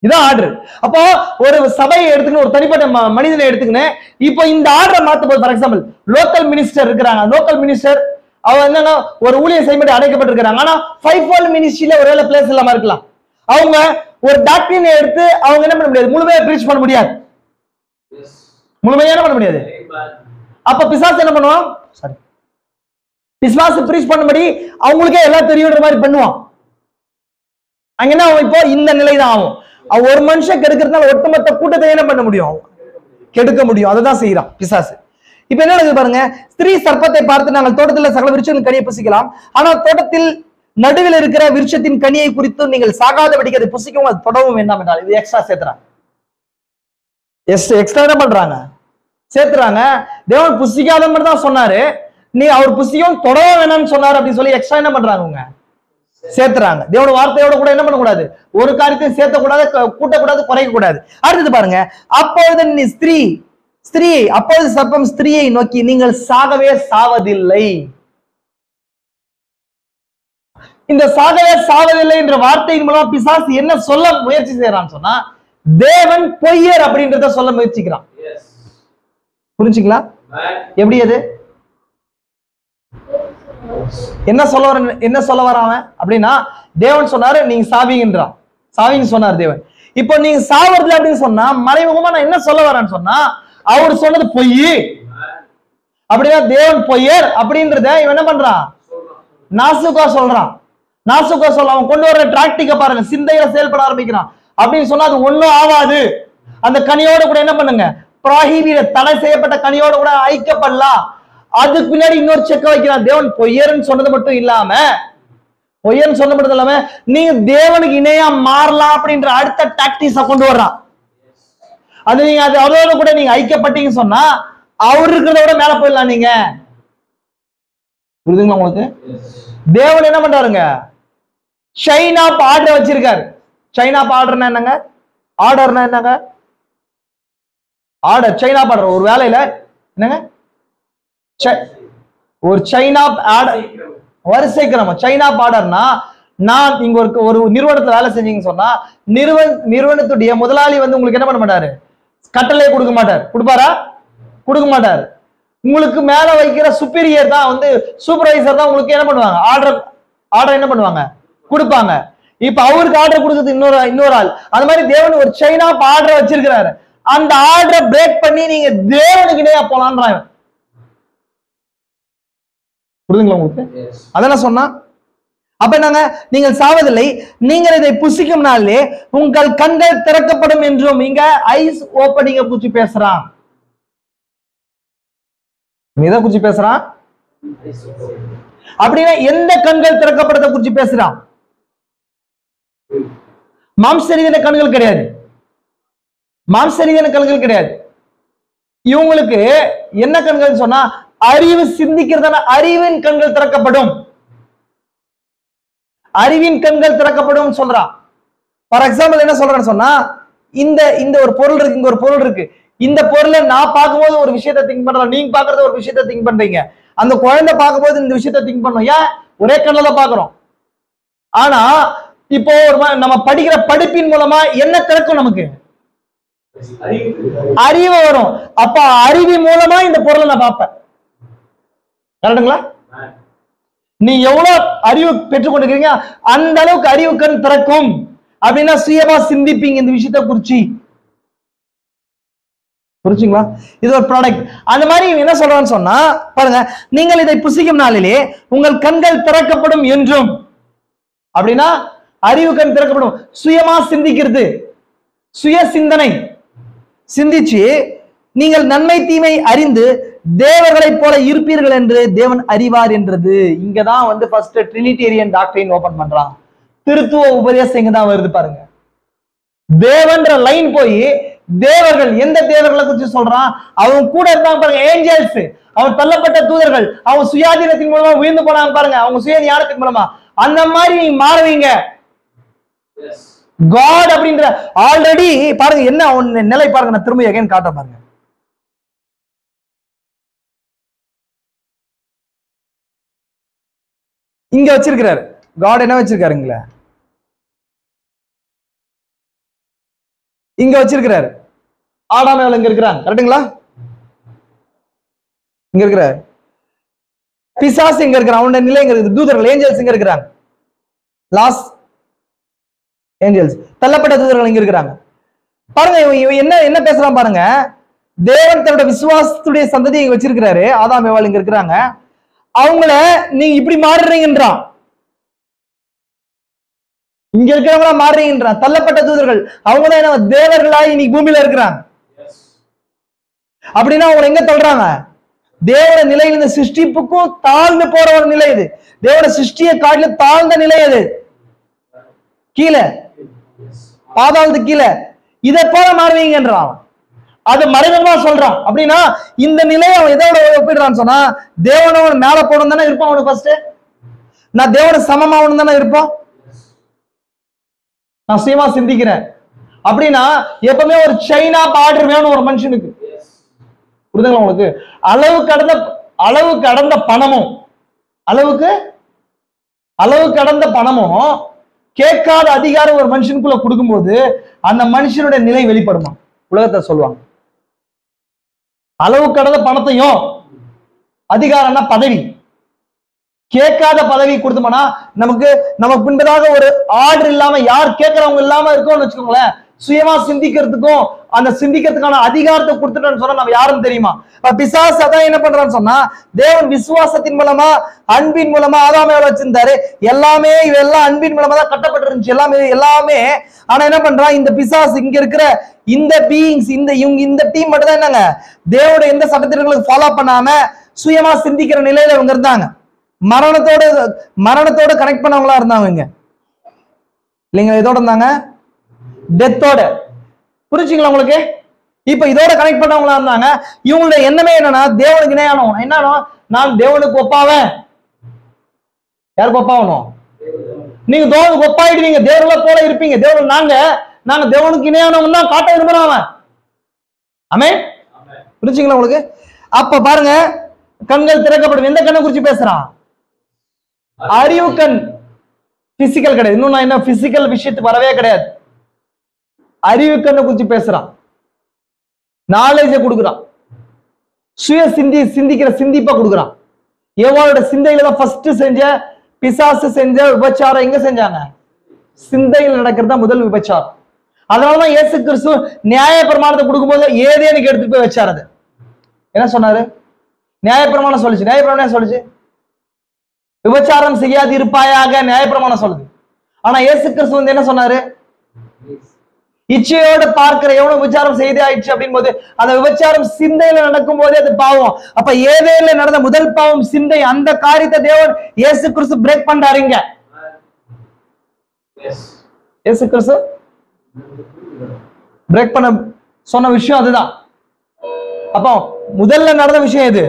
Speaker 1: இதான் ஆர்டர். அப்போ ஒரு சபையை எடுத்துக்கணும், ஒரு தனிப்பட்ட மனிதனை எடுத்துக்கணும். இப்போ இந்த ஆர்டரை மாத்தும் போது, ஃபார் எக்ஸாம்பிள் லோக்கல் மினிஸ்டர் இருக்கிறாங்க, லோக்கல் மினிஸ்டர் அவங்க என்னன்னா ஒரு ஊழியர் செய்ய அடைக்கப்பட்டிருக்கிறாங்க. ஆனா 5-fold மினிஸ்ட்ரியில ஒருவேளை பிளேஸ் இல்லாம இருக்கலாம். அவங்க ஒரு டாக்டரினை எடுத்து அவங்க என்ன பண்ண முடியாது, முழுமையா பிரீச் பண்ண முடியாது, முழுமையா என்ன பண்ண முடியாது. அப்ப பிசாசு என்ன பண்ணுவான், சாரி பிசாசு பிரீச் பண்ணும்படி அவங்களுக்கே எல்லாம் தெரியுன்ற மாதிரி பண்ணுவான். அங்க என்ன ஆகும், இப்போ இந்த நிலை தான் ஆகும். ஒரு மனுஷன் கெடுக்கிறதுனால ஒட்டுமொத்த கூட்டத்தை என்ன பண்ண முடியும், கெடுக்க முடியும். அதுதான் செய்யறான் பிசாசு. இப்ப என்ன நடக்குது பாருங்க, ஸ்திரீ சர்ப்பத்தை பார்த்து, நாங்கள் தோட்டத்தில் சகல விருட்சத்தின் கனியை புசிக்கலாம், ஆனால் தோட்டத்தில் நடுவில் இருக்கிற விருட்சத்தின் கனியை குறித்து நீங்கள் சாகாதபடிக்கு அதை புசிக்கவும் அது தொடவும் வேண்டாம் என்றால், இது எக்ஸ்ட்ரா சேர்த்துறாங்க. எக்ஸ்ட்ரா என்ன பண்றாங்க, சேர்த்துறாங்க. தேவன் புசிக்காத மாதிரி தான் சொன்னாரு, நீ அவர் புசிக்கவும் தொடவும் வேணாம்னு சொன்னாரு அப்படின்னு சொல்லி எக்ஸ்ட்ரா என்ன பண்றாங்க, சேர்த்துறாங்க. தேவனோட வார்த்தையோட கூட என்ன பண்ணக்கூடாது, ஒரு காரியத்தையும் சேர்த்தக்கூடாது, கூட்டக்கூடாது, குறைக்க கூடாது. அடுத்தது பாருங்க, அப்பொழுது நீ ஸ்திரீ அப்போது சர்ப்பம் ஸ்திரீயை நோக்கி, நீங்கள் சாகவே சாவதில்லை. இந்த சாகவே சாவதில்லை என்ற வார்த்தையின் மூலம் பிசாசு என்ன சொல்ல முயற்சி செய்யறான்னு சொன்னா, தேவன் பொய்யர் அப்படின்றத சொல்ல முயற்சிக்கிறான். புரிஞ்சுங்களா? எப்படி அது என்ன சொல்ல வரான் அப்படின்னா, தேவன் சொன்னாரு நீங்க சாவீங்கன்றான், சாவின்னு சொன்னார் தேவன். இப்போ நீங்க சாவறதுல அப்படின்னு சொன்னா மறைமுகமா நான் என்ன சொல்ல வரேன்னு சொன்னா, அவர் சொன்னது பொய் அப்படின்னா தேவன் பொய்யர் அப்படின்றத இவன் என்ன பண்றான், நாசுக்கா சொல்றான். அவன் கொண்டு வர டிராக்டிக்க பாருங்க, சிந்தையில செயல்பட ஆரம்பிக்கிறான். அப்படின்னு சொன்னா அது ஒண்ணும் ஆகாது. அந்த கனியோட கூட என்ன பண்ணுங்க, ப்ராஹிபிட், தடை செய்யப்பட்ட கனியோட கூட ஐக்கப்படலாம். அதுக்கு பின்னாடி இன்னொரு செக்க வைக்கிறான். தேவன் பொய்யர்னு சொன்னது மட்டும் இல்லாம நீங்க தேவனுக்கு இணையா மாறலாம் அப்படின்ற அடுத்த டாக்டிக்ஸ கொண்டு வர்றான். அது நீங்க அதோட கூட நீங்க ஐக்கியப்பட்டீங்க சொன்னா அவர் இருக்கிறத விட மேல போயிடலாம். நீங்க புரியுதுங்களா உங்களுக்கு? தேவன் என்ன பண்றாருங்க, ஷைன் ஆப் ஆர்டர் வச்சிருக்காரு. ஷைன் ஆப் ஆர்டர்னா என்னங்க, ஆர்டர்னா என்னங்க, ஆர்டர் ஷைன் ஆப் ஆர்டர். ஒரு வேலையில என்னங்க, ஒரு செயின் ஆப் ஆர்டர், வரிசை கிரமம். செயின் ஆப் ஆர்டர்னா, நான் இங்க ஒரு நிறுவனத்துல வேலை செஞ்சீங்கன்னு சொன்னா நிறுவனத்துடைய முதலாளி வந்து உங்களுக்கு என்ன பண்ண மாட்டாரு, கட்டளை கொடுக்க மாட்டார். கொடுப்பாரா? கொடுக்க மாட்டார். உங்களுக்கு மேல வைக்கிற சுப்பீரியர் தான் வந்து, சூப்பர்வைசர் தான் உங்களுக்கு என்ன பண்ணுவாங்க, ஆர்டர் என்ன பண்ணுவாங்க, கொடுப்பாங்க. இப்ப அவருக்கு ஆர்டர் கொடுக்குறது இன்னொரு ஆள். அந்த மாதிரி தேவன் ஒரு செயின் ஆப் ஆர்டர் வச்சிருக்கிறாரு. அந்த ஆர்டரை பிரேக் பண்ணி நீங்க தேவனுக்கு இணையா போலான்றாங்க. புரியுதுங்களா உங்களுக்கு? அதெல்லாம் சொன்னா அப்ப நாங்க நீங்கள் சாவதில்லை, நீங்கள் இதை புசிக்கும் நாளிலே உங்கள் கண்கள் திறக்கப்படும் என்றும். இங்க ஐஸ் ஓப்பனிங்க குறிச்சு பேசுறான். எதை குறிச்சு பேசுறான் அப்படின்னா எந்த கண்கள் திறக்கப்படுறத குறிச்சு பேசுறான்? மாம்சரீதியான கண்கள் கிடையாது, மாம்சரீதியான கண்கள் கிடையாது. இவங்களுக்கு என்ன கண்கள் சொன்னா அறிவு சிந்திக்கிறதான அறிவின் கண்கள் திறக்கப்படும், அறிவின் கண்கள் திறக்கப்படும் சொல்றான். ஃபார் எக்ஸாம்பிள் என்ன சொல்றேன்னு சொன்னா, இந்த இந்த ஒரு பொருள் இருக்கு, இங்க ஒரு பொருள் இருக்கு, இந்த பொருளை நான் பார்க்கும்போது ஒரு விஷயத்தை திங்க் பண்றேன், நீங்க பாக்குறது ஒரு விஷயத்தை திங்க் பண்றீங்க. அந்த குழந்தை பார்க்கும்போது இந்த விஷயத்தை திங்க் பண்ணோம், ஏன் ஒரே கண்ணில் தான் பாக்குறோம். ஆனா இப்போ நம்ம படிக்கிற படிப்பின் மூலமா என்ன திறக்கும்? நமக்கு அறிவு வரும். அப்ப அறிவு மூலமா இந்த பொருளை நான் பார்ப்பேன். கரெக்டுங்களா? நீ எவ்வளவு அறிவு பெற்றுக் கொண்டிருக்கீங்க அந்த அளவுக்கு அறிவு கண் திறக்கும். அப்படின்னா சுயமா சிந்திப்பீங்க இந்த விஷயத்தை குறிச்சு. புரிச்சுங்களா? இது ஒரு ப்ராடக்ட். அந்த மாதிரி என்ன சொல்றான்னு சொன்னா பாருங்க, நீங்கள் இதை புசிக்கும் நாளிலே உங்கள் கண்கள் திறக்கப்படும் என்றும். அப்படின்னா அறிவு கண் திறக்கப்படும். சுயமா சிந்திக்கிறது, சுய சிந்தனை சிந்திச்சு நீங்கள் நன்மை தீமை அறிந்து தேவர்களைப் போல இருப்பீர்கள் என்று தேவன் அறிவார் என்றது. இங்கதான் வந்து ஃபர்ஸ்ட் ட்ரினிட்டேரியன் டாக்டரின் ஓபன் பண்றான். திருத்துவ உபதேசம் இங்கதான் வருது பாருங்க. தேவன்ற லைன் போய் தேவர்கள், எந்த தேவர்களை குறித்து சொல்றான்? அவங்க கூட இருந்தாங்க பாருங்க, ஏஞ்சல்ஸ், அவன் தள்ளப்பட்ட தூதர்கள், அவங்க சுயாதீனத்தின் மூலமா உயர்ந்து போனாங்க பாருங்க, அவங்க சுய ஞானத்தின் மூலமா. அந்த மாதிரி நீங்க மாறுவீங்க. காட் அப்படின்ற ஆல்ரெடி பாருங்க என்ன நிலை பாருங்க. நான் திரும்ப எகைன் காட்ட பாருங்க. இங்க வச்சிருக்கிறாரு காட். என்ன வச்சிருக்காருங்களா? இங்க வச்சிருக்கிறாரு. ஆடாம் இங்க இருக்கிறாங்க. கரெக்டுங்களா? இங்க இருக்கிறார். பிசாசு எங்க இருக்கிறான்? அவனுடைய நிலை எங்க இருக்குது? தூதர்கள், ஏஞ்சல்ஸ் எங்க இருக்கிறாங்க? லாஸ் ஏஞ்சல்ஸ், தள்ளப்பட்ட தூதர்கள் இங்க இருக்கிறாங்க. பாருங்க என்ன என்ன பேசலாம் பாருங்க. தேவன் தன்னோட விசுவாசத்துடைய சந்ததியை இங்க வச்சிருக்கிறாரு. ஆதாம் ஏவாள் இங்க இருக்கிறாங்க. அவங்கள நீங்க இப்படி மாறுறீங்கன்றான். இங்க இருக்கிறவங்களா மாறுறீங்கன்றான். தள்ளப்பட்ட தூதர்கள் அவங்கதான் என்ன தேவர்களா இன்னைக்கு பூமியில இருக்கிறாங்க. அப்படின்னா அவங்க எங்க தள்ளுறாங்க? தேவன நிலையில் இந்த சிருஷ்டிப்புக்கும் தாழ்ந்து போற ஒரு நிலை இது. தேவன சிருஷ்டியை காட்டில தாழ்ந்த நிலை அது. கீழே பாதாளத்துக்கு கீழே இதை போல மாறுவீங்கன்றான். அது மறைமுகமா சொல்றான். அப்படின்னா இந்த நிலையை அவன் எதோட ஒப்பிடுறான்னு சொன்னா, தேவனவன் மேல போகணும் தானே இருப்பான் அவனுக்கு. ஃபர்ஸ்ட் நான் தேவன சமமாகணும் தானே இருப்போம். நான் சுயமா சிந்திக்கிறேன் அப்படின்னா எப்பவுமே ஒரு சைனா பார்டர் வேணும் ஒரு மனுஷனுக்கு. புரியுதுங்களா உங்களுக்கு? அளவு கடந்த பணமும் அளவு கடந்த பணமும் கேட்காத அதிகாரம் ஒரு மனுஷனுக்குள்ள கொடுக்கும்போது அந்த மனுஷனுடைய நிலை வெளிப்படுமா? உலகத்தை சொல்லுவாங்க. அளவு கடந்த பணத்தையும் அதிகாரம்னா பதவி, கேட்காத பதவி கொடுத்தோம்னா நமக்கு பின்பதாக ஒரு ஆர்டர் இல்லாம யார் கேட்கறவங்க இல்லாம இருக்கோம்னு வச்சுக்கோங்களேன். சுயமா சிந்திக்கிறதுக்கும் அந்த சிந்திக்கிறதுக்கான அதிகாரத்தை கொடுத்துட்டோம்னு சொன்னா நம்ம யாரும் தெரியுமா? பிசாசு அதான் என்ன பண்றான்னு சொன்னா, தேவன் விசுவாசத்தின் மூலமா அன்பின் மூலமா ஆதாம் ஏவாள் வச்சிருந்தாரு. எல்லாமே இதெல்லாம் அன்பின் மூலமா தான் கட்டப்பட்டிருந்துச்சு எல்லாமே. ஆனா என்ன பண்றான் இந்த பிசாசு? இங்க இருக்கிற இந்த பீயிங்ஸ், இந்த டீம் மட்டும் தான் என்னங்க தேவோட எந்த சட்டத்திட்டங்களுக்கு ஃபாலோ பண்ணாம சுயமா சிந்திக்கிற நிலையில இவங்க இருந்தாங்க. மரணத்தோட கனெக்ட் பண்ணவங்களா இருந்தாங்க இல்லைங்க. இதோட இருந்தாங்க டெத்தோட. புரிச்சுங்களா உங்களுக்கு? இப்ப இதோட கனெக்ட் பண்ணவங்களா இருந்தாங்க. இவங்களுடைய எண்ணமே என்னன்னா தேவனுக்கு இணையானோம். என்னன்னா நான் தேவனுக்கு ஒப்பாவேன். யாருக்கு ஒப்பாவணும்? நீங்க தேவனுக்கு ஒப்பாயிடுவீங்க, தேவர்களை போல இருப்பீங்க. தேவன் நாங்க தேவனுக்கு இணையானவங்க தான் காட்ட விரும்புறோம். ஆமே? புரிச்சுங்களா உங்களுக்கு? அப்ப பாருங்க, கண்கள் திறக்கப்படும். எந்த கண்ணை குறிச்சு பேசுறான்? அறிவு கண். பிசிக்கல் கிடையாது. இன்னும் நான் என்ன பிசிக்கல் விஷயத்துக்கு வரவே கிடையாது. அறிவு கண்ணை குறிச்சு பேசுறான். நாலேஜை கொடுக்குறான். சுய சிந்திக்கிற சிந்திப்பை கொடுக்குறான். ஏவாளோட சிந்தையில தான் ஃபர்ஸ்ட் செஞ்ச பிசாசு செஞ்ச விபச்சாரம் எங்க செஞ்சாங்க? சிந்தையில் நடக்கிறதா முதல் விபச்சாரம். அதனாலதான் இயேசு கிறிஸ்து நியாய பிரமாணத்தை கொடுக்கும்போது ஏதேனுக்கு எடுத்துட்டு போய் வச்சாரு. என்ன சொன்னாரு? நியாய பிரமாணம் சொல்லுச்சு. நியாய பிரமாணம் சொல்லுச்சு விபச்சாரம் செய்யாது இருப்பாயாக நியாயப்பிரமாணம் சொல்லுது. ஆனா இயேசு கிறிஸ்து வந்து என்ன சொன்னாரு? இச்சையோடு பார்க்கிற எவனும் விபச்சாரம் செய்தே ஆயிடுச்சு அப்படின் போது அந்த விபச்சாரம் சிந்தையில நடக்கும் போதே அது பாவம். அப்ப ஏதேல நடந்த முதல் பாவம் சிந்தை. அந்த காரியத்தை தேவன் இயேசு கிறிஸ்து பிரேக் பண்றாருங்க. இயேசு கிறிஸ்து பிரேக் பண்ண சொன்ன விஷயம் அதுதான். அப்போ முதல்ல நடந்த விஷயம் எது?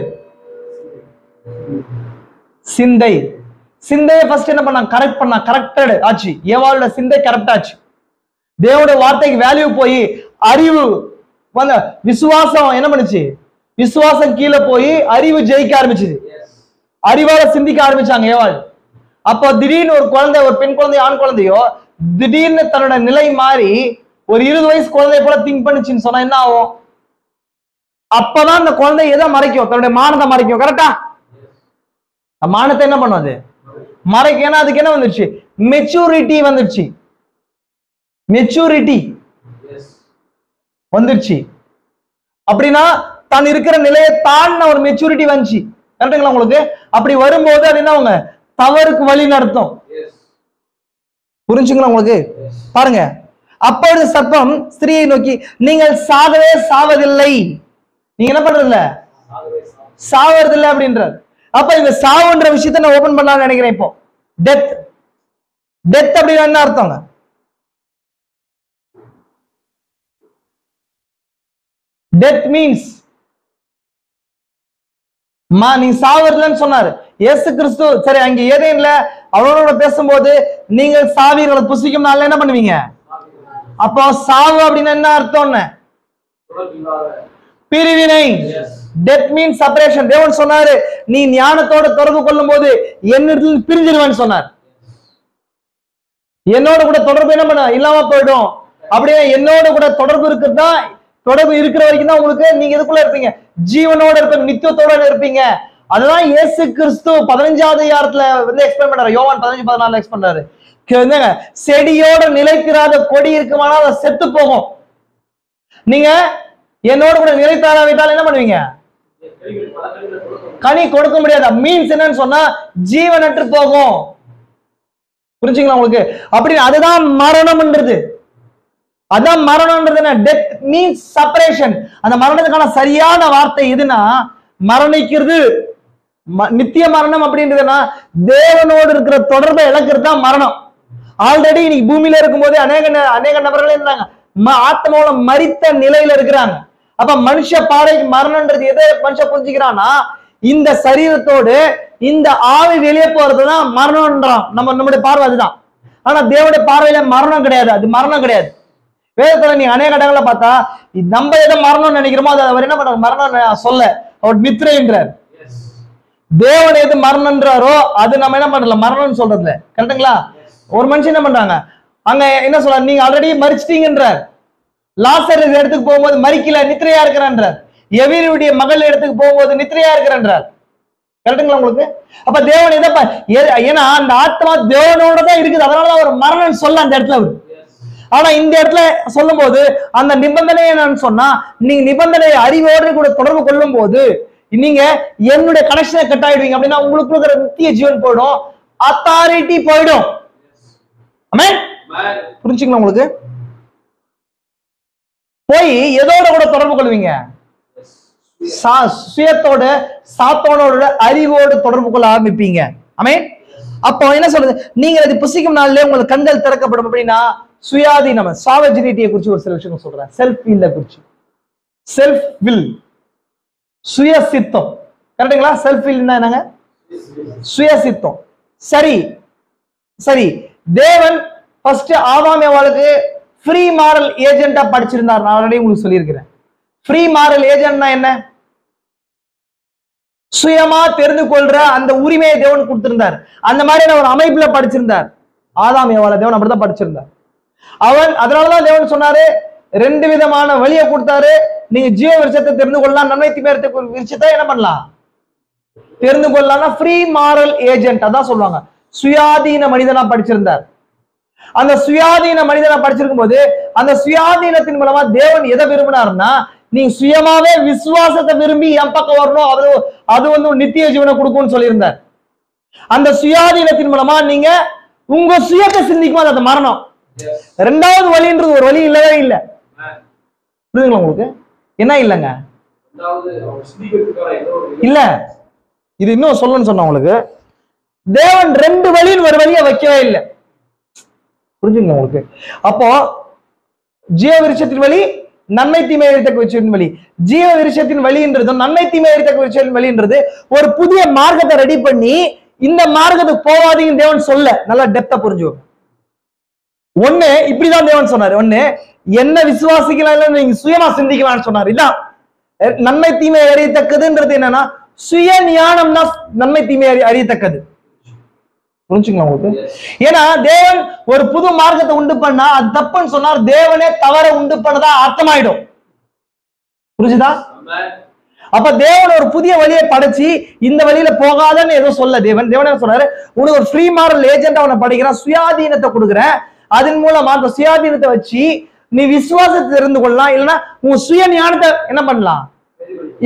Speaker 1: சிந்தை. சிந்தையை ஃபர்ஸ்ட் என்ன பண்ணா? கரெக்ட் பண்ணா. கரெக்டட் ஆச்சு. ஏவாளோட சிந்தை கரெக்ட் ஆச்சு. தேவனுடைய வார்த்தைக்கு வேல்யூ போய் அறிவு வந்த விசுவாசம் என்ன பண்ணுச்சு? விசுவாசம் கீழே போய் அறிவு ஜெயிக்க ஆரம்பிச்சுது. அறிவால சிந்திக்க ஆரம்பிச்சாங்க ஏவாள். அப்போ திடீர்னு ஒரு குழந்தை, ஒரு பெண் குழந்தை ஆண் குழந்தையோ திடீர்னு தன்னோட நிலை மாறி ஒரு 20 வயசு குழந்தைய போல திங்க் பண்ணுச்சுன்னு சொன்னா என்ன ஆகும்? அப்பதான் அந்த குழந்தை எதை மறைக்கும்? தன்னுடைய மானத்தை மறைக்கும். கரெக்டா? மானத்தை என்ன பண்ணும்? அது மறைக்கும். ஏன்னா அதுக்கு என்ன வந்துருச்சு? மெச்சூரிட்டி வந்துருச்சு. மெச்சூரிட்டி வந்துருச்சு. அப்படின்னா தான் இருக்கிற நிலையை தாண்டின ஒரு மெச்சூரிட்டி வந்துச்சு. கரெக்டுங்களா உங்களுக்கு? அப்படி வரும்போது அது என்ன அவங்க தவறுக்கு வழி நடத்தும். புரிஞ்சுங்களா உங்களுக்கு? பாருங்க, அப்பொழுது சர்ப்பம் ஸ்திரியை நோக்கி, நீங்கள் சாகவே சாவதில்லை. நீங்க என்ன பண்றது இல்ல? சாவதில்லை அப்படின்றார். அப்ப இந்த சாவுன்ற விஷயத்த நான் ஓபன் பண்ணலாம்னு நினைக்கிறேன். இப்போ டெத். டெத் அப்படின்னா என்ன அர்த்தங்க? டெத் மீன்ஸ் நீ சாவதில்லைன்னு சொன்னாரு இயேசு கிறிஸ்து. சரி, அங்க ஏதேன்ல அவரோட பேசும்போது நீங்கள் சாவீர்களை புசிக்கும் நாள்ல என்ன பண்ணுவீங்க? அப்போ சாவு அப்படின்னா என்ன அர்த்தம்? பிரிவினை. Death means separation. தேவன் சொன்னாரு நீ ஞானத்தோட தொடர்பு கொள்ளும் போது என்னிடத்தில் பிரிஞ்சிருவேன்னு சொன்னார். என்னோட கூட தொடர்பு என்ன பண்ண இல்லாம போயிடும். அப்படியே என்னோட கூட தொடர்பு இருக்குதா? தொடர்பு இருக்கிற வரைக்கும் தான் உங்களுக்கு நீங்க இதுக்குள்ள இருப்பீங்க, ஜீவனோட இருப்பீங்க, நித்தியத்தோட இருப்பீங்க. அதுதான் இயேசு கிறிஸ்து 15வது அதிகாரத்துல வந்து எக்ஸ்பிளைன் பண்றாரு. யோவான் 15:14 எக்ஸ்பிளைன் பண்றாரு. செடியோட நிலைத்திராத கொடி இருக்குமானா அதை செத்து போகும். நீங்க என்னோட கூட நிலைத்தாராவிட்டால் என்ன பண்ணுவீங்க? கனி கொடுக்க முடியாது. மீன்ஸ் என்னன்னு சொன்னா ஜீவனற்று போகும். புரிஞ்சுங்களா உங்களுக்கு? அப்படி அதுதான் மரணம்ன்றது. அதான் மரணம்ன்றது என்ன? Death means separation. அந்த மரணத்துக்கான சரியான வார்த்தை எதுனா மரணிக்கிறது. நித்திய மரணம் அப்படின்றதுன்னா தேவனோடு இருக்கிற தொடர்பை இழக்கிறது தான் மரணம். ஆல்ரெடி இன்னைக்கு பூமியில இருக்கும் போதே அநேக நபர்கள் இருந்தாங்க ஆத்மாவோட மரித்த நிலையில இருக்கிறாங்க. அப்ப மனுஷ பார்வைக்கு மரணம்ன்றது எதை மனுஷன் புரிஞ்சுக்கிறான்னா இந்த சரீரத்தோடு இந்த ஆவி வெளியே போறதுதான் மரணம்ன்றான். நம்முடைய பார்வை அதுதான். ஆனா தேவனுடைய பார்வையில மரணம் கிடையாது. அது மரணம் கிடையாது. வேதத்துல நீ அநேக இடங்கள்ல பார்த்தா நம்ம எதை மரணம் நினைக்கிறோமோ அதை அவர் என்ன பண்றாரு? மரணம் சொல்ல அவர் நித்திரைன்றார். தேவன் எது மரணம்ன்றாரோ அது நம்ம என்ன பண்றல மரணம்னு சொல்றதுல. கரெக்டுங்களா? ஒரு மனுஷன் என்ன பண்றாங்க அங்க என்ன சொல்றாரு? நீங்க ஆல்ரெடி மரிச்சிட்டீங்கன்றார். லாசர் இடத்துக்கு போகும்போது மரிக்கல, நித்திரையா இருக்கிறான்றார். எவீருடைய மகள் இடத்துக்கு போகும்போது நித்திரையா இருக்கிறான்றார். கரெக்டுங்களா உங்களுக்கு? அப்ப தேவன் எதை ஏன்னா அந்த ஆத்மா தேவனோட தான் இருக்குது. அதனாலதான் ஒரு மரணம் சொல்ல அந்த இடத்துல அவரு. ஆனா இந்த இடத்துல சொல்லும் போது அந்த நிபந்தனை என்னன்னு சொன்னா நீங்க நிபந்தனை அறிவோடு கூட தொடர்பு கொள்ளும் போது நீங்க என்னுடைய கனெக்ஷனை கட் ஆயிடுவீங்க. அப்படின்னா உங்களுக்கு இருக்கிற நித்திய ஜீவன் போயிடும், அத்தாரிட்டி போயிடும். புரிஞ்சுங்களா உங்களுக்கு? போய் எதோட கூட தொடர்பு கொள்வீங்க? சுயத்தோட சாத்தோட அறிவோடு தொடர்பு கொள்ள ஆரம்பிப்பீங்க. ஆமென். அப்போ என்ன சொல்றது? நீங்க அது புசிக்கும் நாள்ல உங்களுக்கு கண்கள் திறக்கப்படும். அப்படின்னா சுயாதீனம், சாவஜினிட்டியை குறிச்சு ஒரு சில விஷயம் சொல்றேன். செல்ஃப் வில்ல குறிச்சு. செல்ஃப் வில், சுயசித்தம். கரெக்டுங்களா? செல்ஃப் வில்னா என்னங்க? சுயசித்தம். சரி சரி, தேவன் ஃபர்ஸ்ட் ஆதாம் ஏவாளுக்கு ஃப்ரீ மாரல் ஏஜென்ட்டா படிச்சிருந்தார். நான் ஆல்ரெடி உங்களுக்கு சொல்லியிருக்கிறேன். ஃப்ரீ மாரல் ஏஜென்ட்னா என்ன? சுயமா தெரிந்து கொள்ற அந்த உரிமையை தேவன் கொடுத்திருந்தார். அந்த மாதிரி ஒரு அமைப்புல படிச்சிருந்தார் ஆதாம் ஏவாளை. தேவன் அப்படிதான் படிச்சிருந்தார். அவன் அதனாலதான் தேவன் சொன்னாரு 2 விதமான வழியை கொடுத்தாரு. நீங்க ஜீவ விருட்சத்தை தெரிந்து கொள்ளலாம், நன்மை தீமை விருட்சத்தை என்ன பண்ணலாம் தெரிந்து கொள்ளலாம். ஃப்ரீ மாரல் ஏஜென்ட் அதான் சொல்லுவாங்க. சுயாதீன மனிதனா படிச்சிருந்தார். அந்த சுயாதீன மனிதனா படிச்சிருக்கும் போது அந்த சுயாதீனத்தின் மூலமா தேவன் எதை விரும்பினார்னா நீ சுயமாவே விசுவாசத்தை விரும்பி என் பக்கம் வரணும், அது வந்து நித்திய ஜீவனை கொடுக்கும்னு சொல்லியிருந்தார். அந்த சுயாதீனத்தின் மூலமா நீங்க உங்க சுயத்தை சிந்திக்கும் அது மரணம். ரெண்டாவது வழின்றது ஒரு வழி இல்லவே இல்லை. புரியுதுங்களா உங்களுக்கு? என்ன இல்லைங்க இல்ல, இது இன்னும் சொல்லணும்னு சொன்ன உங்களுக்கு, தேவன் ரெண்டு வழின்னு ஒரு வழியை வைக்கவே இல்லை. புரிஞ்சுங்க உங்களுக்கு? அப்போ ஜீவ விருட்சத்தின் வழி, நன்மை தீமை அறியத்தக்க விருட்சத்தின் வழி. ஜீவ விருட்சத்தின் வழின்றதும் நன்மை தீமை அறியத்தக்க விருட்சத்தின் வழின்றது ஒரு புதிய மார்க்கத்தை ரெடி பண்ணி இந்த மார்க்கத்துக்கு போவாதீங்கன்னு தேவன் சொல்ல. நல்லா டெப்தா புரிஞ்சுக்கோ. ஒண்ணு இப்படிதான் தேவன் சொன்னாரு, ஒண்ணு என்ன விசுவாசிக்கலாம் நீங்க சுயமா சிந்திக்கலாம்னு சொன்னாரு. இதான் நன்மை தீமை அறியத்தக்கதுன்றது. என்னன்னா சுய ஞானம் தான் நன்மை தீமை அறியத்தக்கது. புரிஞ்சுங்களா உங்களுக்கு? ஏன்னா தேவன் ஒரு புது மார்க்கத்தை உண்டு பண்ணா அது தப்புன்னு சொன்னார், தேவனே தவற உண்டு பண்ணதா அர்த்தமாயிடும். புரிஞ்சுதா? அப்ப தேவன் ஒரு புதிய வழியை படைச்சு இந்த வழியில போகாதன்னு எதுவும் சொல்ல. தேவன் சொன்னாரு, உனக்கு ஒரு ஃப்ரீ மாரல் ஏஜென்ட் அவனை படிக்கிறான், சுயாதீனத்தை கொடுக்குறேன், அதன் மூலமா அந்த சுயாதீனத்தை வச்சு நீ விசுவாசத்தை தெரிந்து கொள்ளலாம், இல்லைன்னா உன் சுய ஞானத்தை என்ன பண்ணலாம்,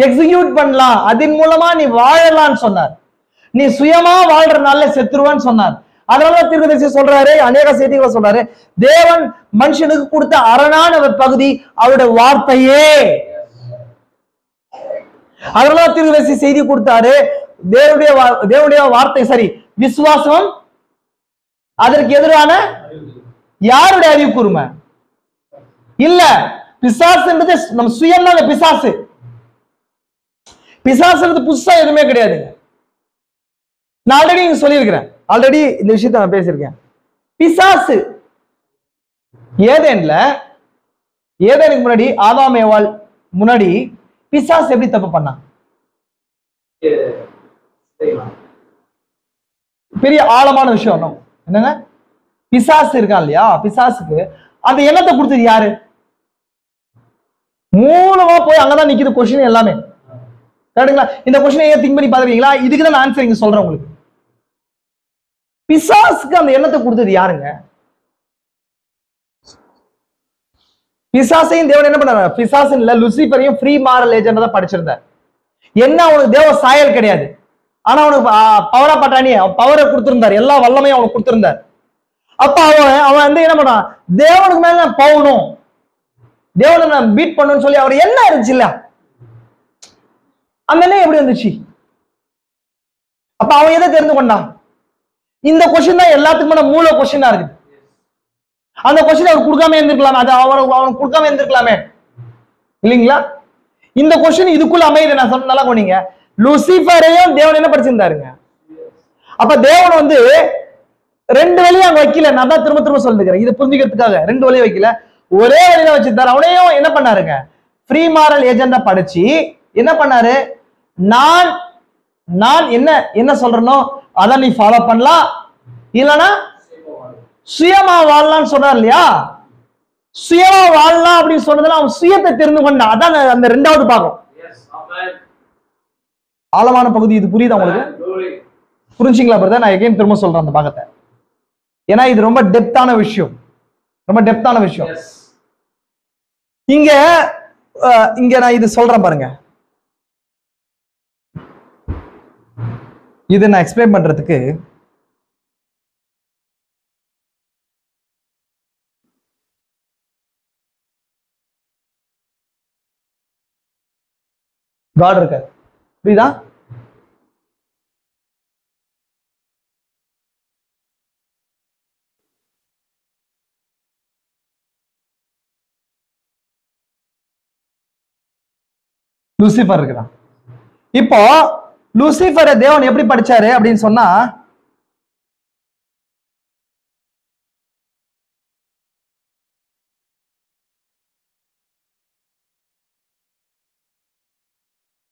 Speaker 1: எக்ஸிக்யூட் பண்ணலாம், அதன் மூலமா நீ வாழலாம்னு சொன்னார். நீ சுயமா வாழ்றதுனால செத்துருவான்னு சொன்னார். அதனால தீர்க்கதரிசி சொல்றாரு, அநேக செய்திகளை சொல்றாரு, தேவன் மனுஷனுக்கு கொடுத்த அரணான பகுதி அவருடைய வார்த்தையே. அதனால தீர்க்கதரிசி செய்தி கொடுத்தாரு, தேவனுடைய வார்த்தை சரி, விசுவாசம் அதற்கு எதிரான யாருடைய அறிவு கூர்மை இல்ல. பிசாசுன்றது நம்ம சுயம் தான். பிசாசு பிசாசுன்றது புதுசா எதுவுமே கிடையாதுங்க. நான் ஆல்ரெடி சொல்லியிருக்கிறேன், ஆல்ரெடி இந்த விஷயத்த நான் பேசியிருக்கேன். பிசாசு ஏதேனுக்கு முன்னாடி, ஆதாம் ஏவாள் முன்னாடி பிசாசு எப்படி தப்பு பண்ணான்? பெரிய ஆழமான விஷயம் என்னங்க, பிசாசு இருக்கான் இல்லையா, பிசாசுக்கு அந்த எண்ணத்தை கொடுத்தது யாரு? மூலமா போய் அங்கதான் நிக்குது கொஸ்டின் எல்லாமே. கரெக்டுங்களா? இந்த கொஸ்டின் ஏன் திங்க் பண்ணி பாத்துறீங்களா? இதுக்குதான் நான் ஆன்சர் இங்க சொல்றேன் உங்களுக்கு. பிசாசுக்கு அந்த எண்ணத்தை கொடுத்தது யாருங்க? பிசாசையும் தேவன் என்ன பண்ணாரு? பிசாசு இல்ல, லூசிபரையும் ஃப்ரீ மாரல் ஏஜென்ட் தான் படிச்சிருந்தார். என்ன, அவனுக்கு தேவ சாயல் கிடையாது, ஆனா அவனுக்கு பவரா பட்டானியே பவரை கொடுத்திருந்தார், எல்லா வல்லமையும் அவனுக்கு கொடுத்திருந்தார். அப்ப அவன் வந்து என்ன பண்ணான், தேவனுக்கு மேல நான் போகணும், தேவனை நான் பீட் பண்ணணும்னு சொல்லி அவர் என்ன இருந்துச்சு இல்ல, அந்த எண்ணம் எப்படி வந்துச்சு? அப்ப அவன் எதை தெரிந்து கொண்டான்? இந்த கொஸ்டின் தான் எல்லாத்துக்குமான மூல கொஸ்டினா இருக்கு. அந்த கொஸ்டின் அவர் கொடுக்காம இருந்திருக்கலாமே, அது அவனுக்கு கொடுக்காம இருந்திருக்கலாமே இல்லைங்களா? இந்த கொஸ்டின் இதுக்குள்ள அமையுது. நான் சொன்ன நல்லா போனீங்க, லூசிபரையும் தேவன் என்ன படிச்சிருந்தாருங்க. அப்ப தேவன் வந்து ரெண்டு வழியும் அங்க வைக்கல. நான் தான் திரும்ப திரும்ப சொல்லிருக்கிறேன், இது புரிஞ்சுக்கிறதுக்காக ரெண்டு வழியும் வைக்கல, ஒரே வழியில வச்சிருந்தாரு. அவனையும் என்ன பண்ணாருங்க, ஃப்ரீ மாரல் ஏஜெண்டா படிச்சு என்ன பண்ணாரு, நான் என்ன என்ன சொல்றனோ அதான் நீ ஃபாலோ பண்ணலாம், இல்லைன்னா சுயமா வாழலாம்னு சொன்னார் இல்லையா? சுயமா வாழலாம் அப்படின்னு சொன்னதுல அவன் சுயத்தை தெரிந்து கொண்டான். அதான் அந்த ரெண்டாவது பாகம், ஆழமான பகுதி. இது புரியுதா உங்களுக்கு? புரிஞ்சுங்களா பிரதர்? நான் எகைன் திரும்ப சொல்றேன் அந்த பாகத்தை, ஏன்னா இது ரொம்ப டெப்தான விஷயம், ரொம்ப டெப்தான விஷயம். இங்க நான் இது சொல்றேன் பாருங்க, இது நான் எக்ஸ்பிளைன் பண்றதுக்கு காட் இருக்காரு. புரியுதா? லூசிபர் இருக்குதான். இப்போ லூசிபரை தேவன் எப்படி படிச்சாரு அப்படின்னு சொன்னா,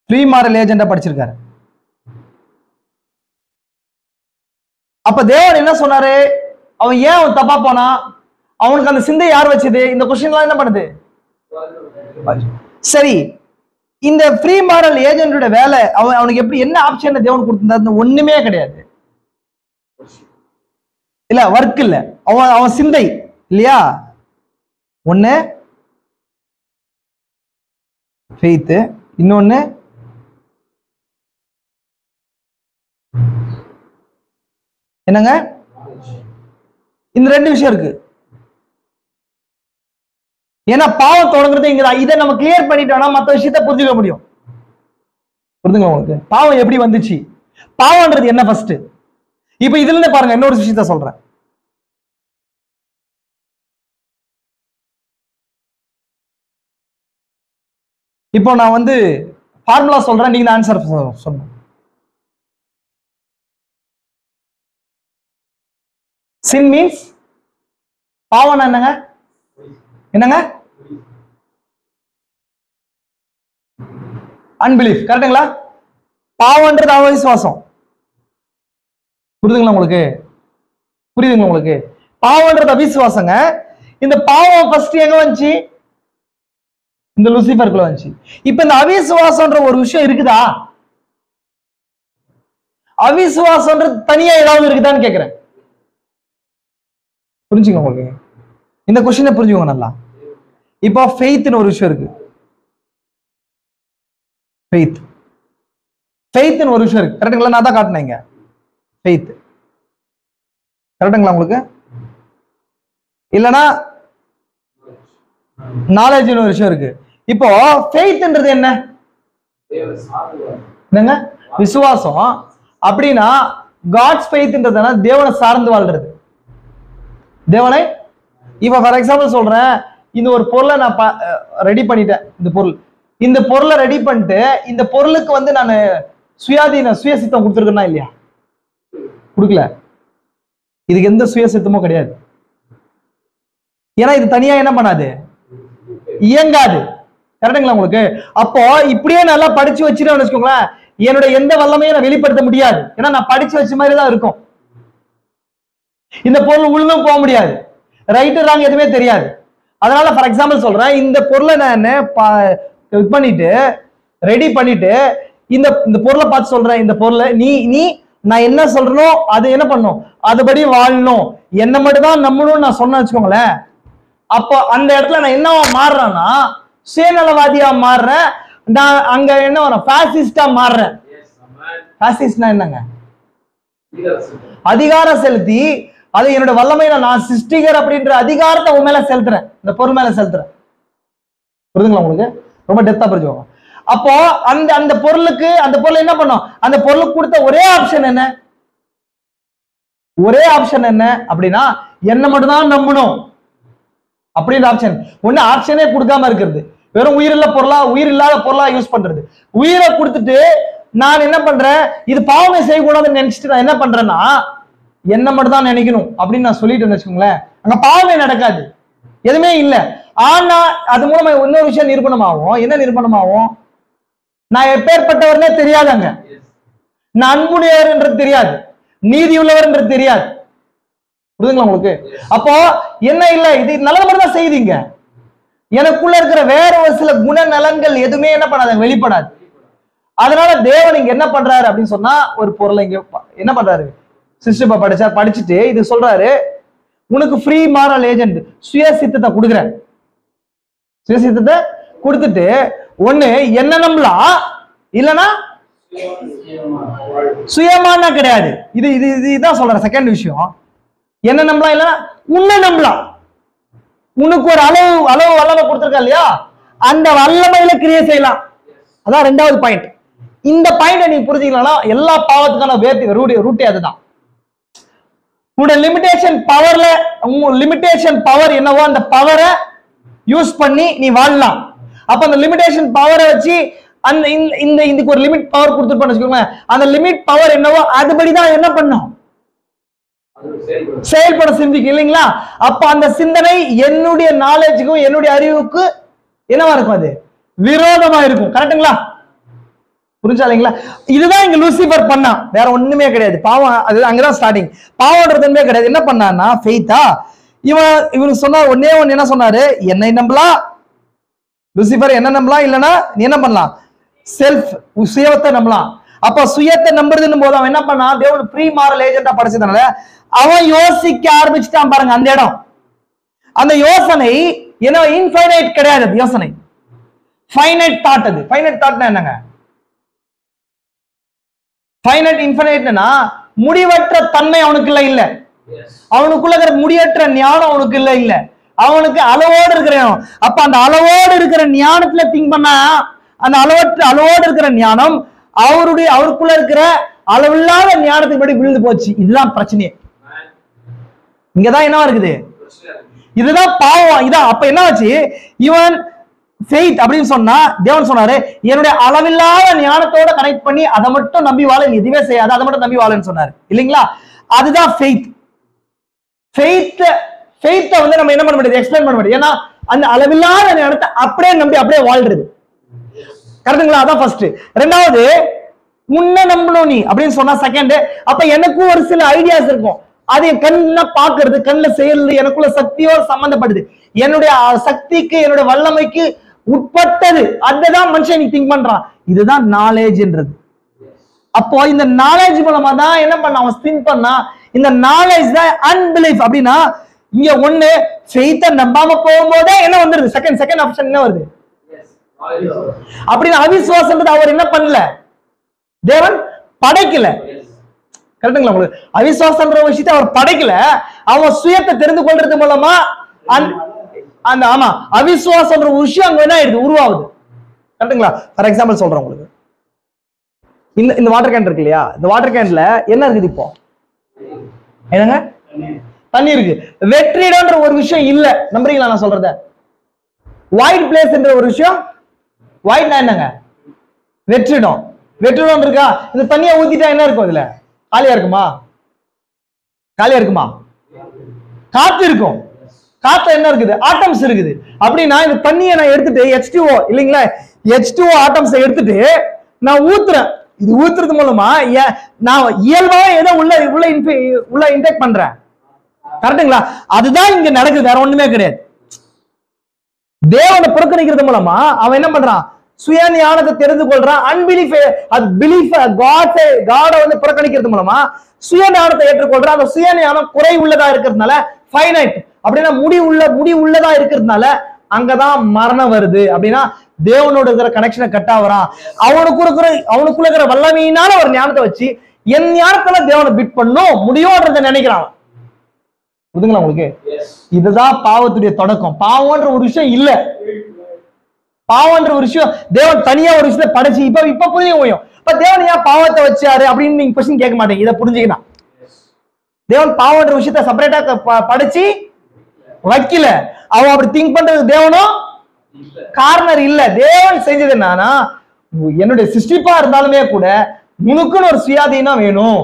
Speaker 1: ஃப்ரீ மாரல் ஏஜெண்டா படிச்சிருக்காரு. அப்ப தேவன் என்ன சொன்னாரு, அவன் ஏன் அவன் தப்பா போனா, அவனுக்கு அந்த சிந்தை யார் வச்சது? இந்த கொஸ்டின் எல்லாம் என்ன பண்ணுது? சரி, இந்த ஃப்ரீ மாரல் ஏஜென்டோட வேலை அவனுக்கு எப்படி, என்ன ஆப்ஷன் தேவன் கொடுத்திருந்தாரு? ஒண்ணுமே கிடையாது இல்ல, ஒர்க் இல்ல, அவன் சிந்தை இல்லையா? ஒண்ணு ஃபெய்த், இன்னொன்னு என்னங்க? இந்த ரெண்டு விஷயம் இருக்கு. ஏன்னா பாவம் தொடங்குறது இங்கதான். இதை நம்ம கிளியர் பண்ணிட்டோம்னா மற்ற விஷயத்த புரிஞ்சுக்க முடியும். புரிஞ்சுங்க உங்களுக்கு பாவம் எப்படி வந்துச்சு, பாவம்ன்றது என்ன ஃபர்ஸ்ட். இப்ப இதுல இருந்து பாருங்க, இன்னொரு விஷயத்த சொல்றேன். இப்போ நான் வந்து ஃபார்முலா சொல்றேன், நீங்க ஆன்சர் சொல்லணும். sin means பாவம் என்னங்க? என்னங்க? அன்பிலீஃப். கரெக்டுங்களா? பாவம்ன்றது அவிசுவாசம். புரியுதுங்களா உங்களுக்கு? புரியுதுங்களா உங்களுக்கு? பாவம்ன்றது அவிசுவாசங்க. இந்த பாவம் ஃபர்ஸ்ட் எங்க வந்துச்சு? இந்த லூசிஃபருக்குள்ள வந்துச்சு. இப்ப இந்த அவிசுவாசம்ன்ற ஒரு விஷயம் இருக்குதா? அவிசுவாசம்ன்றது தனியா ஏதாவது இருக்குதான்னு கேக்குறேன். புரிஞ்சுங்க உங்களுக்கு? இந்த கொஸ்டினை புரிஞ்சுக்கோங்க நல்லா. இப்போ ஃபெய்த்னு ஒரு விஷயம் இருக்கு. ஃபெய்த்னு ஒரு விஷயம் இருக்கு. கரெக்டுங்களா? நான் தான் காட்டினேங்க ஃபெய்த். கரெக்டுங்களா உங்களுக்கு? இல்லனா நாலேஜ்னு ஒரு விஷயம் இருக்கு. இப்போ ஃபெய்த்ன்றது என்ன? என்னங்க? விசுவாசம். அப்படின்னா காட்ஸ் ஃபெய்த்ன்றதுனா தேவனை சார்ந்து வாழ்றது. தேவனை இப்ப ஃபார் எக்ஸாம்பிள் சொல்றேன், இந்த ஒரு பொருளை நான் ரெடி பண்ணிட்டேன். இந்த பொருளை ரெடி பண்ணிட்டு இந்த பொருளுக்கு வந்து நான் சுயசித்தம் கொடுத்துருக்கேன்னா இல்லையா? கொடுக்கல. இதுக்கு எந்த சுயசித்தமும் கிடையாது. ஏன்னா இது தனியா என்ன பண்ணாது, இயங்காது. கரெக்டுங்களா உங்களுக்கு? அப்போ இப்படியே நல்லா படிச்சு வச்சுன்னு வச்சுக்கோங்களேன், என்னோட எந்த வல்லமையும் நான் வெளிப்படுத்த முடியாது. ஏன்னா நான் படிச்சு வச்ச மாதிரி தான் இருக்கும். இந்த பொருள் உள்ளும் போக முடியாது, ரைட்டு ராங் எதுவுமே தெரியாது. அதனால ஃபார் எக்ஸாம்பிள் சொல்றேன், இந்த பொருளை நான் இது பண்ணிட்டு ரெடி பண்ணிட்டு இந்த பொருளை பார்த்து சொல்றேன், இந்த பொருளை நீ நான் என்ன சொல்றனோ அது என்ன பண்ணும், அதுபடி வாழணும், என்ன மட்டும் தான் நம்பணும்னு நான் சொன்ன வச்சுக்கோங்களேன். அப்போ அந்த இடத்துல நான் என்ன மாறுறேன்னா சுயநலவாதியா மாறுறேன். நான் அங்க என்ன வரும், பாசிஸ்டா மாறுறேன். பாசிஸ்ட்னா என்னங்க? அதிகாரம் செலுத்தி அது என்னோட வல்லமையில நான் சிருஷ்டிகர் அப்படின்ற அதிகாரத்தை உன் மேல செலுத்துறேன், இந்த பொருள் மேல செலுத்துறேன். புரியுதுங்களா உங்களுக்கு? ரொம்ப டெப்தா புரிஞ்சுக்கோங்க. அப்போ அந்த பொருளுக்கு அந்த பொருள் என்ன பண்ணும், அந்த பொருளுக்கு கொடுத்த ஒரே ஆப்ஷன் என்ன? ஒரே ஆப்ஷன் என்ன அப்படின்னா என்ன மட்டும் தான் நம்பணும் அப்படின்ற ஆப்ஷன். ஒண்ணு ஆப்ஷனே கொடுக்காம இருக்கிறது, வெறும் உயிரில்ல பொருளா உயிர் இல்லாத பொருளா யூஸ் பண்றது. உயிரை கொடுத்துட்டு நான் என்ன பண்றேன், இது பாவமே செய்யக்கூடாதுன்னு நினைச்சிட்டு நான் என்ன பண்றேன்னா என்ன மட்டும் தான் நினைக்கணும் அப்படின்னு நான் சொல்லிட்டு வச்சுக்கோங்களேன், அங்க பாவமே நடக்காது, எதுவுமே இல்லை. ஆனா அது மூலமா இன்னொரு விஷயம் நிரூபணமாகும். என்ன நிரூபணமாகும்? நான் எப்பேற்பட்டவர்னே தெரியாதாங்க, நான் அன்புடையவர்ன்றது தெரியாது, நீதி உள்ளவர்ன்றது தெரியாது. புரியுதுங்களா உங்களுக்கு? அப்போ என்ன இல்லை, இது நல்லது மட்டும் தான் செய்தீங்க, எனக்குள்ள இருக்கிற வேற ஒரு சில குணநலன்கள் எதுவுமே என்ன பண்ணாது, வெளிப்படாது. அதனால தேவன் இங்க என்ன பண்றாரு அப்படின்னு சொன்னா, ஒரு பொருளை இங்க என்ன பண்றாரு, சிஸ்டப்பா படிச்சுட்டு இது சொல்றாரு, உனக்கு ஃப்ரீ மாரல் ஏஜென்ட் சுயசித்தத்தை கொடுக்குறேன். சுயசித்தத்தை கொடுத்துட்டு ஒண்ணு என்ன நம்பலாம், இல்லைன்னா சுயமானா கிடையாது. இதுதான் சொல்றேன். செகண்ட் விஷயம் என்ன நம்பலாம், இல்லைன்னா உன்னை நம்பலாம். உனக்கு ஒரு அளவு வல்லமை கொடுத்துருக்கா இல்லையா, அந்த வல்லமையில கிரியை செய்யலாம். அதான் ரெண்டாவது பாயிண்ட். இந்த பாயிண்ட் நீங்க புரிஞ்சுக்கலாம். எல்லா பாவத்துக்கான ரூட்டே அதுதான். உங்களோட லிமிடேஷன் பவர்ல, உங்க லிமிடேஷன் பவர் என்னவோ அந்த பவரை யூஸ் பண்ணி நீ வாழலாம். அப்ப அந்த லிமிடேஷன் பவரை வச்சு அந்த இதுக்கு ஒரு லிமிட் பவர் கொடுத்துருப்பான்னு வச்சுக்கோங்க, அந்த லிமிட் பவர் என்னவோ அதுபடிதான் என்ன பண்ணும், செயல்பட சிந்திக்கும் இல்லைங்களா? அப்ப அந்த சிந்தனை என்னுடைய நாலேஜுக்கும் என்னுடைய அறிவுக்கு என்னவா இருக்கும், அது விரோதமா இருக்கும். கரெக்டுங்களா? புரிஞ்சாலிங்களா? இதுதான் இங்க லூசிபர் பண்ணா, வேற ஒண்ணுமே கிடையாது. பாவம் அது அங்கதான் ஸ்டார்டிங். பாவம்ன்றதுமே கிடையாது. என்ன பண்ணான்னா ஃபெய்த்தா, இவனுக்கு சொன்னா ஒன்னே ஒன்னு என்ன சொன்னாரு, என்னை நம்பலாம், லூசிபர் என்ன நம்பலாம், இல்லைன்னா நீ என்ன பண்ணலாம், செல்ஃப் சுயத்தை நம்பலாம். அப்ப சுயத்தை நம்புறதுன்னு போது அவன் என்ன பண்ணா, தேவன் ப்ரீ மாரல் ஏஜென்டா படிச்சதுனால அவன் யோசிக்க ஆரம்பிச்சுட்டான் பாருங்க. அந்த இடம், அந்த யோசனை என்ன, இன்ஃபைனைட் கிடையாது யோசனை, ஃபைனைட் தாட். அது ஃபைனைட் தாட்னா என்னங்க, ஃபைனைட் இன்ஃபைனைட்னா முடிவற்ற தன்மை அவனுக்குள்ள இல்ல, அவனுக்குள்ள இருக்கிற முடிவற்ற ஞானம் அவனுக்குள்ள இல்ல, அவனுக்கு அளவோடு இருக்கிற ஞானம். அப்ப அந்த அளவோடு இருக்கிற ஞானத்துல திங்க் பண்ணா அந்த அளவோடு இருக்கிற ஞானம் அவருக்குள்ள இருக்கிற அளவில்லாத ஞானத்துக்கு படி விழுந்து போச்சு. இதுதான் பிரச்சனையே. இங்கதான் என்ன இருக்குது, இதுதான் பாவம். இதான் அப்ப என்ன ஆச்சு, இவன் ஃபெய்த் அப்படின்னு சொன்னா தேவன் சொன்னாரு என்னுடைய அளவில்லாத ஞானத்தோட கனெக்ட் பண்ணி அதை மட்டும் நம்பி வாழ, எதுவுமே செய்யாது, அதை மட்டும் நம்பி வாழன்னு சொன்னாரு இல்லைங்களா? அதுதான் ஃபெய்த். ஃபெய்த்தை வந்து நம்ம என்ன பண்ண முடியாது, எக்ஸ்பிளைன் பண்ண முடியாது. ஏன்னா அந்த அளவில்லாத ஞானத்தை அப்படியே நம்பி அப்படியே வாழ்றது. கரெக்டுங்களா? அதான் ஃபர்ஸ்ட். ரெண்டாவது, முன்ன நம்பணும் நீ அப்படின்னு சொன்னா செகண்ட். அப்ப எனக்கும் ஒரு சில ஐடியாஸ் இருக்கும், அதை கண்ணுல பாக்குறது, கண்ணுல செய்யறது எனக்குள்ள சக்தியோட சம்பந்தப்படுது, என்னுடைய சக்திக்கு என்னுடைய வல்லமைக்கு உட்பட்டது. அதுதான் மனுஷன் திங்க் பண்றான். இதுதான் நாலேஜ்ன்றது. அப்போ இந்த நாலேஜ் மூலமா தான் என்ன பண்ண அவன் திங்க் பண்ணா, இந்த நாலேஜ் தான் அன்பிலீஃப். அப்படின்னா இங்க ஒண்ணு ஃபெய்த்தை நம்பாம போகும்போதே என்ன வந்துருது, செகண்ட் ஆப்ஷன் என்ன வருது அப்படின்னு அவிசுவாசம். அவர் என்ன பண்ணல, தேவன் படைக்கல. கரெக்டுங்களா? உங்களுக்கு அவிசுவாசன்ற விஷயத்தை அவர் படைக்கல, அவன் சுயத்தை தெரிந்து கொள்றது மூலமா அந்த ஆமா அவிசுவாசன்ற விஷயம் அங்க என்ன ஆயிடுது, உருவாகுது. கரெக்டுங்களா? ஃபார் எக்ஸாம்பிள் சொல்றேன் உங்களுக்கு, இந்த வாட்டர் கேன் இருக்கு இல்லையா, இந்த வாட்டர் கேன்ல என்ன இருக்குது இப்போ, என்னங்க தண்ணி இருக்கு. வெற்றிடம்ன்ற ஒரு விஷயம் இல்ல, நம்புறீங்களா நான் சொல்றத? ஒயிட் பிளேஸ் என்ற ஒரு விஷயம், ஒயிட்னா என்னங்க, வெற்றிடம். வெற்றிடம் இருக்கா, இந்த தண்ணியை ஊத்திட்டா என்ன இருக்கும், இதுல காலியா இருக்குமா, காலியா இருக்குமா? காத்து இருக்கும். காத்துல என்ன இருக்குது, ஆட்டம்ஸ் இருக்குது. அப்படின்னா இந்த தண்ணியை நான் எடுத்துட்டு H2O இல்லைங்களா, H2O ஆட்டம்ஸை எடுத்துட்டு நான் ஊத்துறேன். இது ஊத்துறது மூலமா நான் இயல்பாவே ஏதோ உள்ள இன்டெக்ட் பண்றேன். கரெக்டுங்களா? அதுதான் இங்க நடக்குது, வேற ஒண்ணுமே கிடையாது. தேவனை புறக்கணிக்கிறது மூலமா அவன் என்ன பண்றான், சுய ஞானத்தை தெரிந்து கொள்றான். அன்பிலீஃப், அது பிலீஃப், காட வந்து புறக்கணிக்கிறது மூலமா சுய ஞானத்தை ஏற்றுக்கொள்றான். அந்த சுய ஞானம் குறை உள்ளதா இருக்கிறதுனால, ஃபைனைட் அப்படின்னா முடி உள்ளதா இருக்கிறதுனால அங்கதான் மரணம் வருது. அப்படின்னா தேவனோட இருக்கிற கனெக்ஷனை கட் ஆகுறான். அவனுக்குள்ள இருக்கிற வல்லமையினால ஒரு ஞானத்தை வச்சு என் ஞானத்துல தேவனை பிட் பண்ணும் முடியும்ன்றத நினைக்கிறான். புரியுதுங்களா உங்களுக்கு? இதுதான் பாவத்துடைய தொடக்கம். பாவம்ன்ற ஒரு விஷயம் இல்ல, பாவம்ன்ற ஒரு விஷயம் தேவன் தனியா ஒரு விஷயத்தை படைச்சு இப்ப புரிஞ்சு முடியும். இப்ப தேவன் ஏன் பாவத்தை வச்சாரு அப்படின்னு நீங்க கொஸ்டின் கேட்க மாட்டீங்க. இதை புரிஞ்சுக்கணும், தேவன் பாவம்ன்ற விஷயத்த செப்பரேட்டா படைச்சு வைக்கல. அவன் அப்படி திங்க் பண்றது தேவனும் கார்னர் இல்ல. தேவன் செஞ்சது என்னன்னா, என்னுடைய சிருஷ்டிப்பா இருந்தாலுமே கூட உனக்குன்னு ஒரு சுயாதீனம் வேணும்.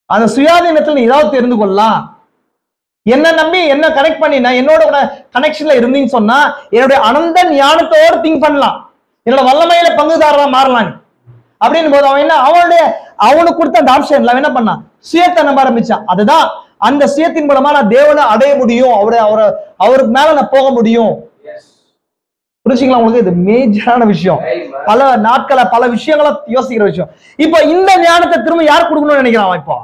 Speaker 1: அந்த சுயாதீனத்துல நீ ஏதாவது தெரிந்து கொள்ளலாம். என்ன நம்பி என்ன கனெக்ட் பண்ணினா என்னோட கனெக்ஷன்ல இருந்தீங்கன்னு சொன்னா என்னுடைய அனந்த ஞானத்தோடு திங்க் பண்ணலாம், என்னோட வல்லமையில பங்குதாரா மாறலாம் அப்படின்னு போது அவன் என்ன அவனுக்கு கொடுத்த அந்த ஆப்ஷன்ல அவன் என்ன பண்ணான், சுயத்தை நம்ப ஆரம்பிச்சான். அதுதான் அந்த சுயத்தின் மூலமா நான் தேவனை அடைய முடியும், அவருக்கு மேல நான் போக முடியும். புரிஞ்சுங்களா உங்களுக்கு? இது மேஜரான விஷயம். பல நாட்கள பல விஷயங்களை யோசிக்கிற விஷயம். இப்ப இந்த ஞானத்தை திரும்ப யார் கொடுக்கணும்னு நினைக்கிறான்? இப்போ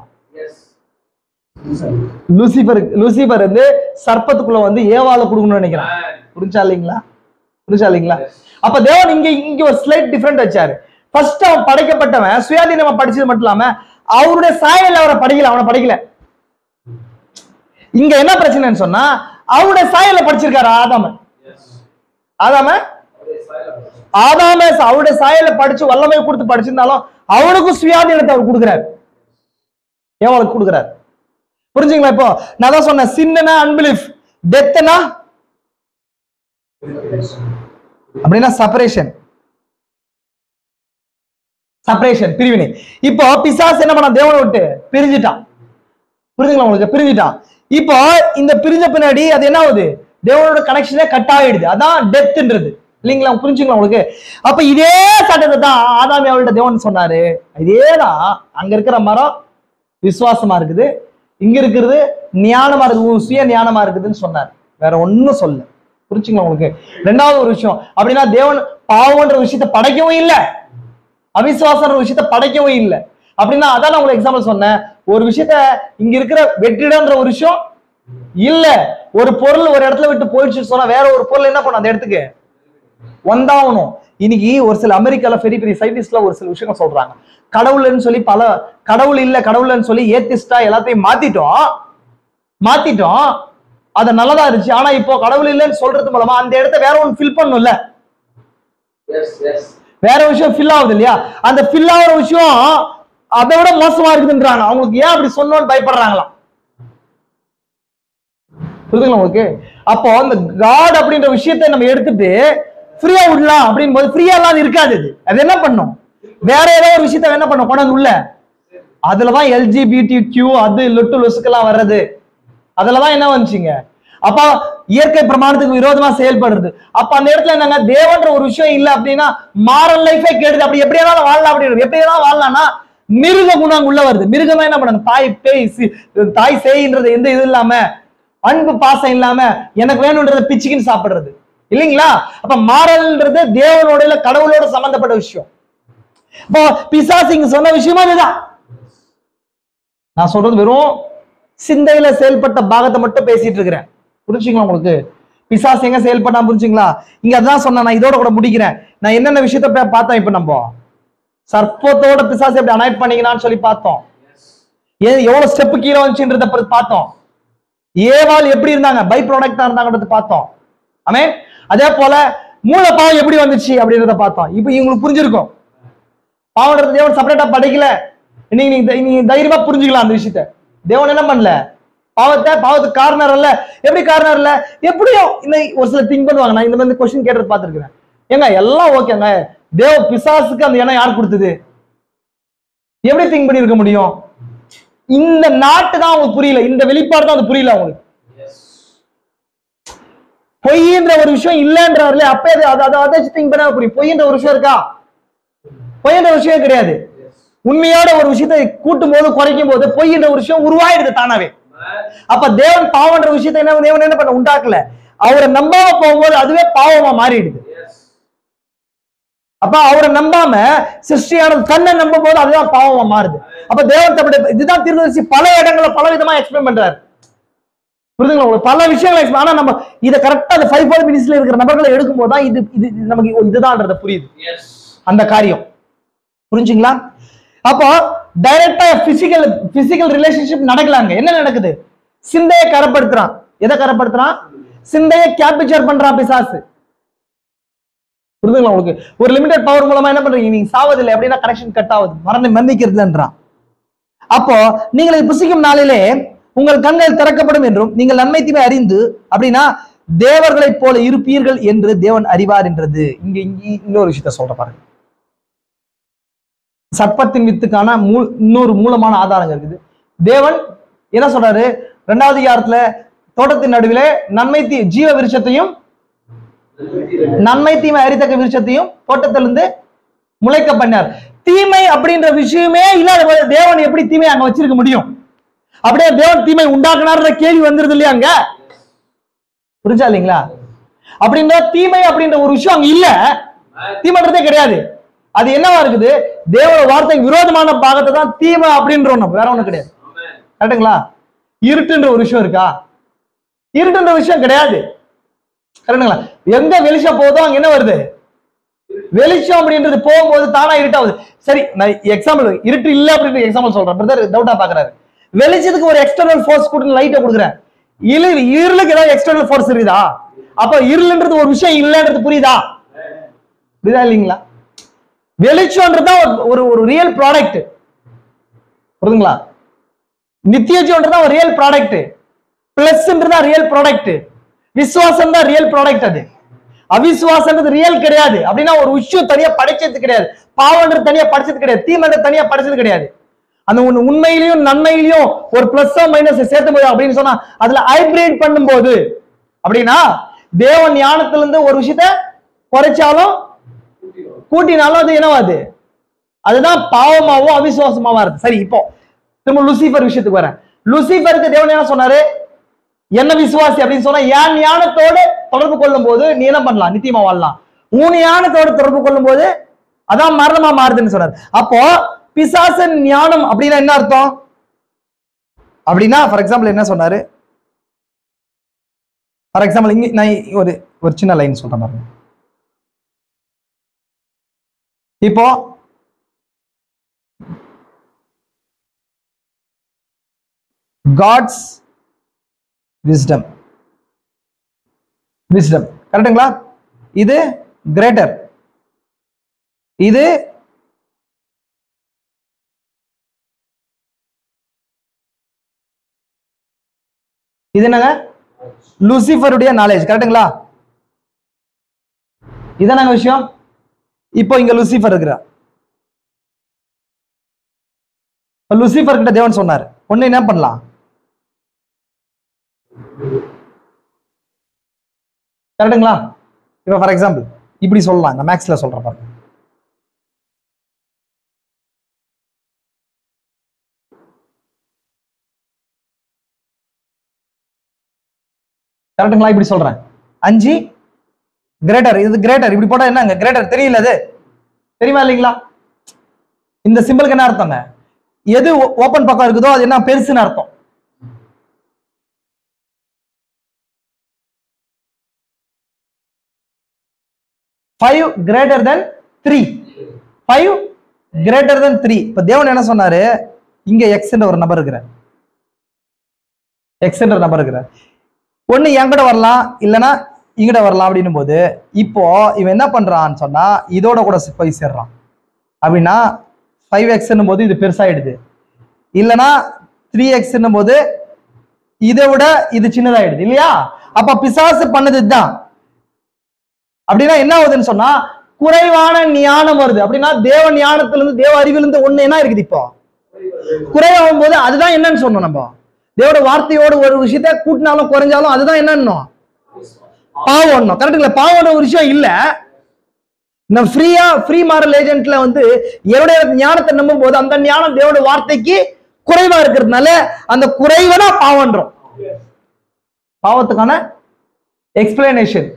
Speaker 1: லூசிபர் வந்து சர்ப்பத்துக்குள்ள வந்து ஏவால கொடுக்கணும்னு நினைக்கிறான். புரிஞ்சா இல்லைங்களா? அப்ப தேவன் இங்க ஒரு ஸ்லைட் டிஃபரெண்ட் வச்சாரு. ஃபர்ஸ்ட் அவன் படைக்கப்பட்டவன் சுயாதீனமா படிச்சது மட்டும் இல்லாம அவருடைய சாயல் அவனை படிக்கல. இங்க என்ன பிரச்சனைன்னு சொன்னா, அவருடைய சாயல படிச்சிருக்காரு ஆதாம அவருடைய சாயல படிச்சு வல்லமை கொடுத்து படிச்சிருந்தாலும் அவனுக்கும் சுயாதீனத்தை அவர் கொடுக்கிறார், ஏவாளுக்கு கொடுக்கிறார். புரிஞ்சுங்களா? இப்போ நான் தான் சொன்னேன், சின்னா அன்பிலீஃப், டெத்னா அப்படின்னா செப்பரேஷன், பிரிவினை. இப்போ பிசாசு என்ன பண்ண, தேவனை விட்டு பிரிஞ்சுட்டான். புரிஞ்சுங்களா உங்களுக்கு? பிரிஞ்சுட்டான். இப்போ இந்த பிரிஞ்ச பின்னாடி அது என்ன ஆகுது, தேவனோட கனெக்ஷனே கட் ஆயிடுது. அதான் டெத்ன்றது இல்லைங்களா? புரிஞ்சுங்களா உங்களுக்கு? அப்ப இதே சட்டத்தை தான் ஆதாம் ஏவாள்கிட்ட தேவன் சொன்னாரு. இதேதான் அங்க இருக்கிற மரம் விசுவாசமா இருக்குது, இங்க இருக்கிறது ஞானமா இருக்கு, சுய ஞானமா இருக்குதுன்னு சொன்னார். வேற ஒன்னும் சொல்ல. புரிஞ்சுங்களா உங்களுக்கு? ரெண்டாவது ஒரு விஷயம், அப்படின்னா தேவன் பாவம்ன்ற விஷயத்தை படைக்கவும் இல்லை, அவிசுவாசன்ற விஷயத்தை படைக்கவும் இல்லை. அப்படின்னா அதான் நான் உங்களுக்கு எக்ஸாம்பிள் சொன்னேன். ஒரு விஷயத்த இங்க இருக்கிற வெற்றிடம்ன்ற ஒரு விஷயம் இல்ல. ஒரு பொருள் ஒரு இடத்துல விட்டு போயிடுச்சு சொன்னா வேற ஒரு பொருள் என்ன பண்ணும், அந்த இடத்துக்கு வந்தாகணும். இன்னைக்கு ஒரு சில அமெரிக்கால பெரிய பெரிய சயின்டிஸ்ட்ல ஒரு சில விஷயங்கள் சொல்றாங்க. கடவுள்னு சொல்லி கடவுள் இல்ல கடவுள்னு சொல்லி ஏத்திஸ்டா எல்லாத்தையும் மாத்திட்டோம். அது நல்லதா இருந்துச்சு. ஆனா இப்போ கடவுள் இல்லைன்னு சொல்றது மூலமா அந்த இடத்த வேற ஒன்று ஃபில் பண்ணும்ல, வேற விஷயம் ஃபில் ஆகுது இல்லையா? அந்த ஃபில் ஆகுற விஷயம் அதை விட மோசமா இருக்குதுன்றாங்க. அவங்களுக்கு ஏன் அப்படி சொன்னோன்னு பயப்படுறாங்களாம். புரியுதுங்களா உங்களுக்கு? அப்போ அந்த காட் அப்படின்ற விஷயத்தை நம்ம எடுத்துட்டு ஃப்ரீயா விடலாம் அப்படின் போது ஃப்ரீயா எல்லாம் இருக்காது. அது என்ன பண்ணும்? வேற ஏதோ ஒரு விஷயத்த என்ன பண்ணும்? கொண்டாந்து உள்ள அதுலதான் LGBTQ அது லொட்டு லொசுக்கெல்லாம் வர்றது. அதுலதான் என்ன வந்துச்சுங்க? அப்ப இயற்கை பிரமாணத்துக்கு விரோதமா செயல்படுறது. அப்ப அந்த இடத்துல என்னங்க, தேவன்ற ஒரு விஷயம் இல்ல அப்படின்னா மாரல் லைஃபே கேடுது. அப்படி எப்படி வேணாலும் வாழலாம். அப்படி எப்படி வேணாலும் வாழலாம்னா மிருக குணம் உள்ள வருது. மிருகமா என்ன பண்ணுங்க, தாய் சேயின்றது எந்த இது இல்லாம, அன்பு பாசம் இல்லாம எனக்கு வேணும்ன்றத பிச்சுக்கின்னு சாப்பிடுறது இல்லைங்களா? அப்ப மாரல்ன்றது தேவனோட கடவுளோட சம்பந்தப்பட்ட விஷயம். இப்போ பிசாசிங்க சொன்ன விஷயமா இதுதான். நான் சொல்றது வெறும் சிந்தையில செயல்பட்ட பாகத்தை மட்டும் பேசிட்டு இருக்கிறேன். புரிஞ்சுங்களா உங்களுக்கு? பிசாசு எங்க செயல்பட்டா புரிஞ்சுங்களா? இங்க அதான் சொன்னேன். நான் இதோட கூட முடிக்கிறேன். நான் என்னென்ன விஷயத்த பார்த்தோம். இப்ப நம்ம சர்ப்பத்தோட பிசாசு எப்படி அனாய்ட் பண்ணீங்கன்னு சொல்லி பார்த்தோம். எவ்வளவு ஸ்டெப் கீழே வந்துச்சுன்றத பார்த்தோம். ஏவாள் எப்படி இருந்தாங்க, பை ப்ராடக்டா இருந்தாங்கன்றத பார்த்தோம். ஆமே. அதே போல மூல பாவம் எப்படி வந்துச்சு அப்படின்றத பார்த்தோம். இப்ப இவங்களுக்கு புரிஞ்சிருக்கும். பாவம்ன்றது தேவன் செப்பரேட்டா படைக்கல. நீங்க தைரியமா புரிஞ்சுக்கலாம் அந்த விஷயத்த. தேவன் என்ன பண்ணல, பாவத்துக்கு காரணம் இல்ல. எப்படி காரணம் இல்ல? எப்படியும் இந்த ஒரு சில திங்க் பண்ணுவாங்க. நான் இந்த மாதிரி கொஸ்டின் கேட்டு பார்த்திருக்கிறேன். ஏங்க எல்லாம் ஓகேங்க, தேவ பிசாசுக்கு அந்த எண்ணம் யார் கொடுத்தது? எப்படி திங்க் பண்ணி இருக்க முடியும்? இந்த நாட்டு தான் அவங்களுக்கு புரியல. இந்த வெளிப்பாடு தான் அது புரியல அவங்களுக்கு. பொய்ன்ற ஒரு விஷயம் இல்லைன்றாருல, அப்ப அதை திங்க் பண்ண புரியும். பொய்ன்ற ஒரு விஷயம் இருக்கா? பொய்ன்ற விஷயம் கிடையாது. உண்மையோட ஒரு விஷயத்தை கூட்டும் போது குறைக்கும் போது பொய்ன்ற ஒரு விஷயம் உருவாயிடுது தானாவே. அப்ப தேவன் பாவம்ன்ற விஷயத்தை தேவன் என்ன பண்ண உண்டாக்கல, அவரை நம்பாம போகும்போது அதுவே பாவமா மாறிடுது. அப்ப அவரை நம்பாம சிருஷ்டியானது தன்னை நம்பும் போது அதுதான் பாவமா மாறுது. அப்ப தேவன் இதுதான் தீர்க்கதரிசி பல இடங்களை பல விதமா எக்ஸ்பிளைன் பண்றாரு. புரியுதுங்களா? பல விஷயங்கள். ஆனா நம்ம இதை கரெக்டா அந்த 5 மினிட்ஸ்ல இருக்கிற நபர்களை எடுக்கும் போதுதான் இது நமக்கு இதுதான்றது புரியுது அந்த காரியம். புரிஞ்சுங்களா? அப்போ டைரக்டா பிசிக்கல் ரிலேஷன்ஷிப் நடக்கலாங்க. என்ன நடக்குது? சிந்தையை கரப்படுத்துறான். எதை கரப்படுத்துறான்? சிந்தையை கேப்சர் பண்றான் பிசாசு. புரியுதுங்களா உங்களுக்கு? ஒரு லிமிடெட் பவர் மூலமா என்ன பண்றீங்க, நீங்க சாவதில்லை அப்படின்னா கனெக்ஷன் கட் ஆகுது, மன்னிக்கிறதுன்றான். அப்போ நீங்கள் புசிக்கும் நாளிலே உங்கள் கண்கள் திறக்கப்படும் என்றும் நீங்கள் நன்மை தீமை அறிந்து அப்படின்னா தேவர்களை போல இருப்பீர்கள் என்று தேவன் அறிவார் என்றது. இங்க இன்னொரு விஷயத்த சொல்ற பாருங்க. சர்ப்பத்தின் வித்துக்கான இன்னொரு மூலமான ஆதாரங்கள் இருக்குது. தேவன் என்ன சொல்றாரு? 2வது அதிகாரத்துல தோட்டத்தின் நடுவிலே ஜீவ விருட்சத்தையும் நன்மை தீமை அறித்தக்க விருட்சத்தையும் தோட்டத்திலிருந்து முளைக்க பண்ணார். தீமை அப்படின்ற விஷயமே இல்லாத தேவன் எப்படி தீமை அங்க வச்சிருக்க முடியும்? அப்படியே தேவன் தீமை உண்டாக்குனார்ன்ற கேள்வி வந்துருது இல்லையா அங்க? புரிஞ்சா இல்லைங்களா? அப்படின்ற தீமை அப்படின்ற ஒரு விஷயம் அங்க இல்ல, தீமைன்றதே கிடையாது. அது என்னவா இருக்குது? தேவனோட வார்த்தைக்கு விரோதமான பாகத்தை தான் தீமை அப்படின்றோம், வேற ஒண்ணு கிடையாது. கரெக்டுங்களா? இருட்டுன்ற ஒரு விஷயம் இருக்கா? இருட்டுன்ற விஷயம் கிடையாது. கரெக்டுங்களா? எங்க வெளிச்சம் போதோ அங்க என்ன வருது? வெளிச்சம் அப்படின்றது போகும்போது தானா இருட்டாவது. சரி, நான் எக்ஸாம்பிள் இருட்டு இல்ல அப்படின்ற எக்ஸாம்பிள் சொல்றேன். பிரதர் டவுட்டா பாக்குறாரு. வெளிச்சத்துக்கு ஒரு எக்ஸ்டர்னல் ஃபோர்ஸ் கொடுத்து லைட்டை கொடுக்குறேன். இருளுக்கு ஏதாவது எக்ஸ்டர்னல் ஃபோர்ஸ் இருக்குதா? அப்ப இருளுன்றது ஒரு விஷயம் இல்லைன்றது புரியுதா? புரியுதா இல்லைங்களா? வெளிச்சம்ன்றதுதான் ஒரு ரியல் ப்ராடக்ட். புரியுதுங்களா? நித்திய ஜீவன்றதுதான் ஒரு ரியல் ப்ராடக்ட். பிளஸ்ன்றதா ரியல் ப்ராடக்ட். விசுவாசம் தான் ரியல் ப்ராடக்ட். அது அவிசுவாசன்றது ரியல் கிடையாது. அப்படின்னா ஒரு விஷயம் தனியா படைச்சது கிடையாது. பாவன்றது தனியா படைச்சது கிடையாது. தீமைன்றது தனியா படைச்சது கிடையாது. அந்த உண்மையிலையும் நன்மையிலையும் ஒரு பிளஸ் மைனஸ் சேர்த்து போய் அப்படின்னு சொன்னா அதுல ஹைபிரிட் பண்ணும்போது அப்படின்னா தேவன் ஞானத்திலிருந்து ஒரு விஷயத்த குறைச்சாலும் கூட்டினாலும் அது என்னவாது? அதுதான் பாவமாவோ அவிசுவாசமாவா இருக்கு. சரி, இப்போ திரும்ப லூசிபர் விஷயத்துக்கு வரேன். லூசிபருக்கு தேவன் என்ன சொன்னாரு? என்ன விசுவாசி அப்படின்னு சொன்னா என் ஞானத்தோடு தொடர்பு கொள்ளும் போது நீ என்ன பண்ணலாம்? நித்தியமா வாழலாம். உன் ஞானத்தோடு தொடர்பு கொள்ளும் போது அதான் மரணமா மாறுதுன்னு சொன்னார். அப்போ பிசாசன் ஞானம் அப்படின்னா என்ன அர்த்தம்? அப்படின்னா ஃபார் எக்ஸாம்பிள் என்ன சொன்னாரு? ஃபார் எக்ஸாம்பிள் இங்க நான் ஒரு சின்ன லைன் சொல்றேன் பாருங்க. இப்போ காட்ஸ் விஸ்டம் கரெக்டுங்களா? இது கிரேட்டர், இது என்னங்க? லூசிஃபருடைய நாலேஜ். கரெக்டுங்களா? இதானங்க விஷயம். இப்போ இங்க லூசிஃபர் இருக்கிறார். லூசிஃபர் கிட்ட தேவன் சொன்னார், ஒண்ணு என்ன பண்ணலாம்? கரெக்டுங்களா? இப்ப ஃபார் எக்ஸாம்பிள் இப்படி சொல்லலாம், இந்த மேக்ஸ்ல சொல்ற பாருங்க. கரெக்டுங்களா? இப்படி சொல்றேன், 5 கிரேட்டர், இது கிரேட்டர். இப்படி போட்டா என்னங்க கிரேட்டர் தெரியல? அது தெரியுமா இல்லைங்களா? இந்த சிம்பிளுக்கு என்ன அர்த்தங்க? எது ஓபன் பக்கம் இருக்குதோ அது என்ன பெருசுன்னு அர்த்தம். Five greater than 3. 5 greater than 3. இப்ப தேவன் என்ன சொன்னாரு? இங்க எக்ஸ் என்ற ஒரு நபர் இருக்கிறார், எக்ஸ் என்ற நபர் இருக்கிறார். ஒண்ணு என்கிட்ட வரலாம், இல்லைன்னா இங்கிட்ட வரலாம். அப்படின்னும் போது இப்போ இவன் என்ன பண்றான்னு சொன்னா இதோட கூட போய் சேர்றான். அப்படின்னா 5x போது இது பெருசாயிடுது, இல்லைன்னா 3x போது இதை விட இது சின்னதாயிடுது இல்லையா? அப்ப பிசாசு பண்ணது இதுதான். அப்படின்னா என்ன ஆகுதுன்னு சொன்னா குறைவான ஞானம் வருது. அப்படின்னா தேவ ஞானத்திலிருந்து, தேவ அறிவிலிருந்து ஒண்ணு என்ன இருக்குது இப்போ குறைவாகும் போது அதுதான் என்னன்னு சொன்னோம். நம்ம தேவோட வார்த்தையோட ஒரு விஷயத்த கூட்டினாலும் குறைஞ்சாலும் அதுதான் என்னன்னு பாவம். கரெக்டுங்களா? பாவம் ஒரு விஷயம் இல்ல. நம்ம ஃப்ரீ மாரல் ஏஜென்ட்ல வந்து என்னுடைய ஞானத்தை நம்பும் போது அந்த ஞானம் தேவோட வார்த்தைக்கு குறைவா இருக்கிறதுனால அந்த குறைவா பாவம்ன்றோம். பாவத்துக்கான எக்ஸ்பிளனேஷன்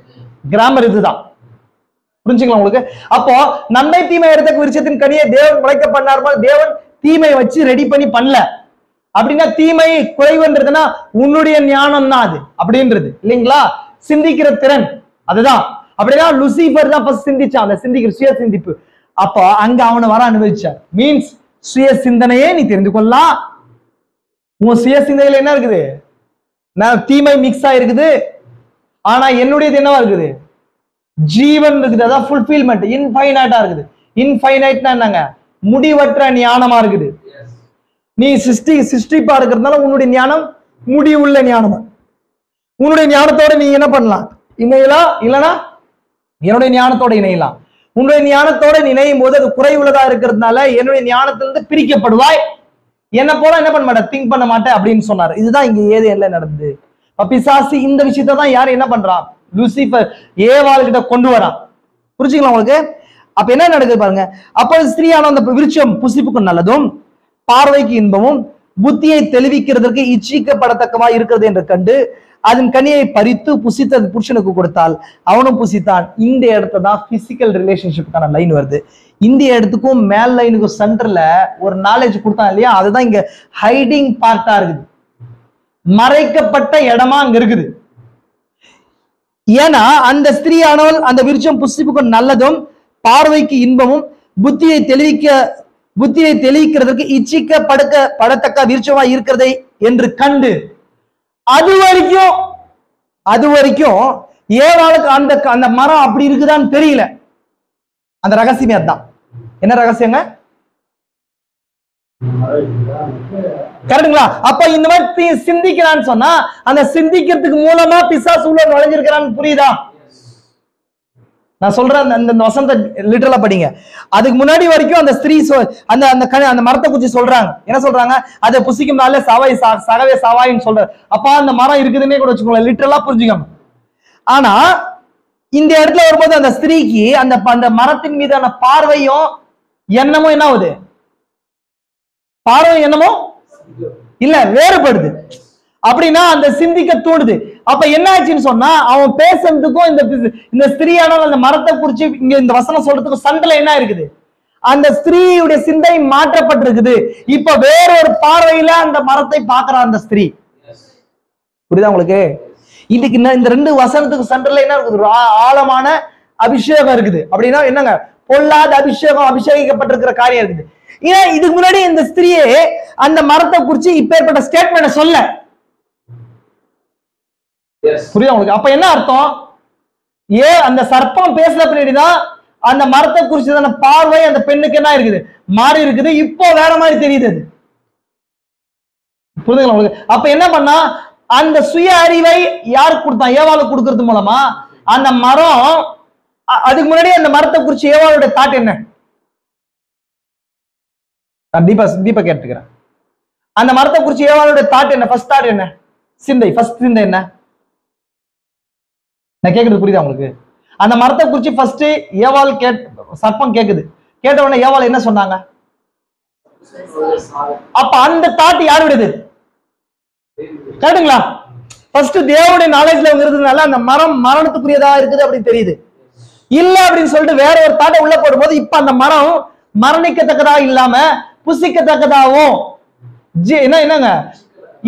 Speaker 1: கிராமர் இதுதான். புரிஞ்சுங்களா உங்களுக்கு? அப்போ நன்மை தீமை எடுத்த விருட்சத்தின் கனியை தேவன் முளைக்க பண்ணார். தேவன் தீமை வச்சு ரெடி பண்ணல. அப்படின்னா தீமை குறைவுன்றதுன்னா உன்னுடைய ஞானம் தான் அது அப்படின்றது இல்லைங்களா? சிந்திக்கிற திறன் அதுதான். அப்படின்னா லூசிஃபர் தான் ஃபர்ஸ்ட் சிந்திச்சான், அந்த சிந்திக்கிற சுய சிந்திப்பு. அப்போ அங்க அவனை வர அனுபவிச்சார். மீன்ஸ் சுய சிந்தனையே நீ தெரிந்து கொள்ளலாம். உன் சுய சிந்தனையில என்ன இருக்குது? நான் தீமை மிக்ஸ் ஆயிருக்குது, ஆனா என்னுடையது என்னவா இருக்குது? ஜீவன் இருக்குது. அதான் ஃபுல்ஃபில்மெண்ட், இன்ஃபைனைட்டா இருக்குது. இன்ஃபைனைட்னா என்னங்க? முடிவற்ற ஞானமா இருக்குது. நீ சிருஷ்டிப்பா இருக்கிறதுனால உன்னுடைய ஞானம் முடிவுள்ள ஞானம். உன்னுடைய ஞானத்தோட நீ என்ன பண்ணலாம்? இணையலாம், இல்லைன்னா என்னுடைய ஞானத்தோட இணையலாம். உன்னுடைய ஞானத்தோட இணையும் போது அது குறைவுள்ளதா இருக்கிறதுனால என்னுடைய ஞானத்திலிருந்து பிரிக்கப்படுவாய். என்ன போல என்ன பண்ண மாட்டேன், திங்க் பண்ண மாட்டேன் அப்படின்னு சொன்னார். இதுதான் இங்க ஏது என்ன நடந்தது. பிசாசு இந்த விஷயத்தான் யாரு என்ன பண்றான்? லூசிஃபர் ஏவாள் கிட்ட கொண்டு வரான். புரிஞ்சுக்கலாம் உங்களுக்கு? அப்ப என்ன நடக்குது பாருங்க. அப்ப ஸ்திரீயான அந்த விருட்சம் புசிப்புக்கு நல்லதும் பார்வைக்கு இன்பமும் புத்தியை தெளிவிக்கிறதற்கு இச்சிக்கப்படத்தக்கமா இருக்கிறது என்று கண்டு அதன் கனியை பறித்து புசித்து அது புருஷனுக்கு கொடுத்தால் அவனும் புசித்தான். இந்த இடத்துல தான் பிசிக்கல் ரிலேஷன்ஷிப்கான லைன் வருது. இந்த இடத்துக்கும் மேல் லைனுக்கும் சென்டர்ல ஒரு நாலேஜ் கொடுத்தான் இல்லையா? அதுதான் இங்க ஹைடிங் பார்ட்டா இருக்குது, மறைக்கப்பட்ட இடமா அங்க இருக்குது. ஏன்னா அந்த ஸ்திரீயானவள் அந்த விருட்சம் புசிப்புக்கு நல்லதும் பார்வைக்கு இன்பமும் புத்தியை தெளிவிக்கிறதற்கு படத்தக்க விருட்சமா இருக்கிறதை என்று கண்டு அது வரைக்கும் ஏவாளுக்கு அந்த மரம் அப்படி இருக்குதான்னு தெரியல. அந்த ரகசியமே அதுதான். என்ன ரகசியங்க? கரெக்டுங்களா? அப்ப இந்த மாதிரி சிந்திக்கிறான்னு சொன்னா அந்த சிந்திக்கிறதுக்கு மூலமா பிசாசு உள்ள நுழைஞ்சிருக்கிறான்னு புரியுதா? நான் சொல்றேன், அந்த வசந்த லிட்டரலா படிங்க. அதுக்கு முன்னாடி வரைக்கும் அந்த ஸ்திரீ அந்த மரத்தை குறிச்சு சொல்றாங்க. என்ன சொல்றாங்க? அதை புசிக்கும் நாளே சகவே சாவாயின்னு சொல்ற. அப்பா அந்த மரம் இருக்குதுன்னே கூட வச்சுக்கோங்களேன், லிட்டரலா புரிஞ்சுக்கோங்க. ஆனா இந்த இடத்துல வரும்போது அந்த ஸ்திரீக்கு அந்த மரத்தின் மீதான பார்வையும் எண்ணமும் என்ன ஆகுது? பார்வை எண்ணமோ இல்ல, வேறுபடுது. அப்படின்னா அந்த சிந்திக்க தூண்டுது. அப்ப என்ன ஆச்சுன்னு சொன்னா அவன் பேசுறதுக்கும் இந்த ஸ்திரீயான அந்த மரத்தை குறிச்சு இங்க இந்த வசனம் சொல்றதுக்கும் சண்டையில என்ன இருக்குது? அந்த ஸ்திரீயுடைய சிந்தனை மாற்றப்பட்டிருக்குது. இப்ப வேற ஒரு பார்வையில அந்த மரத்தை பாக்குறான் அந்த ஸ்திரீ. புரியுதா உங்களுக்கு? இன்னைக்கு இந்த ரெண்டு வசனத்துக்கு சண்டையில என்ன இருக்குது? ஆழமான அபிஷேகம் இருக்குது. அப்படின்னா என்னங்க? பொல்லாத அபிஷேகம் அபிஷேகிக்கப்பட்டிருக்கிற காரியம் இருக்குது. ஏன் இதுக்கு முன்னாடி இந்த ஸ்திரியே அந்த மரத்தை குறிச்சு இப்பேற்பட்ட ஸ்டேட்மெண்ட் சொல்ல புரியுதா உங்களுக்கு? அப்ப என்ன அர்த்தம்? அந்த சர்ப்பம் பேசுற பின்னாடிதான் அந்த மரத்தை குறிச்சதான பார்வை அந்த பெண்ணுக்கு என்ன இருக்குது, மாறி இருக்குது. இப்போ வேற மாதிரி தெரியுது. புரியுதுங்களா உங்களுக்கு? அப்ப என்ன பண்ணா, அந்த சுய அறிவை யாருக்கு கொடுத்தான்? ஏவாளுக்கு கொடுக்கறது மூலமா அந்த மரம், அதுக்கு முன்னாடி அந்த மரத்தை குறிச்சு ஏவாளுடைய தாட் என்ன? தீபா கேட்டுக்கிறேன். அந்த மரத்தை குறிச்சு ஏவாளுடைய தாட் என்ன? ஃபர்ஸ்ட் தாட் என்ன? சிந்தை. ஃபர்ஸ்ட் சிந்தை என்ன? நான் கேக்குறது புரியுதா உங்களுக்கு? அந்த மரத்தை குறிச்சு ஃபர்ஸ்ட் ஏவாள் சர்ப்பம் கேக்குது. கேட்ட உடனே ஏவாள் என்ன சொன்னாங்க? அப்ப அந்த தாட் யாருடையது? கரெக்டுங்களா? ஃபர்ஸ்ட் தேவனுடைய நாலேஜ்ல இருந்ததுனால அந்த மரம் மரணத்துக்குரியதா இருக்குது அப்படின்னு தெரியுது. இல்ல அப்படின்னு சொல்லிட்டு வேற ஒரு தாட்டை உள்ள போடும்போது இப்ப அந்த மரம் மரணிக்கத்தக்கதா இல்லாம புசிக்கத்தக்கதாவும் என்னங்க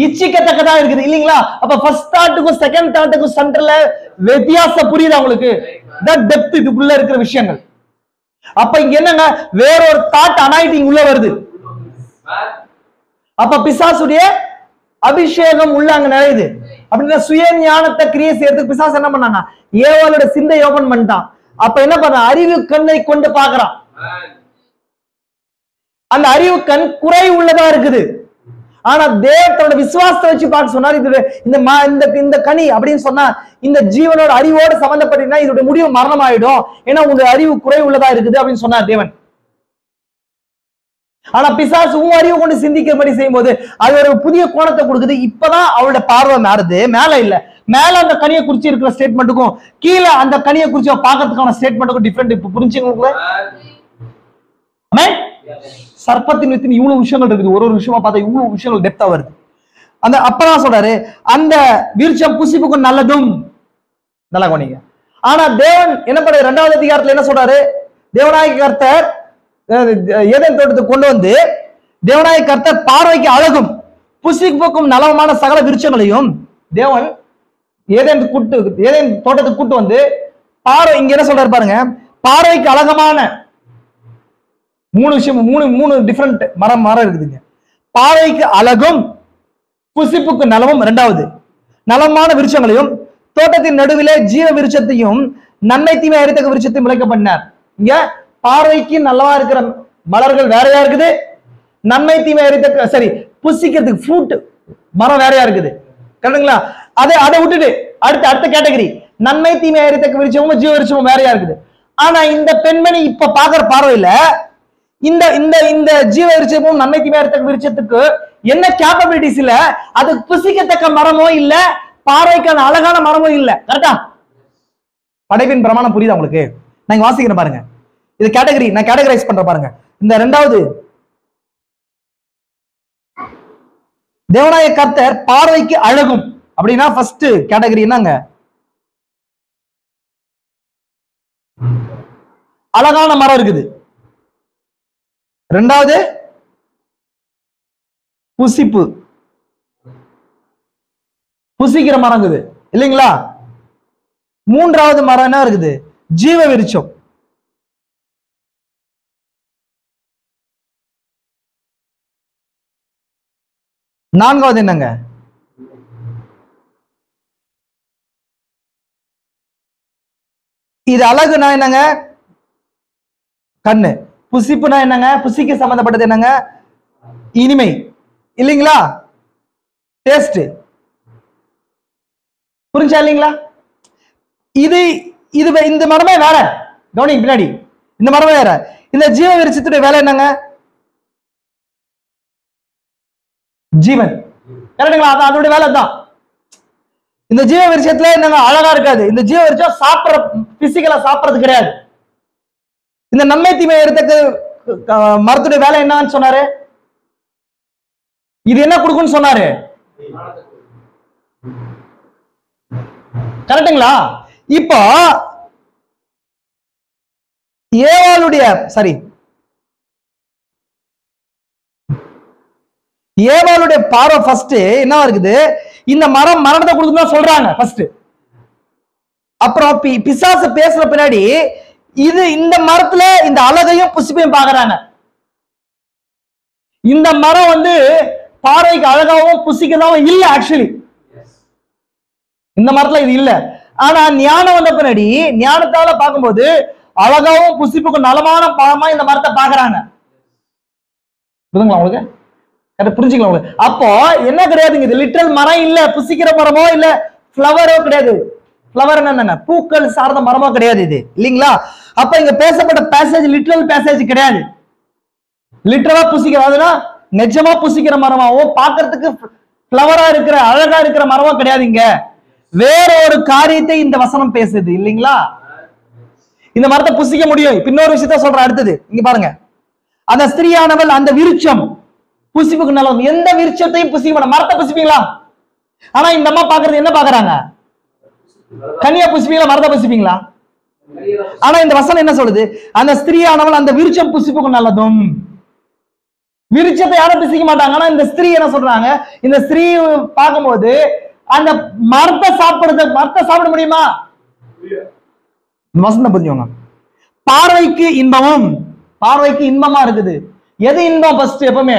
Speaker 1: இச்சிக்கத்தக்கதா இருக்குது இல்லீங்களா? அப்ப ஃபர்ஸ்ட் தாட்டுக்கும் செகண்ட் தாட்டுக்கும் சென்டர்ல வித்தியாசம் புரியுதா உங்களுக்கு? டெப்த் இதுக்குள்ள இருக்கிற விஷயங்கள். அப்ப இங்க என்னங்க, வேற ஒரு தாட் அனாயிட்டிங் உள்ள வருது. அப்ப பிசாசுடைய அபிஷேகம் உள்ள அங்க நிறையுது. அப்படின்னா சுய ஞானத்தை கிரியை செய்யறதுக்கு பிசாசு என்ன பண்ணாங்க? ஏவாளோட சிந்தை ஓபன் பண்ணிட்டான். அப்ப என்ன பண்ண, அறிவு கண்ணை கொண்டு பாக்குறான். அந்த அறிவு கண் குறை உள்ளதா இருக்குது. ஆனா தேவத்தோட விசுவாசத்தை வச்சு பார்க்க சொன்னார். இது இந்த கனி அப்படின்னு சொன்னா இந்த ஜீவனோட அறிவோடு சம்பந்தப்பட்டா இதோட முடிவு மரணம் ஆயிடும். ஏன்னா உங்க அறிவு குறை உள்ளதா இருக்குது அப்படின்னு சொன்னார் தேவன். ஆனா பிசாசு உன் அறிவு கொண்டு சிந்திக்கிறபடி செய்யும் போது அது ஒரு புதிய கோணத்தை கொடுக்குது. இப்பதான் அவளோட பார்வை மாறுது. மேல இல்ல, மேல அந்த கனியை குறிச்சு இருக்கிற ஸ்டேட்மெண்ட்டுக்கும் கீழே அந்த கனியை குறிச்சு பாக்கிறதுக்கான ஸ்டேட்மெண்ட்டுக்கும் டிஃபரெண்ட். இப்ப புரிஞ்சுங்க. சர்ப்பத்தின் வித்தின் இவ்வளவு விஷயங்கள் இருக்குது. ஒரு விஷயமா பார்த்தா இவ்வளவு விஷயங்கள் டெப்தா வருது. அந்த அப்பதான் சொல்றாரு, அந்த விருட்சம் புசிப்புக்கும் நல்லதும். நல்லா கவனிங்க. ஆனா தேவன் என்ன பண்ண, 2வது அதிகாரத்துல என்ன சொல்றாரு? தேவனாய கர்த்தர் ஏதேன் தோட்டத்துக்கு கொண்டு வந்து தேவனாய கர்த்தர் பார்வைக்கு அழகும் புசிப்புக்கும் நலமான சகல விருட்சங்களையும் தேவன் ஏதேன் தோட்டத்துக்கு கூட்டு வந்து பார்வை, இங்க என்ன சொல்றாரு பாருங்க, பார்வைக்கு அழகமான 3 விஷயம், 3 டிஃபரெண்ட் மரம் இருக்குதுங்க. பார்வைக்கு அழகும் புசிப்புக்கு நலமும் 2வது நலமான விருட்சங்களையும் தோட்டத்தின் நடுவிலே ஜீவ விருட்சத்தையும் நன்மை தீமை அறித்தக்க விருட்சத்தையும் விளைக்க பண்ணார். இங்க பார்வைக்கு நல்லவா இருக்கிற மலர்கள் வேறையா இருக்குது, நன்மை தீமை அறித்தக்க சரி புசிக்கிறதுக்கு ஃப்ரூட் மரம் வேறையா இருக்குது. கரெக்டுங்களா? அதை விட்டுட்டு அடுத்த கேட்டகரி நன்மை தீமை அறித்தக்க விருட்சமும் ஜீவ விருட்சமும் வேறையா இருக்குது. ஆனா இந்த பெண்மணி இப்ப பாக்குற பார்வையில இந்த இந்த இந்த ஜீவ விருட்சமும் நன்மை தீமை அறித்தக்க விருட்சத்துக்கு என்ன கேப்பபிலிட்டிஸ் இல்ல, அது புசிக்கத்தக்க மரமோ இல்ல, பார்வைக்கான அழகான மரமோ இல்ல. கரெக்டா? படைப்பின் பிரமாணம் புரியுதா உங்களுக்கு? நான் வாசிக்கிறேன் பாருங்க. இது கேட்டகரி, நான் கேட்டகரைஸ் பண்ற பாருங்க. இந்த 2வது தேவனாய கர்த்தர் பார்வைக்கு அழகும் அப்படின்னா ஃபர்ஸ்ட் கேட்டகரி என்னங்க? அழகான மரம் இருக்குது. 2வது புசிப்பு, புசிக்கிற மரம் இருக்குது இல்லைங்களா? 3வது மரம் என்ன இருக்குது? ஜீவ விருட்சம். நான்காவது என்னங்க? இது அழகுனா என்னங்க? கண்ணு. புசிப்புனா என்னங்க? புசிக்க சம்பந்தப்பட்டது என்னங்க? இனிமை இல்லைங்களா? டேஸ்ட். புரிஞ்சா இல்லைங்களா? இது இது இந்த மரமே வேற. கவனிங்க பின்னாடி, இந்த மரமே வேற. இந்த ஜீவ விருட்சத்துடைய வேலை என்னங்க? ஜீவன். கரெக்டுங்களா? அதோட வேலை தான். இந்த ஜீவ விருட்சத்துல என்னங்க அழகா இருக்காது. இந்த ஜீவ விருட்சம் சாப்பிடுற பிசிக்கலா சாப்பிடுறது கிடையாது. இந்த நன்மை தீமை எடுத்துக்கு மரத்துடைய வேலை என்னன்னு சொன்னாரு? இது என்ன கொடுக்கும்னு சொன்னாரு? கரெக்டுங்களா? இப்போ ஏவாளுடைய பார்வை ஃபர்ஸ்ட் என்ன இருக்குது? இந்த மரம் மரணத்தை கொடுக்குன்னு சொல்றாங்க ஃபர்ஸ்ட். அப்புறம் பிசாசு பேசுற பின்னாடி
Speaker 2: இது இந்த மரத்துல இந்த அழகையும் புசிப்பையும் பாக்குறாங்க. இந்த மரம் வந்து பார்வைக்கு அழகாவும் புசிக்கிறதாவும் இல்ல. ஆக்சுவலி இந்த மரத்துல இது இல்ல. ஆனா ஞானம் வந்த பின்னாடி ஞானத்தால பார்க்கும்போது அழகாவும் புசிப்புக்கும் நலமான பழமா இந்த மரத்தை பாக்குறாங்க. புரியுதுங்களா உங்களுக்கு? புரிஞ்சுக்கலாம் உங்களுக்கு? அப்போ என்ன கிடையாதுங்க, இது லிட்டரல் மரம் இல்ல, புசிக்கிற மரமோ இல்ல பிளவரோ கிடையாது. பிளவர் என்ன, பூக்கள் சார்ந்த மரமோ கிடையாது இது, இல்லைங்களா? அப்ப இங்க பேசப்பட்ட பேசேஜ் லிட்டரல் பேசேஜ் கிடையாது. லிட்டரலா புசிக்கிறதுனா நிஜமா புசிக்கிற மரமாவோ பாக்குறதுக்கு பிளவரா இருக்கிற அழகா இருக்கிற மரமோ கிடையாது. இங்க வேற ஒரு காரியத்தை இந்த வசனம் பேசுது, இல்லைங்களா? இந்த மரத்தை புசிக்க முடியும். இன்னொரு விஷயத்த சொல்ற, அடுத்தது இங்க பாருங்க. அந்த ஸ்திரீயானவள் அந்த விருட்சம் புசிப்புக்கு நல்லது. எந்த விருட்சத்தையும் புசிக்க மாட்டாங்க, மரத்தை புசிப்பீங்களா? ஆனா இந்த அம்மா பாக்குறது என்ன பாக்குறாங்க? கனியா புசிப்பீங்களா, மரத்தை புசிப்பீங்களா? ஆனா இந்த வசனம் என்ன சொல்லுது? அந்த ஸ்திரீயானவள் அந்த விருட்சம் புசிப்புக்கு நல்லதும். விருட்சத்தை யாரும் புசிக்க மாட்டாங்க. ஆனா இந்த ஸ்திரீ என்ன சொல்றாங்க? இந்த ஸ்திரீ பார்க்கும்போது அந்த மரத்தை சாப்பிட முடியுமா? வசனம் புரிஞ்சுங்க. பார்வைக்கு இன்பமும், பார்வைக்கு இன்பமா இருக்குது. எது இன்பம்? ஃபர்ஸ்ட் எப்பவுமே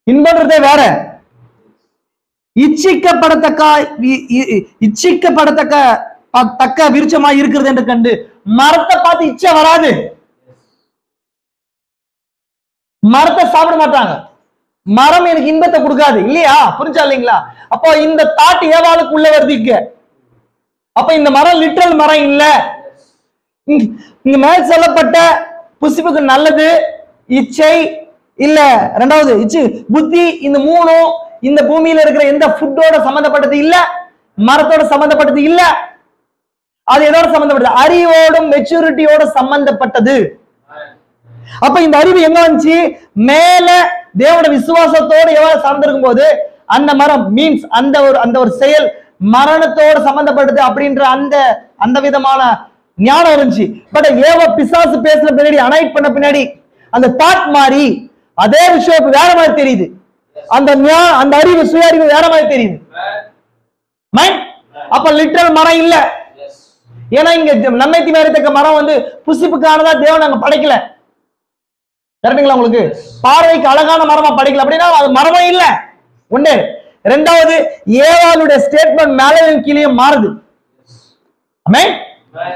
Speaker 2: இன்பம்ன்றதே வேற. இச்சிக்கப்படத்தக்க விருட்சமா இருக்கிறது என்று கண்டு மரத்தை பார்த்து இச்சை வராது. மரத்தை சாப்பிட மாட்டாங்க. மரம் எனக்கு இன்பத்தை கொடுக்காது, இல்லையா? புரிஞ்சா இல்லைங்களா? அப்போ இந்த தாட் ஏவாளுக்கு உள்ள வருது இங்க. அப்ப இந்த மரம் லிட்டரல் மரம் இல்ல. இங்க மேல் சொல்லப்பட்ட புசிப்புக்கு நல்லது, இச்சை இல்ல, ரெண்டாவது இச்சு புத்தி, இந்த மூணும் இந்த பூமியில இருக்கிற எந்த ஃபுட்டோட சம்பந்தப்பட்டது இல்ல, மரத்தோட சம்பந்தப்பட்டது இல்ல. அது எதோட சம்பந்தப்பட்டது? அறிவோடும் மெச்சூரிட்டியோட சம்பந்தப்பட்டது. அப்ப இந்த அறிவு எங்க வந்துச்சு? மேல தேவனோட விசுவாசத்தோடு எவ்வளவு சார்ந்திருக்கும் போது அந்த மரம் மீன்ஸ் அந்த ஒரு செயல் மரணத்தோடு சம்பந்தப்பட்டது அப்படின்ற அந்த விதமான ஞானம் இருந்துச்சு. பட் பிசாசு பேசுற பின்னாடி, அனைட் பண்ண பின்னாடி அந்த தாட் மாறி அதே விஷயம் வேற மாதிரி தெரியுது. அந்த அறிவு, சுய அறிவு வேற மாதிரி தெரியுது. அப்ப லிட்டரல் மரம் இல்ல. ஏன்னா இங்க நன்மை தீமை அறியத்தக்க மரம் வந்து புசிப்புக்கானதா தேவன் அங்க படைக்கல. கரெக்டுங்களா உங்களுக்கு? பார்வைக்கு அழகான மரமா படைக்கல, அப்படின்னா அது மரமே இல்ல. ஒண்ணு. ரெண்டாவது, ஏவாளுடைய ஸ்டேட்மெண்ட் மேலையும் கீழே மாறுது.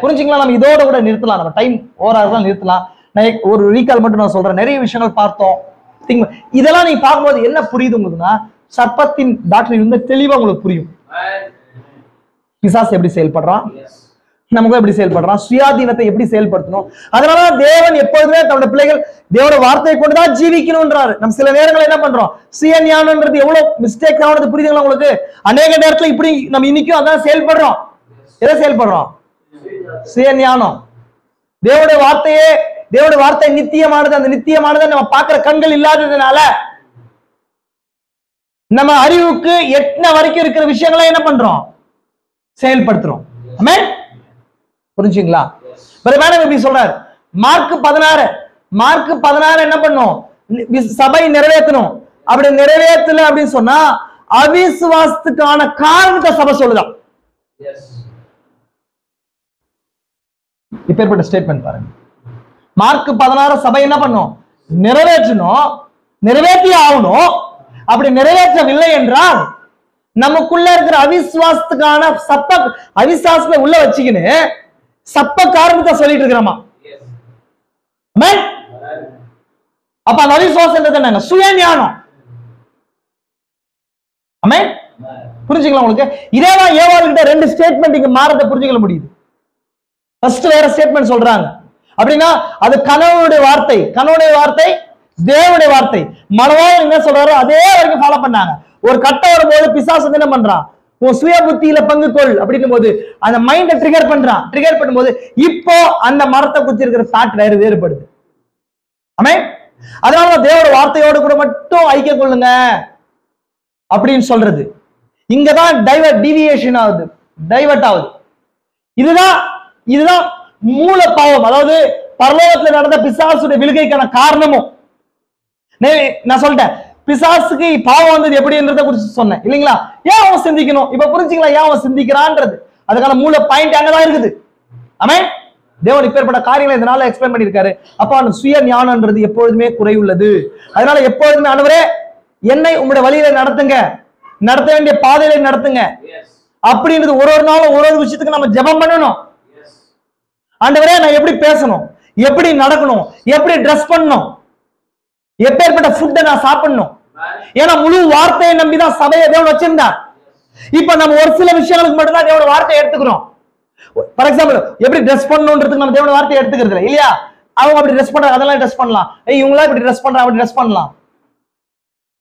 Speaker 2: புரிஞ்சுங்களா? நம்ம இதோட கூட நிறுத்தலாம். நம்ம டைம் ஓவராக நிறுத்தலாம். ஒரு ரீகால் மட்டும் நான் சொல்றேன். நிறைய விஷயங்கள் பார்த்தோம். இதெல்லாம் நீங்க பார்க்கும்போது என்ன புரியுது உங்களுக்குன்னா, சர்ப்பத்தின் டாக்டர் வந்து தெளிவா உங்களுக்கு புரியும். பிசாசு எப்படி செயல்படுறான், நமக்கு எப்படி செயல்படுறான், சுயாதீனத்தை எப்படி செயல்படுத்தணும். அதனால தேவன் எப்போதுமே தன்னோட பிள்ளைகள் தேவனோட வார்த்தையை கொண்டுதான் ஜீவிக்கணும்ன்றாரு. நம்ம சில நேரங்கள் என்ன பண்றோம்? சுய ஞானம்ன்றது எவ்வளவு மிஸ்டேக் ஆனது புரியுதுங்களா உங்களுக்கு? அநேக நேரத்துல இப்படி நம்ம இன்னைக்கும் அதான் செயல்படுறோம். எதை செயல்படுறோம்? சுய ஞானம். தேவனுடைய வார்த்தை நித்தியமானது. அந்த நித்தியமானதை நம்ம பார்க்கிற கண்கள் இல்லாததுனால நம்ம அறிவுக்கு எட்டின வரைக்கும் இருக்கிற விஷயங்களை என்ன பண்றோம்? செயல்படுத்துறோம். புரிஞ்சுங்களா? எப்படி சொல்றாரு? மார்க் 16 என்ன பண்ணும்? சபை நிறைவேற்றணும். அப்படி நிறைவேற்றல அப்படின்னு சொன்னா அவிசுவாசத்துக்கான காரணத்தை சபை சொல்லுதான். இப்பேற்பட்ட ஸ்டேட்மெண்ட் பாருங்க. மார்க் 16 சபை என்ன பண்ணும்? நிறைவேற்றணும், நிறைவேற்றி ஆகணும். அப்படி நிறைவேற்றவில்லை என்றால் நமக்குள்ள இருக்கிற அவிசுவாசத்துக்கான அவிசுவாசத்தை உள்ள வச்சுக்கின்னு சப்ப காரணத்தை சொல்லிட்டு இருக்கிறோமா? அப்ப அந்த அவிசுவாசம் என்ன? சுய ஞானம். புரிஞ்சுக்கலாம் உங்களுக்கு? இதேதான் ஏவாளுகிட்ட ரெண்டு ஸ்டேட்மெண்ட் இங்க மாறத புரிஞ்சுக்க முடியுது. ஃபர்ஸ்ட் வேற ஸ்டேட்மெண்ட் சொல்றாங்க. அப்படின்னா அது கணவனுடைய வார்த்தை, தேவனுடைய வார்த்தை. மனவாளன் என்ன சொல்றாரோ அதே வரைக்கும் ஃபாலோ பண்ணாங்க. ஒரு கட்டம் வரும்போது பிசாசு என்ன பண்றான்? உன் சுய புத்தியில பங்கு கொள் அப்படின்னும் போது அந்த மைண்ட ட்ரிகர் பண்ணும்போது இப்போ அந்த மரத்தை குத்தி இருக்கிற தாட் வேறுபடுது. அதனால தேவனுடைய வார்த்தையோடு கூட மட்டும் ஐக்கியம் கொள்ளுங்க அப்படின்னு சொல்றது. இங்கதான் டீவியேஷன் ஆகுது, டைவர்ட் ஆகுது. இதுதான் மூல பாவம். அதாவது பரலோகத்துல நடந்த பிசாசுடைய விழுகைக்கான காரணமும் நான் சொல்லிட்டேன். பிசாசுக்கு பாவம் வந்தது எப்படின்றத குறித்து சொன்னேன், இல்லைங்களா? ஏன் அவன் சிந்திக்கணும்? இப்ப புரிஞ்சுங்களா ஏன் அவன் சிந்திக்கிறான்றது? அதுக்கான மூல பாயிண்ட் அங்கதான் இருக்குது. தேவன் இப்பேற்பட்ட காரியங்களை இதனால எக்ஸ்பிளைன் பண்ணியிருக்காரு. அப்ப அந்த சுய ஞானம்ன்றது எப்பொழுதுமே குறைவுள்ளது. அதனால எப்பொழுதுமே ஆண்டவரே என்னை உங்களுடைய வழியில நடத்துங்க, நடத்த வேண்டிய பாதையில நடத்துங்க அப்படின்றது ஒரு ஒரு நாளும் ஒரு ஒரு விஷயத்துக்கு நம்ம ஜெபம் பண்ணணும். ஆண்டவரே நான் எப்படி பேசணும், எப்படி நடக்கணும், எப்படி ட்ரெஸ் பண்ணணும், எப்பேற்பட்ட ஃபுட்டை நான் சாப்பிடணும். ஏன்னா முழு வார்த்தையை நம்பிதான் சபையை தேவன் வச்சிருந்தார். இப்ப நம்ம ஒரு சில விஷயங்களுக்கு மட்டும்தான் தேவனோட வார்த்தையை எடுத்துக்கிறோம். ஃபார் எக்ஸாம்பிள் எப்படி ட்ரெஸ் பண்ணணும்ன்றதுக்கு நம்ம தேவனோட வார்த்தையை எடுத்துக்கிறது இல்லையா? அவங்க அப்படி ட்ரெஸ் பண்றாங்க, அதெல்லாம் ட்ரெஸ் பண்ணலாம். இவங்களா இப்படி ட்ரெஸ் பண்றாங்க, அப்படி ட்ரெஸ் பண்ணலாம்.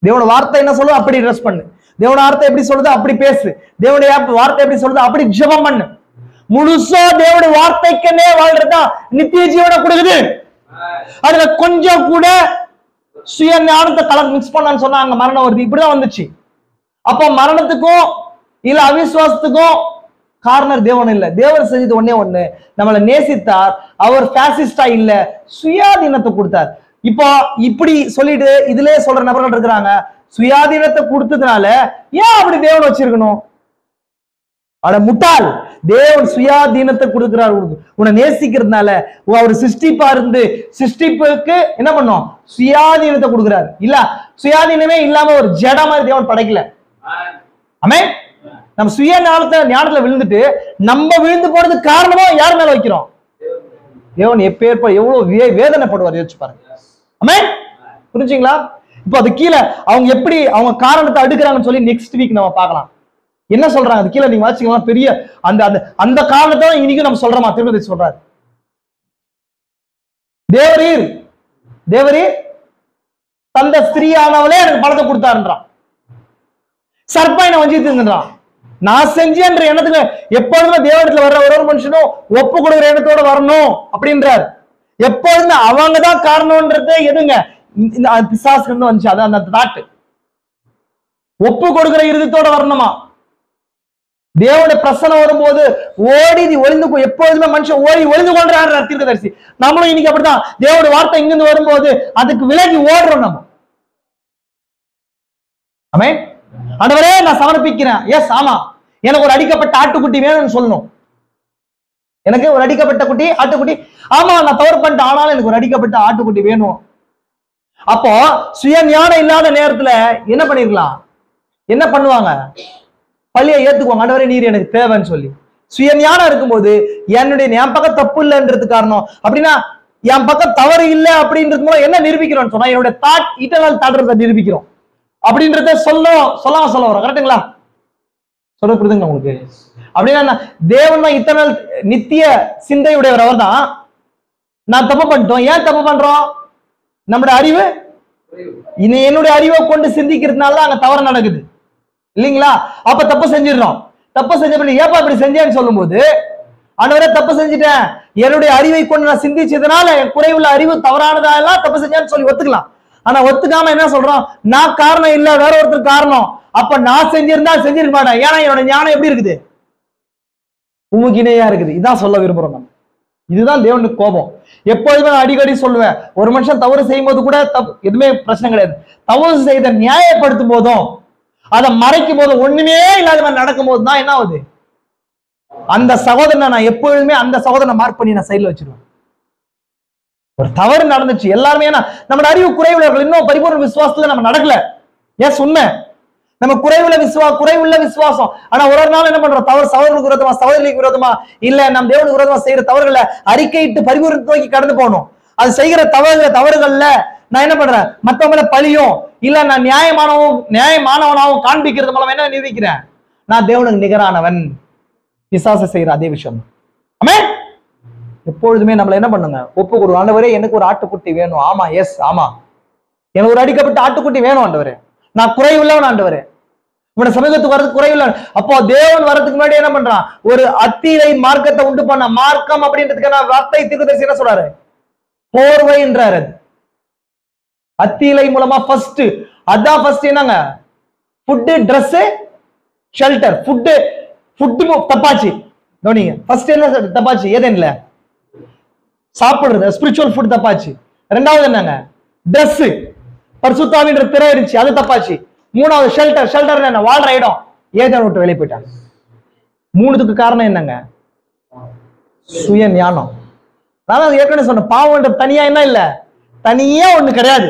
Speaker 2: தேவனோட வார்த்தை என்ன சொல்லுது அப்படி ட்ரெஸ் பண்ணு, தேவனோட வார்த்தை எப்படி சொல்லுது அப்படி பேசு, தேவனுடைய வார்த்தை எப்படி சொல்லுது அப்படி ஜெபம் பண்ணு. முழுசா தேவனுடைய வார்த்தைக்குன்னே வாழ்றதா நித்திய ஜீவனை கொடுக்குது. அதுல கொஞ்சம் கூட சுய ஞானத்தை கலர் மிக்ஸ் பண்ணான்னு சொன்னா அங்க மரணம் வருது. இப்படிதான் வந்துச்சு. அப்போ மரணத்துக்கும் இல்ல அவிசுவாசத்துக்கும் காரணம் தேவன் இல்ல. தேவன் செஞ்சது ஒன்னே ஒண்ணு, நம்மளை நேசித்தார். அவர் பாசிஸ்டா இல்ல, சுயாதீனத்தை கொடுத்தார். இப்போ இப்படி சொல்லிட்டு இதுல சொல்ற நபர்கள் இருக்கிறாங்க, சுயாதீனத்தை கொடுத்ததுனால ஏன் அப்படி தேவன் வச்சிருக்கணும்? அட முட்டாள், தேவன் சுயாதீனத்தை கொடுக்கிறார். உன்னை நேசிக்கிறதுனால அவர் சிருஷ்டிப்பா இருந்து சிருஷ்டிப்புக்கு என்ன பண்ணும்? சுயாதீனத்தை கொடுக்கிறார். இல்ல சுயாதீனமே இல்லாம ஒரு ஜட மாதிரி தேவன் படைக்கல. ஆமென். நம்ம சுய ஞானத்துல விழுந்துட்டு நம்ம விழுந்து போனதுக்கு காரணமா யார் மேல வைக்கிறோம்? தேவன் எவ்வளவு வேதனைப்படுவார் யோசிச்சு பாருங்க. ஆமென். புரிஞ்சுங்களா? இப்போ அது கீழே அவங்க எப்படி அவங்க காரணத்தை அடுக்குறாங்கன்னு சொல்லி நெக்ஸ்ட் வீக் நம்ம பார்க்கலாம். என்ன சொல்றாங்க அது கீழே நீங்க வாசிக்கலாம். பெரிய அந்த அந்த காரணத்தை இன்னைக்கு நம்ம சொல்றோமா? திருப்பதி சொல்றாரு, தேவரீர் தந்த ஸ்திரீயானவளே எனக்கு பலத்தை கொடுத்தாருன்றான். சர்ப்பை வஞ்சித்துன்றான். நான் செஞ்சேன்ற எண்ணத்துக்கு எப்பொழுதுமே தேவனத்துல வர்ற ஒரு மனுஷனும் ஒப்பு கொடுக்குற எண்ணத்தோட வரணும் அப்படின்றார். எப்பொழுதுமே அவங்கதான் காரணம்ன்றது எதுங்க? பிசாசுல இருந்து வந்துச்சு. அதான் அந்த தாட்டு ஒப்பு கொடுக்கிற இருதயத்தோட வரணுமா? தேவனுடைய பிரசனம் வரும்போது ஓடி ஒளிந்து எப்பொழுதுமே மனுஷன் ஓடி ஒளிந்து கொள்றான் தீர்க்கதரிசி. நம்மளும் இன்னைக்கு அப்படிதான். தேவனுடைய வார்த்தை இங்கிருந்து வரும்போது அதுக்கு விலகி ஓடுறோம் நம்ம. ஆமென். ஆண்டவரே நான் சமர்ப்பிக்கிறேன். எஸ், ஆமா, எனக்கு ஒரு அடிக்கப்பட்ட ஆட்டுக்குட்டி வேணும்னு சொல்லணும். எனக்கு ஒரு அடிக்கப்பட்ட ஆட்டுக்குட்டி, ஆமா நான் தவறு பண்ணிட்டேன், ஆனாலும் எனக்கு ஒரு அடிக்கப்பட்ட ஆட்டுக்குட்டி வேணும். அப்போ சுய ஞானம் இல்லாத நேரத்துல என்ன பண்ணிருக்கலாம்? என்ன பண்ணுவாங்க? பள்ளியை ஏத்துக்குவாங்க. ஆண்டவரே நீர் எனக்கு தேவைன்னு சொல்லி. சுய ஞானம் இருக்கும்போது என் பக்கம் தப்பு இல்லைன்றது காரணம் அப்படின்னா என் பக்கம் தவறு இல்லை அப்படின்றது மூலம் என்ன நிரூபிக்கிறோம்னு சொன்னா என்னுடைய தாட் இட்டர்னல் தாட்றத நிரூபிக்கிறோம் அப்படின்றத சொல்ல வரோம். கரெக்டுங்களா? சொல்ல புரியுதுங்களா உங்களுக்கு? அப்படின்னா தேவன் தான் இத்தனை நித்திய சிந்தையுடையவர். அவர் தான். நான் தப்பு பண்ணிட்டோம். ஏன் தப்பு பண்றோம்? நம்முடைய அறிவு, என்னுடைய அறிவை கொண்டு சிந்திக்கிறதுனால அங்க தவறு நடக்குது இல்லைங்களா? அப்ப தப்பு செஞ்சிடறோம். தப்பு செஞ்ச பண்ணி ஏப்பா இப்படி செஞ்சேன்னு சொல்லும் போது ஆண்டவரே தப்பு செஞ்சுட்டேன், என்னுடைய அறிவை கொண்டு நான் சிந்திச்சதுனால என் குறைவுள்ள அறிவு தவறானதெல்லாம் தப்பு செஞ்சேன்னு சொல்லி ஒத்துக்கலாம். ஆனா ஒத்துக்காம என்ன சொல்றோம்? நான் காரணம் இல்ல, வேற ஒருத்தர் காரணம். அப்ப நான் செஞ்சிருந்தா செஞ்சிருக்க மாட்டேன். ஏன்னா என்னோட ஞானம் எப்படி இருக்குது? உமுகினையா இருக்குது. இதான் சொல்ல விரும்புறோம் நம்ம. இதுதான் தேவனுக்கு கோபம். எப்பொழுதுமே நான் அடிக்கடி சொல்லுவேன், ஒரு மனுஷன் தவறு செய்யும் போது கூட எதுவுமே பிரச்சனை கிடையாது. தவறு செய்த நியாயப்படுத்தும் போதும் அதை மறைக்கும் போது ஒண்ணுமே இல்லாத மாதிரி நடக்கும் போது தான் என்ன ஆகுது? அந்த சகோதரனை நான் எப்பொழுதுமே அந்த சகோதரனை மார்க் பண்ணி நான் சைட்ல வச்சிருவேன். ஒரு தவறு நடந்துச்சு, எல்லாருமே நம்ம அறிவு குறைவுள்ளவர்கள், இன்னும் பரிபூர்ண விசுவாசத்துல நம்ம நடக்கல. ஏன் உண்மை? நம்ம குறைவுள்ள விசுவாசம். ஆனா ஒரு நாள் என்ன பண்றோம்? தவறு சகோதரர்களுக்கு விரோதமா, சகோதரிக்கு விரோதமா, இல்ல நம் தேவனுக்கு விரோதமா செய்யற தவறுகளை அறிக்கையிட்டு பரிபூர்ணத்தை நோக்கி கடந்து போகணும். அது செய்கிற தவறுகள்ல நான் என்ன பண்றேன்? மத்தவங்கள பழியும் இல்ல நான் நியாயமானவனாவும் காண்பிக்கிறது மூலம் என்ன நிரூபிக்கிறேன்? நான் தேவனுக்கு நிகரானவன். பிசாசு செய்யற அதே விஷயம். ஆமென். எப்பொழுதுமே நம்மள என்ன பண்ணுங்க? ஒப்பு கொடு. ஆண்டவரே எனக்கு ஒரு ஆட்டுக்குட்டி வேணும். ஆமா, எஸ், ஆமா, எனக்கு ஒரு அடிக்கப்பட்ட ஆட்டுக்குட்டி வேணும் ஆண்டவரே. நான் குறைவுள்ளவன் ஆண்டவரே. உங்களோட சமூகத்துக்கு வரதுக்கு குறைவுள்ள. அப்போ தேவன் வரதுக்கு முன்னாடி என்ன பண்றான்? ஒரு அத்திரை மார்க்கத்தை உண்டு பண்ண. மார்க்கம் அப்படின்றதுக்கான வார்த்தை தீர்க்கதரிசி என்ன சொல்றாரு? போர்வைன்றாரு. அத்திலை மூலமா ஃபர்ஸ்ட் அதான் ஃபர்ஸ்ட் என்னங்க? Food, dress, shelter. ஃபுட் தப்பாச்சு. கவனிங்க, ஃபர்ஸ்ட் என்ன தப்பாச்சு? ஏதேன்ல சாப்பிடுறது, ஸ்பிரிச்சுவல் ஃபுட் தப்பாச்சு. ரெண்டாவது என்னங்க? ட்ரெஸ், பரிசுத்தாவின்ற திரை இருந்துச்சு, அது தப்பாச்சு. மூணாவது ஷெல்டர். ஷெல்டர் என்ன? வாழ்ற இடம். ஏதேன் விட்டு வெளியே போயிட்டாங்க. மூணுத்துக்கு காரணம் என்னங்க? சுய ஞானம். நான் ஏற்கனவே சொன்ன பாவம் தனியா என்ன இல்ல, தனியா ஒண்ணு கிடையாது.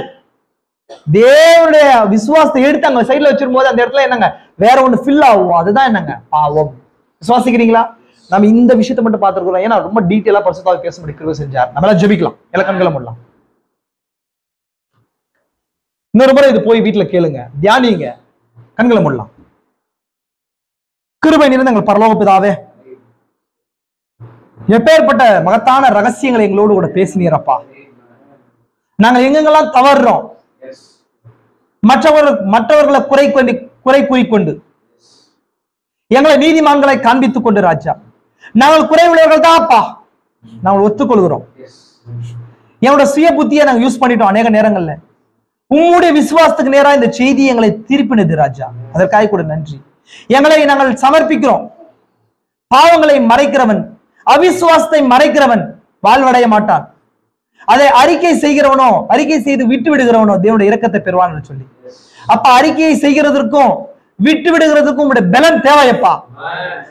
Speaker 2: தேவனுடைய விசுவாசத்தை எடுத்து அங்க சைட்ல வச்சிரும் போது அந்த இடத்துல என்னங்க வேற ஒண்ணு ஃபில் ஆகும், அதுதான் என்னங்க பாவம். விசுவாசிக்கிறீங்களா? நம்ம இந்த விஷயத்தை மட்டும் பார்த்துருக்கோம். ஏன்னா ரொம்ப டீட்டெயிலா பரிசுத்தமாக பேச முடிய கிருபை செஞ்சார். நம்மளால ஜெபிக்கலாம், எல்லாம் கண்களை மூடலாம். இன்னொரு முறை இது போய் வீட்டுல கேளுங்க, தியானிங்க, கண்களை மூடலாம். கிருபை நிறைந்த எங்கள் பரலோக பிதாவே, எப்பேற்பட்ட மகத்தான ரகசியங்களை எங்களோடு கூட பேசினீரப்பா. நாங்கள் எங்கெங்கெல்லாம் தவறுறோம், மற்றவர்களை குறை கூறிக்கொண்டு எங்களை நீதிமான்களை காண்பித்துக் கொண்டு ராஜா, நாங்கள் குறைவுள்ளவர்கள் தான் அப்பா, நாங்கள் ஒத்துக்கொள்கிறோம். என்னோட சுய புத்தியை நாங்கள் யூஸ் பண்ணிட்டோம் அநேக நேரங்கள்ல. உங்களுடைய விசுவாசத்துக்கு நேரா இந்த செய்தி எங்களை திருப்பினது ராஜா, அதற்காக கூட நன்றி. எங்களை நாங்கள் சமர்ப்பிக்கிறோம். பாவங்களை மறைக்கிறவன், அவிசுவாசத்தை மறைக்கிறவன் வாழ்வடைய மாட்டான். அதை அறிக்கை செய்கிறவனோ, அறிக்கை செய்து விட்டு விடுகிறவனோ தேவனுடைய இரக்கத்தை பெறுவான்னு சொல்லி, அப்ப அறிக்கையை செய்கிறதற்கும் விட்டு விடுகிறதுக்கும் உடைய பலன் தேவையப்பா.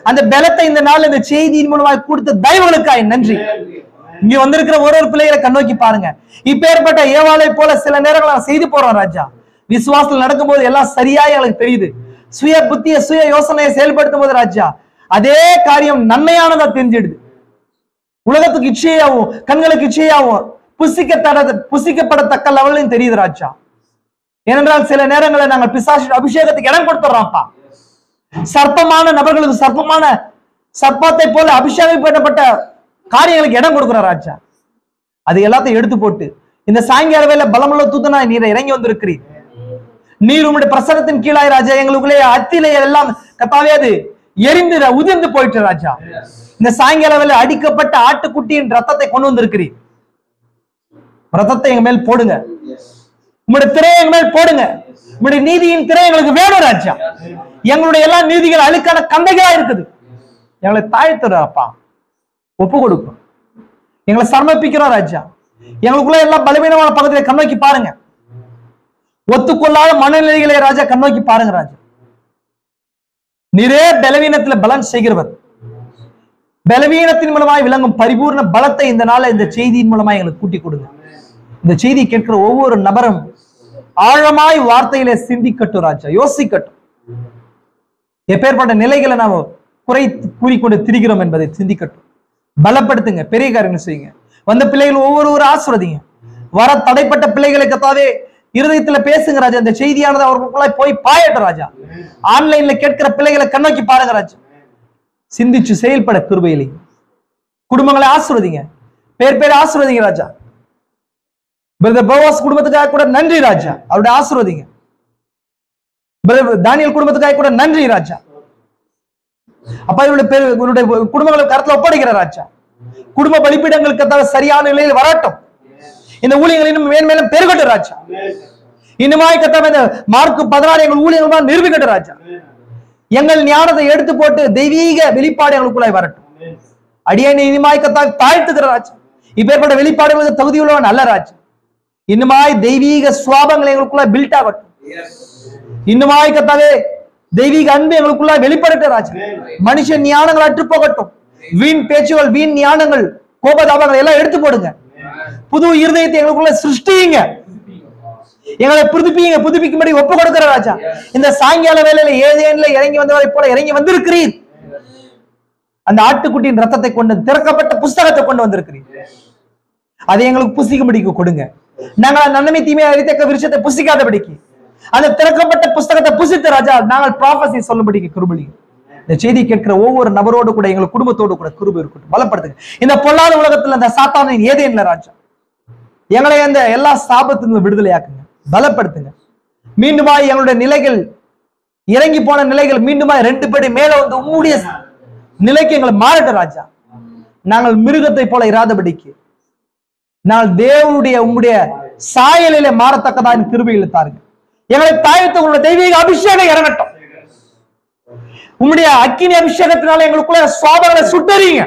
Speaker 2: அந்த பலத்தை இந்த நாள் இந்த செய்தியின் மூலமாக கொடுத்த தயவுகளுக்காய் நன்றி. இங்க வந்திருக்கிற ஒரு பிள்ளைகளை கண்ணோக்கி பாருங்க. இப்பேற்பட்ட ஏவாளை போல சில நேரங்கள் செய்து போறோம் ராஜா. விசுவாசத்தில் நடக்கும்போது எல்லாம் சரியா எங்களுக்கு தெரியுது. சுய புத்திய சுய யோசனையை செயல்படுத்தும் போது ராஜா அதே காரியம் நன்மையானதா தெரிஞ்சிடுது. உலகத்துக்கு இச்சையாவும் கண்களுக்கு இச்சையாவும் புசிக்கப்படத்தக்க லெவல்லையும் தெரியுது ராஜா. ஏனென்றால் சில நேரங்களில் நாங்கள் பிசாசு அபிஷேகத்துக்கு இடம் கொடுத்துறோம்ப்பா. சர்ப்பமான நபர்களுக்கு சர்ப்பமான சர்ப்பத்தை போல அபிஷேகம் பண்ணப்பட்ட காரியங்களுக்கு இடம் கொடுக்கிற ராஜா. அது எல்லாத்தையும் எடுத்து போட்டு இந்த சாயங்கால வேலை பலமுள்ள தூத்தனா நீரை இறங்கி வந்திருக்கிறீர். நீர் உங்களுடைய பிரசனத்தின் கீழாய் ராஜா எங்களுக்குள்ளே அத்திலே எல்லாம் கத்தாவே அது எரிந்து உதிர்ந்து போயிட்டு ராஜா. இந்த சாயங்கால வேலை அடிக்கப்பட்ட ஆட்டுக்குட்டியின் ரத்தத்தை கொண்டு வந்திருக்கிறீர். ரத்தத்தை எங்க மேல் போடுங்க, உங்களுடைய திரையை எங்க மேல் போடுங்க. உங்களுடைய நீதியின் திரை எங்களுக்கு வேணும் ராஜா. எங்களுடைய எல்லா நீதிகள் அழுக்கான கந்தைகளா இருக்குது. எங்களை தாழ்த்துறப்பா, ஒப்பு கொடுக்கும், எங்களை சமர்ப்பிக்கிறோம் ராஜா. எங்களுக்குள்ள எல்லாம் பலவீனமான பகுதியை கண்ணோக்கி பாருங்க. ஒத்துக்கொள்ளாத மனநிலைகளை ராஜா கண்ணோக்கி பாருங்க ராஜா. நிறைய பலவீனத்துல பலன் செய்கிறவர், பலவீனத்தின் மூலமாய் விளங்கும் பரிபூர்ண பலத்தை இந்த நாள இந்த செய்தியின் மூலமாய் எங்களுக்கு கூட்டி கொடுங்க. இந்த செய்தி கேட்கிற ஒவ்வொரு நபரும் ஆழமாய் வார்த்தையில சிந்திக்கட்டும் ராஜா, யோசிக்கட்டும். எப்பேற்பட்ட நிலைகளை நாம் குறை கூறிக்கொண்டு திரிகிறோம் என்பதை சிந்திக்கட்டும். பலப்படுத்துங்க, பெரிய காரியங்கள் செய்யுங்க. வந்த பிள்ளைகள் ஒவ்வொரு ஆசீர்வதிங்க. வர தடைப்பட்ட பிள்ளைகளை கத்தாவே இருதயத்துல பேசுங்க ராஜா. இந்த செய்தியானது அவர்களுக்குள்ள போய் பாயட்டும் ராஜா. ஆன்லைன்ல கேட்கிற பிள்ளைகளை கண்ணோக்கி பாருங்க ராஜா. சிந்திச்சு செயல்பட கிருபையிலே குடும்பங்களை ஆசீர்வதிங்க, பேர் ஆசீர்வதிங்க ராஜா. பிரதர் பவாஸ் குடும்பத்துக்காக கூட நன்றி ராஜா, அவருடைய ஆசீர்வதிங்க. பிரதர் தானியல் குடும்பத்துக்காக கூட நன்றி ராஜா. அப்பா இவருடைய குடும்பங்களை கருத்துல ஒப்படைக்கிற ராஜா. குடும்ப பலிப்பீடங்களுக்கு சரியான நிலையில் வரட்டும். இந்த ஊழியர்கள் இன்னும் மேன்மேலும் பெருகட்டும் ராஜா. இன்னுமாய் கத்தாம இந்த மார்க் 16 எங்கள் ஊழியர்கள் நிரூபிக்கட்டும் ராஜா. எங்கள் ஞானத்தை எடுத்து போட்டு தெய்வீக வெளிப்பாடு எங்களுக்குள்ளாய் வரட்டும். அடியேன் இனிமாய் கத்தாவை தாழ்த்துக்கிற ராஜா. இப்பேற்பட்ட வெளிப்பாடுகளுக்கு தகுதியுள்ளவன் அல்ல ராஜா. இன்னுமாய் தெய்வீக சுவாபங்கள் எங்களுக்குள்ள பில்ட் ஆகட்டும். இன்னுமாய் கத்தாவே தெய்வீக அன்பு எங்களுக்குள்ள வெளிப்படட்டும் ராஜா. மனுஷன் ஞானங்கள் அற்று போகட்டும். வீண் பேச்சுகள், வீண் ஞானங்கள், கோபதாபங்கள் எல்லாம் எடுத்து போடுங்க. புது இருதயத்தை எங்களுக்குள்ள சிருஷ்டிங்க. எங்களை புதுப்பிக்கும்படி ஒப்பு கொடுக்கிற ராஜா. இந்த சாயங்கால வேலையில ஏதேன்ல இறங்கி வந்தவரை போல இறங்கி வந்திருக்கிறீர். அந்த ஆட்டுக்குட்டியின் ரத்தத்தை கொண்டு திறக்கப்பட்ட புஸ்தகத்தை கொண்டு வந்திருக்கிறீர். அதை எங்களுக்கு புசிக்கும்படிக்கு கொடுங்க. நாங்கள் நன்மை தீமையை அறித்தக்க விருட்சத்தை புசிக்காதபடிக்கு அந்த திறக்கப்பட்ட புஸ்தகத்தை புசித்த ராஜா நாங்கள் ப்ராபசி சொல்லும்படிக்கு கிருபை. இந்த செய்தி கேட்கிற ஒவ்வொரு நபரோடு கூட எங்கள் குடும்பத்தோடு கூட கிருபை இருக்கட்டும். பலப்படுத்துங்க. இந்த பொல்லாத உலகத்துல அந்த சாத்தானின் ஏதேன்ல ராஜா எங்களை அந்த எல்லா சாபத்திலிருந்து விடுதலையாக்குங்க, பலப்படுத்துங்க. மீண்டுமாய் எங்களுடைய நிலைகள் இறங்கி போன நிலைகள் மீண்டுமாய் 2 படி மேல வந்து உம்முடைய நிலைக்கு எங்களை மாறட்டும் ராஜா. நாங்கள் மிருகத்தை போல இராதபடிக்கு நாங்கள் தேவனுடைய உம்முடைய சாயலிலே மாறத்தக்கதா கிருபையில் தாருங்க. எங்களை தாயத்து உங்களுடைய தெய்வீக அபிஷேகம் இறங்கட்டும். உம்முடைய அக்கினி அபிஷேகத்தினால எங்களுக்குள்ள சுவாபங்களை சுட்டறீங்க.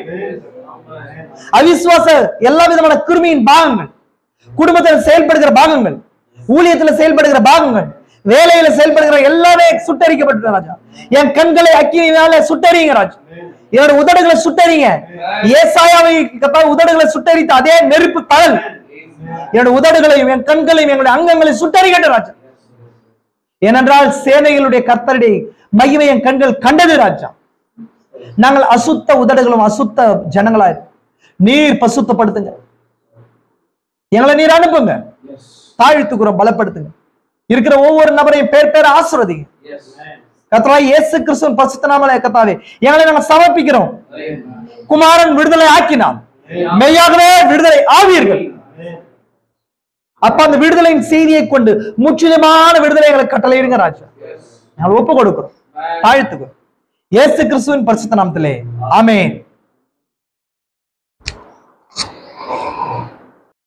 Speaker 2: அவிசுவாச எல்லா விதமான கிருமியின் பாகங்கள், குடும்பத்தில் செயல்படுகிற பாகங்கள், ஊழியத்தில் செயல்படுகிற பாகங்கள் வேலையில செயல்படுகிற எல்லாமே சுட்டரிக்கப்பட்டு ராஜா. என் கண்களை அக்கினியால சுட்டரிங்க ராஜா. என்னோட உதடுகளை சுட்டரிங்க. ஏசாயாவை உதடுகளை சுட்டரித்த அதே நெருப்பு தழல் என்னோட உதடுகளையும் என் கண்களையும் எங்களுடைய அங்கங்களை சுட்டரிக்கட்டும் ராஜா. ஏனென்றால் சேனைகளுடைய கர்த்தருடைய மகிமை என் கண்கள் கண்டது ராஜா. நாங்கள் அசுத்த உதடுகளும் அசுத்த ஜனங்களா நீர் பசுத்தப்படுத்துங்க. எங்களை நீர் அனுப்புங்க. தாழ்த்துக்குறோம், பலப்படுத்துங்க. இருக்கிற ஒவ்வொரு நபரையும் பேர் பேர் ஆசீர்வதிங்க. கர்த்தராகிய இயேசு கிறிஸ்துவின் பரிசுத்த நாமத்திலே கர்த்தாவே எங்களை நாங்கள் சமர்ப்பிக்கிறோம். குமாரன் விடுதலை ஆக்கினான், மெய்யாகவே விடுதலை ஆவீர்கள். அப்ப அந்த விடுதலையின் செய்தியை கொண்டு முற்றிலுமான விடுதலைகளை கட்டளையிடுங்க ராஜா. நாங்கள் ஒப்பு கொடுக்கிறோம், தாழ்த்துக்கிறோம். இயேசு கிறிஸ்துவின் பரிசுத்த நாமத்திலே ஆமென்.